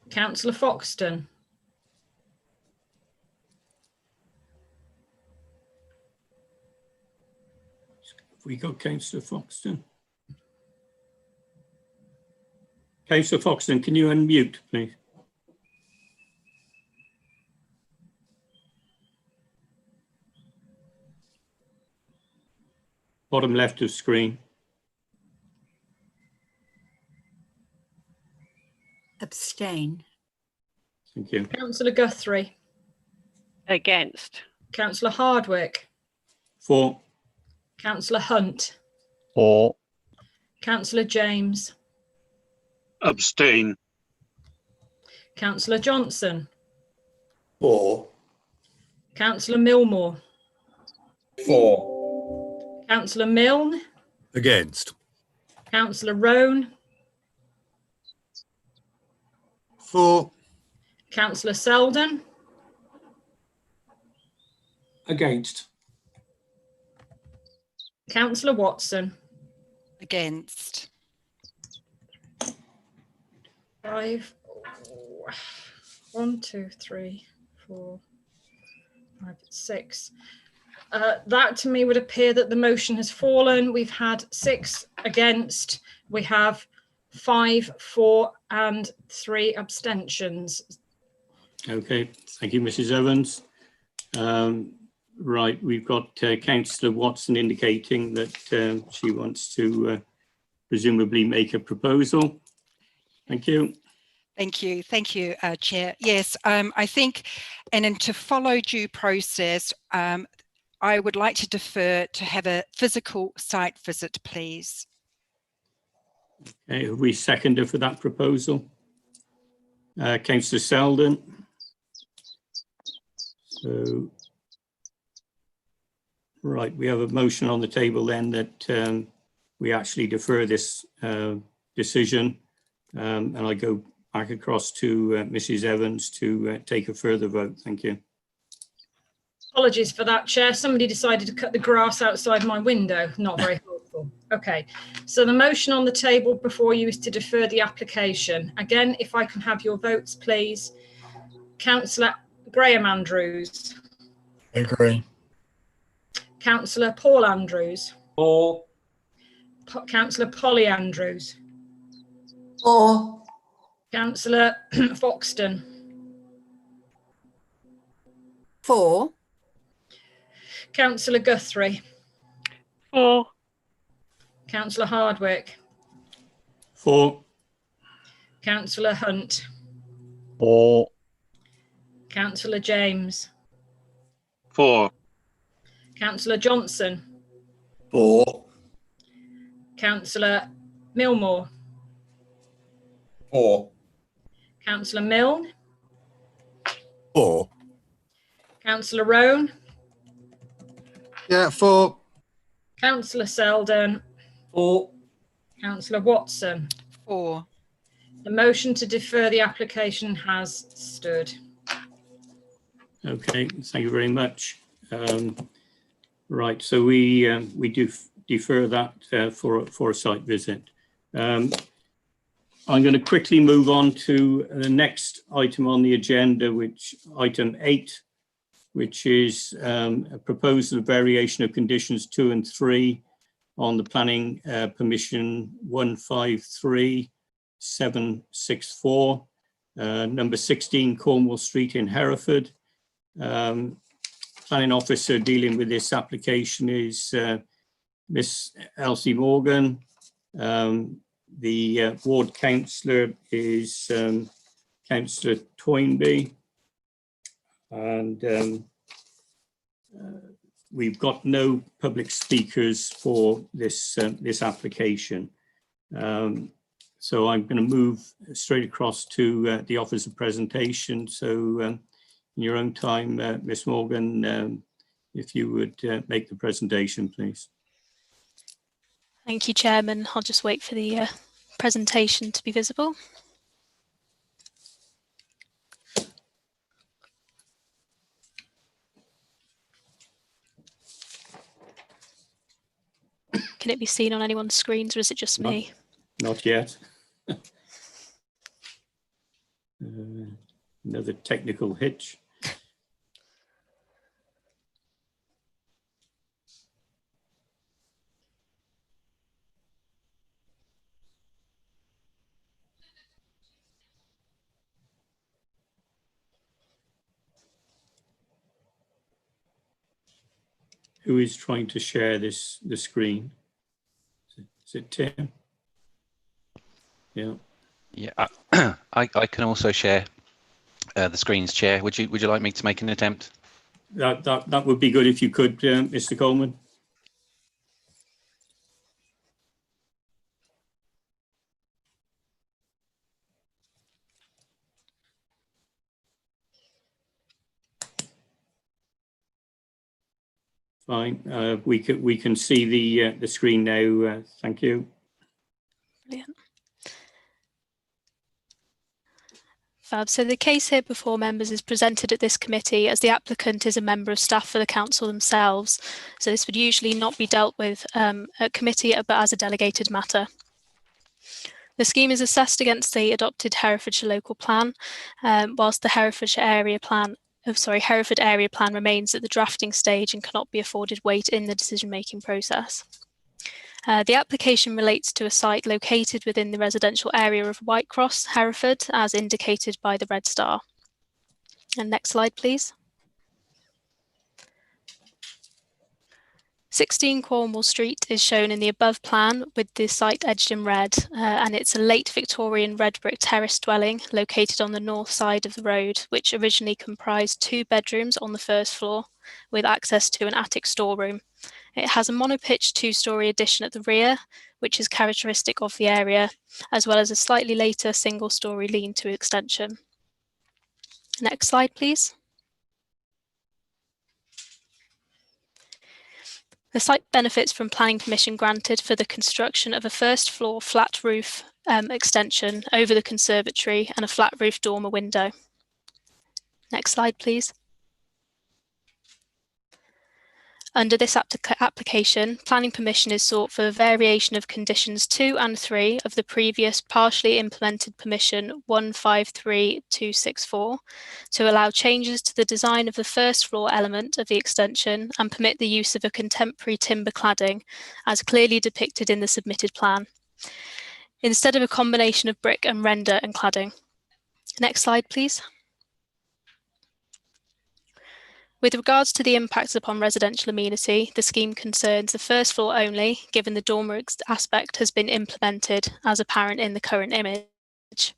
Councillor Foxton. Have we got Councillor Foxton? Councillor Foxton, can you unmute, please? Bottom left of screen. Abstain. Thank you. Councillor Guthrie. Against. Councillor Hardwick. For. Councillor Hunt. For. Councillor James. Abstain. Councillor Johnson. For. Councillor Millmore. For. Councillor Milne. Against. Councillor Roan. For. Councillor Selden. Against. Councillor Watson. Against. 5, 1, 2, 3, 4, 5, 6. That to me would appear that the motion has fallen. We've had 6 against. We have 5 for and 3 abstentions. Okay, thank you, Mrs. Evans. Right, we've got Councillor Watson indicating that she wants to presumably make a proposal. Thank you. Thank you. Thank you, Chair. Yes, I think, and then to follow due process, I would like to defer to have a physical site visit, please. Okay, have we seconded for that proposal? Councillor Selden. So, right, we have a motion on the table then that we actually defer this decision, and I go back across to Mrs. Evans to take a further vote. Thank you. Apologies for that, Chair. Somebody decided to cut the grass outside my window. Not very helpful. Okay, so the motion on the table before you is to defer the application. Again, if I can have your votes, please. Councillor Graham Andrews. Agree. Councillor Paul Andrews. For. Councillor Polly Andrews. For. Councillor Foxton. For. Councillor Guthrie. For. Councillor Hardwick. For. Councillor Hunt. For. Councillor James. For. Councillor Johnson. For. Councillor Millmore. For. Councillor Milne. For. Councillor Roan. Yeah, for. Councillor Selden. For. Councillor Watson. For. The motion to defer the application has stood. Okay, thank you very much. Right, so we do defer that for a site visit. I'm going to quickly move on to the next item on the agenda, which item 8, which is a proposal of variation of conditions 2 and 3 on the planning permission 153764, number 16 Cornwall Street in Hereford. Planning officer dealing with this application is Miss Elsie Morgan. The ward councillor is Councillor Toynbee, and we've got no public speakers for this this application. So I'm going to move straight across to the Office of Presentation. So in your own time, Ms. Morgan, if you would make the presentation, please. Thank you, Chairman. I'll just wait for the presentation to be visible. Can it be seen on anyone's screens, or is it just me? Not yet. Another technical hitch. Who is trying to share the screen? Is it Tim? Yeah. Yeah, I can also share the screens, Chair. Would you like me to make an attempt? That would be good if you could, Mr. Coleman. Fine. We can see the screen now. Thank you. Brilliant. Fab. So the case here before members is presented at this committee as the applicant is a member of staff for the council themselves. So this would usually not be dealt with at committee, but as a delegated matter. The scheme is assessed against the adopted Herefordshire local plan, whilst the Hereford area plan remains at the drafting stage and cannot be afforded weight in the decision-making process. The application relates to a site located within the residential area of Whitecross, Hereford, as indicated by the red star. And next slide, please. 16 Cornwall Street is shown in the above plan with the site edged in red, and it's a late Victorian red brick terrace dwelling located on the north side of the road, which originally comprised 2 bedrooms on the first floor with access to an attic storeroom. It has a monopitch 2-storey addition at the rear, which is characteristic of the area, as well as a slightly later single-storey lean-to extension. Next slide, please. The site benefits from planning permission granted for the construction of a first floor flat roof extension over the conservatory and a flat roof dormer window. Next slide, please. Under this application, planning permission is sought for a variation of conditions 2 and 3 of the previous partially implemented permission 153264 to allow changes to the design of the first floor element of the extension and permit the use of a contemporary timber cladding as clearly depicted in the submitted plan, instead of a combination of brick and render and cladding. Next slide, please. With regards to the impacts upon residential amenity, the scheme concerns the first floor only, given the dormer aspect has been implemented as apparent in the current image.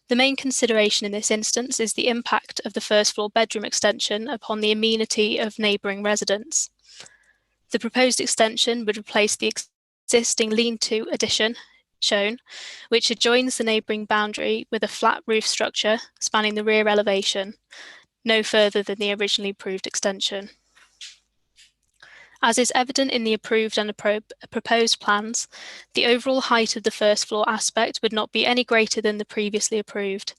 The main consideration in this instance is the impact of the first floor bedroom extension upon the amenity of neighbouring residents. The proposed extension would replace the existing lean-to addition shown, which adjoins the neighbouring boundary with a flat roof structure spanning the rear elevation, no further than the originally approved extension. As is evident in the approved and proposed plans, the overall height of the first floor aspect would not be any greater than the previously approved.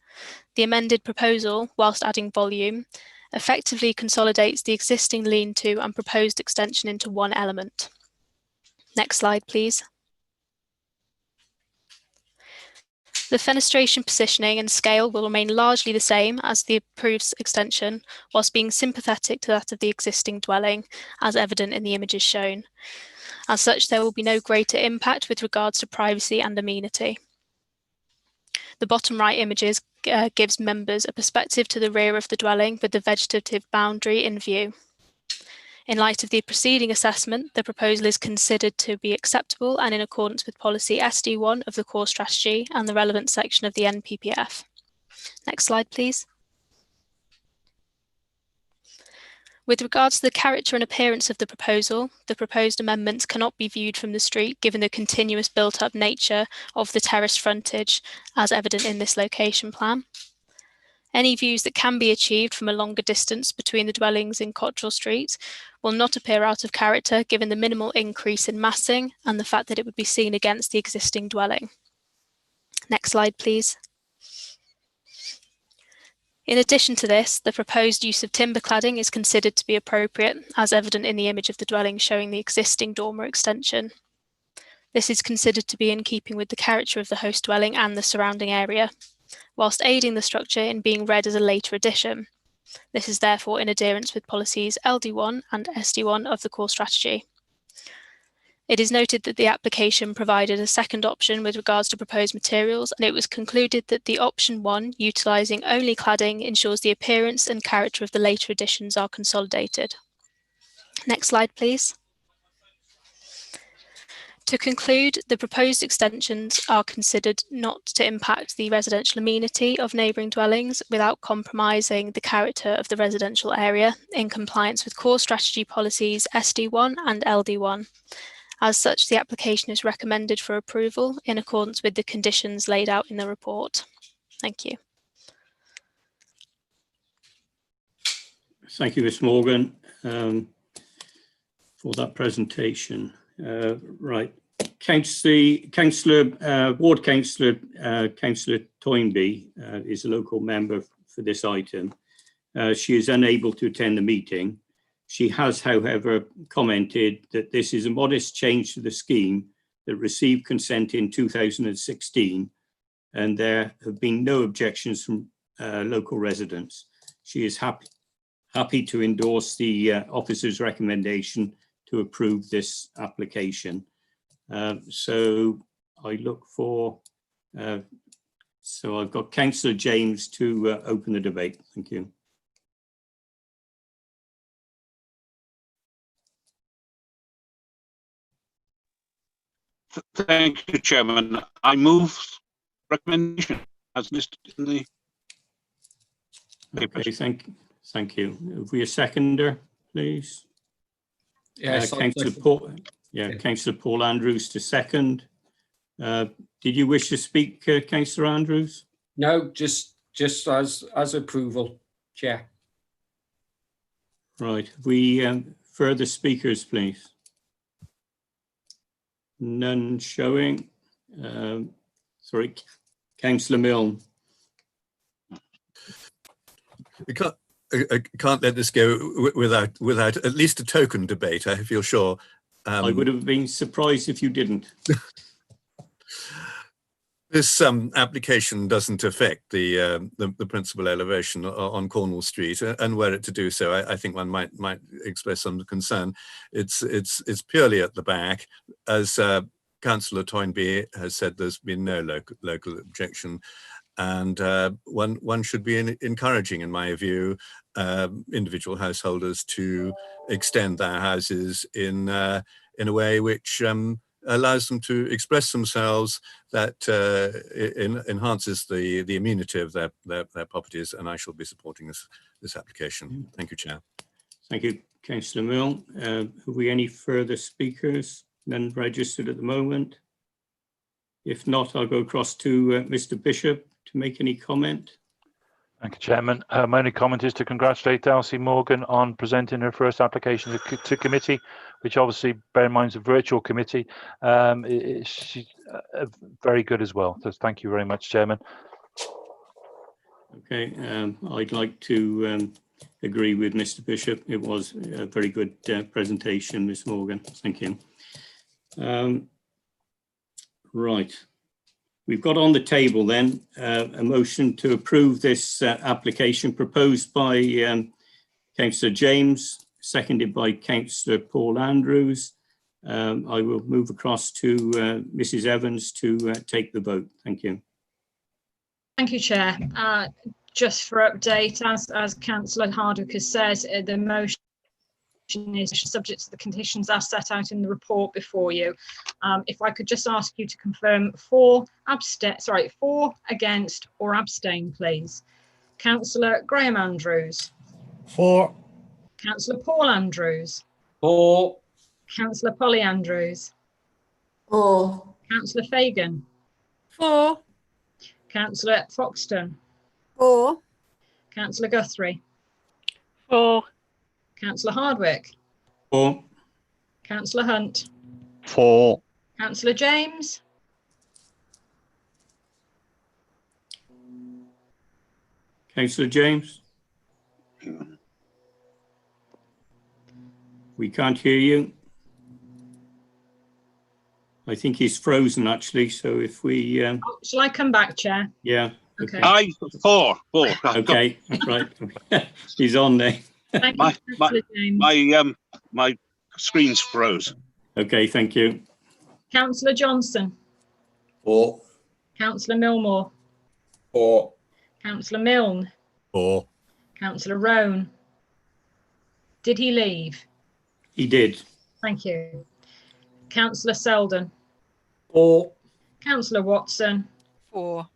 The amended proposal, whilst adding volume, effectively consolidates the existing lean-to and proposed extension into one element. Next slide, please. The fenestration positioning and scale will remain largely the same as the approved extension, whilst being sympathetic to that of the existing dwelling, as evident in the images shown. As such, there will be no greater impact with regards to privacy and amenity. The bottom right images gives members a perspective to the rear of the dwelling with the vegetative boundary in view. In light of the preceding assessment, the proposal is considered to be acceptable and in accordance with policy SD1 of the core strategy and the relevant section of the NPPF. Next slide, please. With regards to the character and appearance of the proposal, the proposed amendments cannot be viewed from the street given the continuous built-up nature of the terraced frontage as evident in this location plan. Any views that can be achieved from a longer distance between the dwellings in Cottrell Street will not appear out of character given the minimal increase in massing and the fact that it would be seen against the existing dwelling. Next slide, please. In addition to this, the proposed use of timber cladding is considered to be appropriate, as evident in the image of the dwelling showing the existing dormer extension. This is considered to be in keeping with the character of the host dwelling and the surrounding area, whilst aiding the structure in being read as a later addition. This is therefore in adherence with policies LD1 and SD1 of the core strategy. It is noted that the application provided a second option with regards to proposed materials, and it was concluded that the option 1, utilising only cladding, ensures the appearance and character of the later additions are consolidated. Next slide, please. To conclude, the proposed extensions are considered not to impact the residential amenity of neighbouring dwellings without compromising the character of the residential area in compliance with core strategy policies SD1 and LD1. As such, the application is recommended for approval in accordance with the conditions laid out in the report. Thank you. Thank you, Ms Morgan, for that presentation. Right, Ward Councillor Toynbee is a local member for this item. She is unable to attend the meeting. She has, however, commented that this is a modest change to the scheme that received consent in 2016, and there have been no objections from local residents. She is happy to endorse the officer's recommendation to approve this application. So I look for, so I've got Councillor James to open the debate. Thank you. Thank you, Chairman. I move recommendation as listed in the papers. Okay, thank you. Have we a seconder, please? Yes, Councillor Paul. Yeah, Councillor Paul Andrews to second. Did you wish to speak, Councillor Andrews? No, just as approval, Chair. Right. We further speakers, please. None showing. Sorry, Councillor Milne. I can't let this go without at least a token debate. I feel sure. I would have been surprised if you didn't. This application doesn't affect the principal elevation on Cornwall Street, and were it to do so, I think one might express some concern. It's purely at the back, as Councillor Toynbee has said. There's been no local objection, and one should be encouraging, in my view, individual householders to extend their houses in a way which allows them to express themselves, that enhances the amenity of their properties, and I shall be supporting this application. Thank you, Chair. Thank you, Councillor Milne. Have we any further speakers? None registered at the moment. If not, I'll go across to Mr. Bishop to make any comment. Thank you, Chairman. My only comment is to congratulate Elsie Morgan on presenting her first application to committee, which obviously, bear in mind, is a virtual committee. She's very good as well. So thank you very much, Chairman. Okay, I'd like to agree with Mr. Bishop. It was a very good presentation, Ms. Morgan. Thank you. Right. We've got on the table then a motion to approve this application proposed by Councillor James, seconded by Councillor Paul Andrews. I will move across to Mrs. Evans to take the vote. Thank you. Thank you, Chair. Just for update, as Councillor Hardwick has said, the motion is subject to the conditions as set out in the report before you. If I could just ask you to confirm for, against or abstain, please. Councillor Graham Andrews. For. Councillor Paul Andrews. For. Councillor Polly Andrews. For. Councillor Fagan. For. Councillor Foxton. For. Councillor Guthrie. For. Councillor Hardwick. For. Councillor Hunt. For. Councillor James. Councillor James? We can't hear you. I think he's frozen actually, so if we... Shall I come back, Chair? Yeah. Okay. Aye, four. Okay, right. He's on there. My screen's froze. Okay, thank you. Councillor Johnson. For. Councillor Millmore. For. Councillor Milne. For. Councillor Roan. Did he leave? He did. Thank you. Councillor Selden. For. Councillor Watson. For.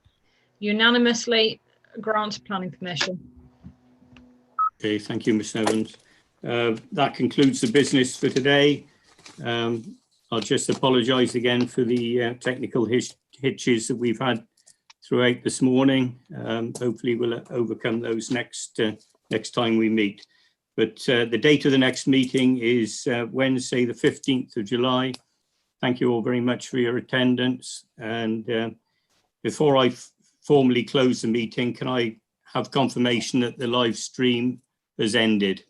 Unanimously grant planning permission. Okay, thank you, Ms Evans. That concludes the business for today. I'll just apologise again for the technical hitches that we've had throughout this morning. Hopefully we'll overcome those next time we meet. But the date of the next meeting is Wednesday, the 15th of July. Thank you all very much for your attendance. And before I formally close the meeting, can I have confirmation that the live stream has ended?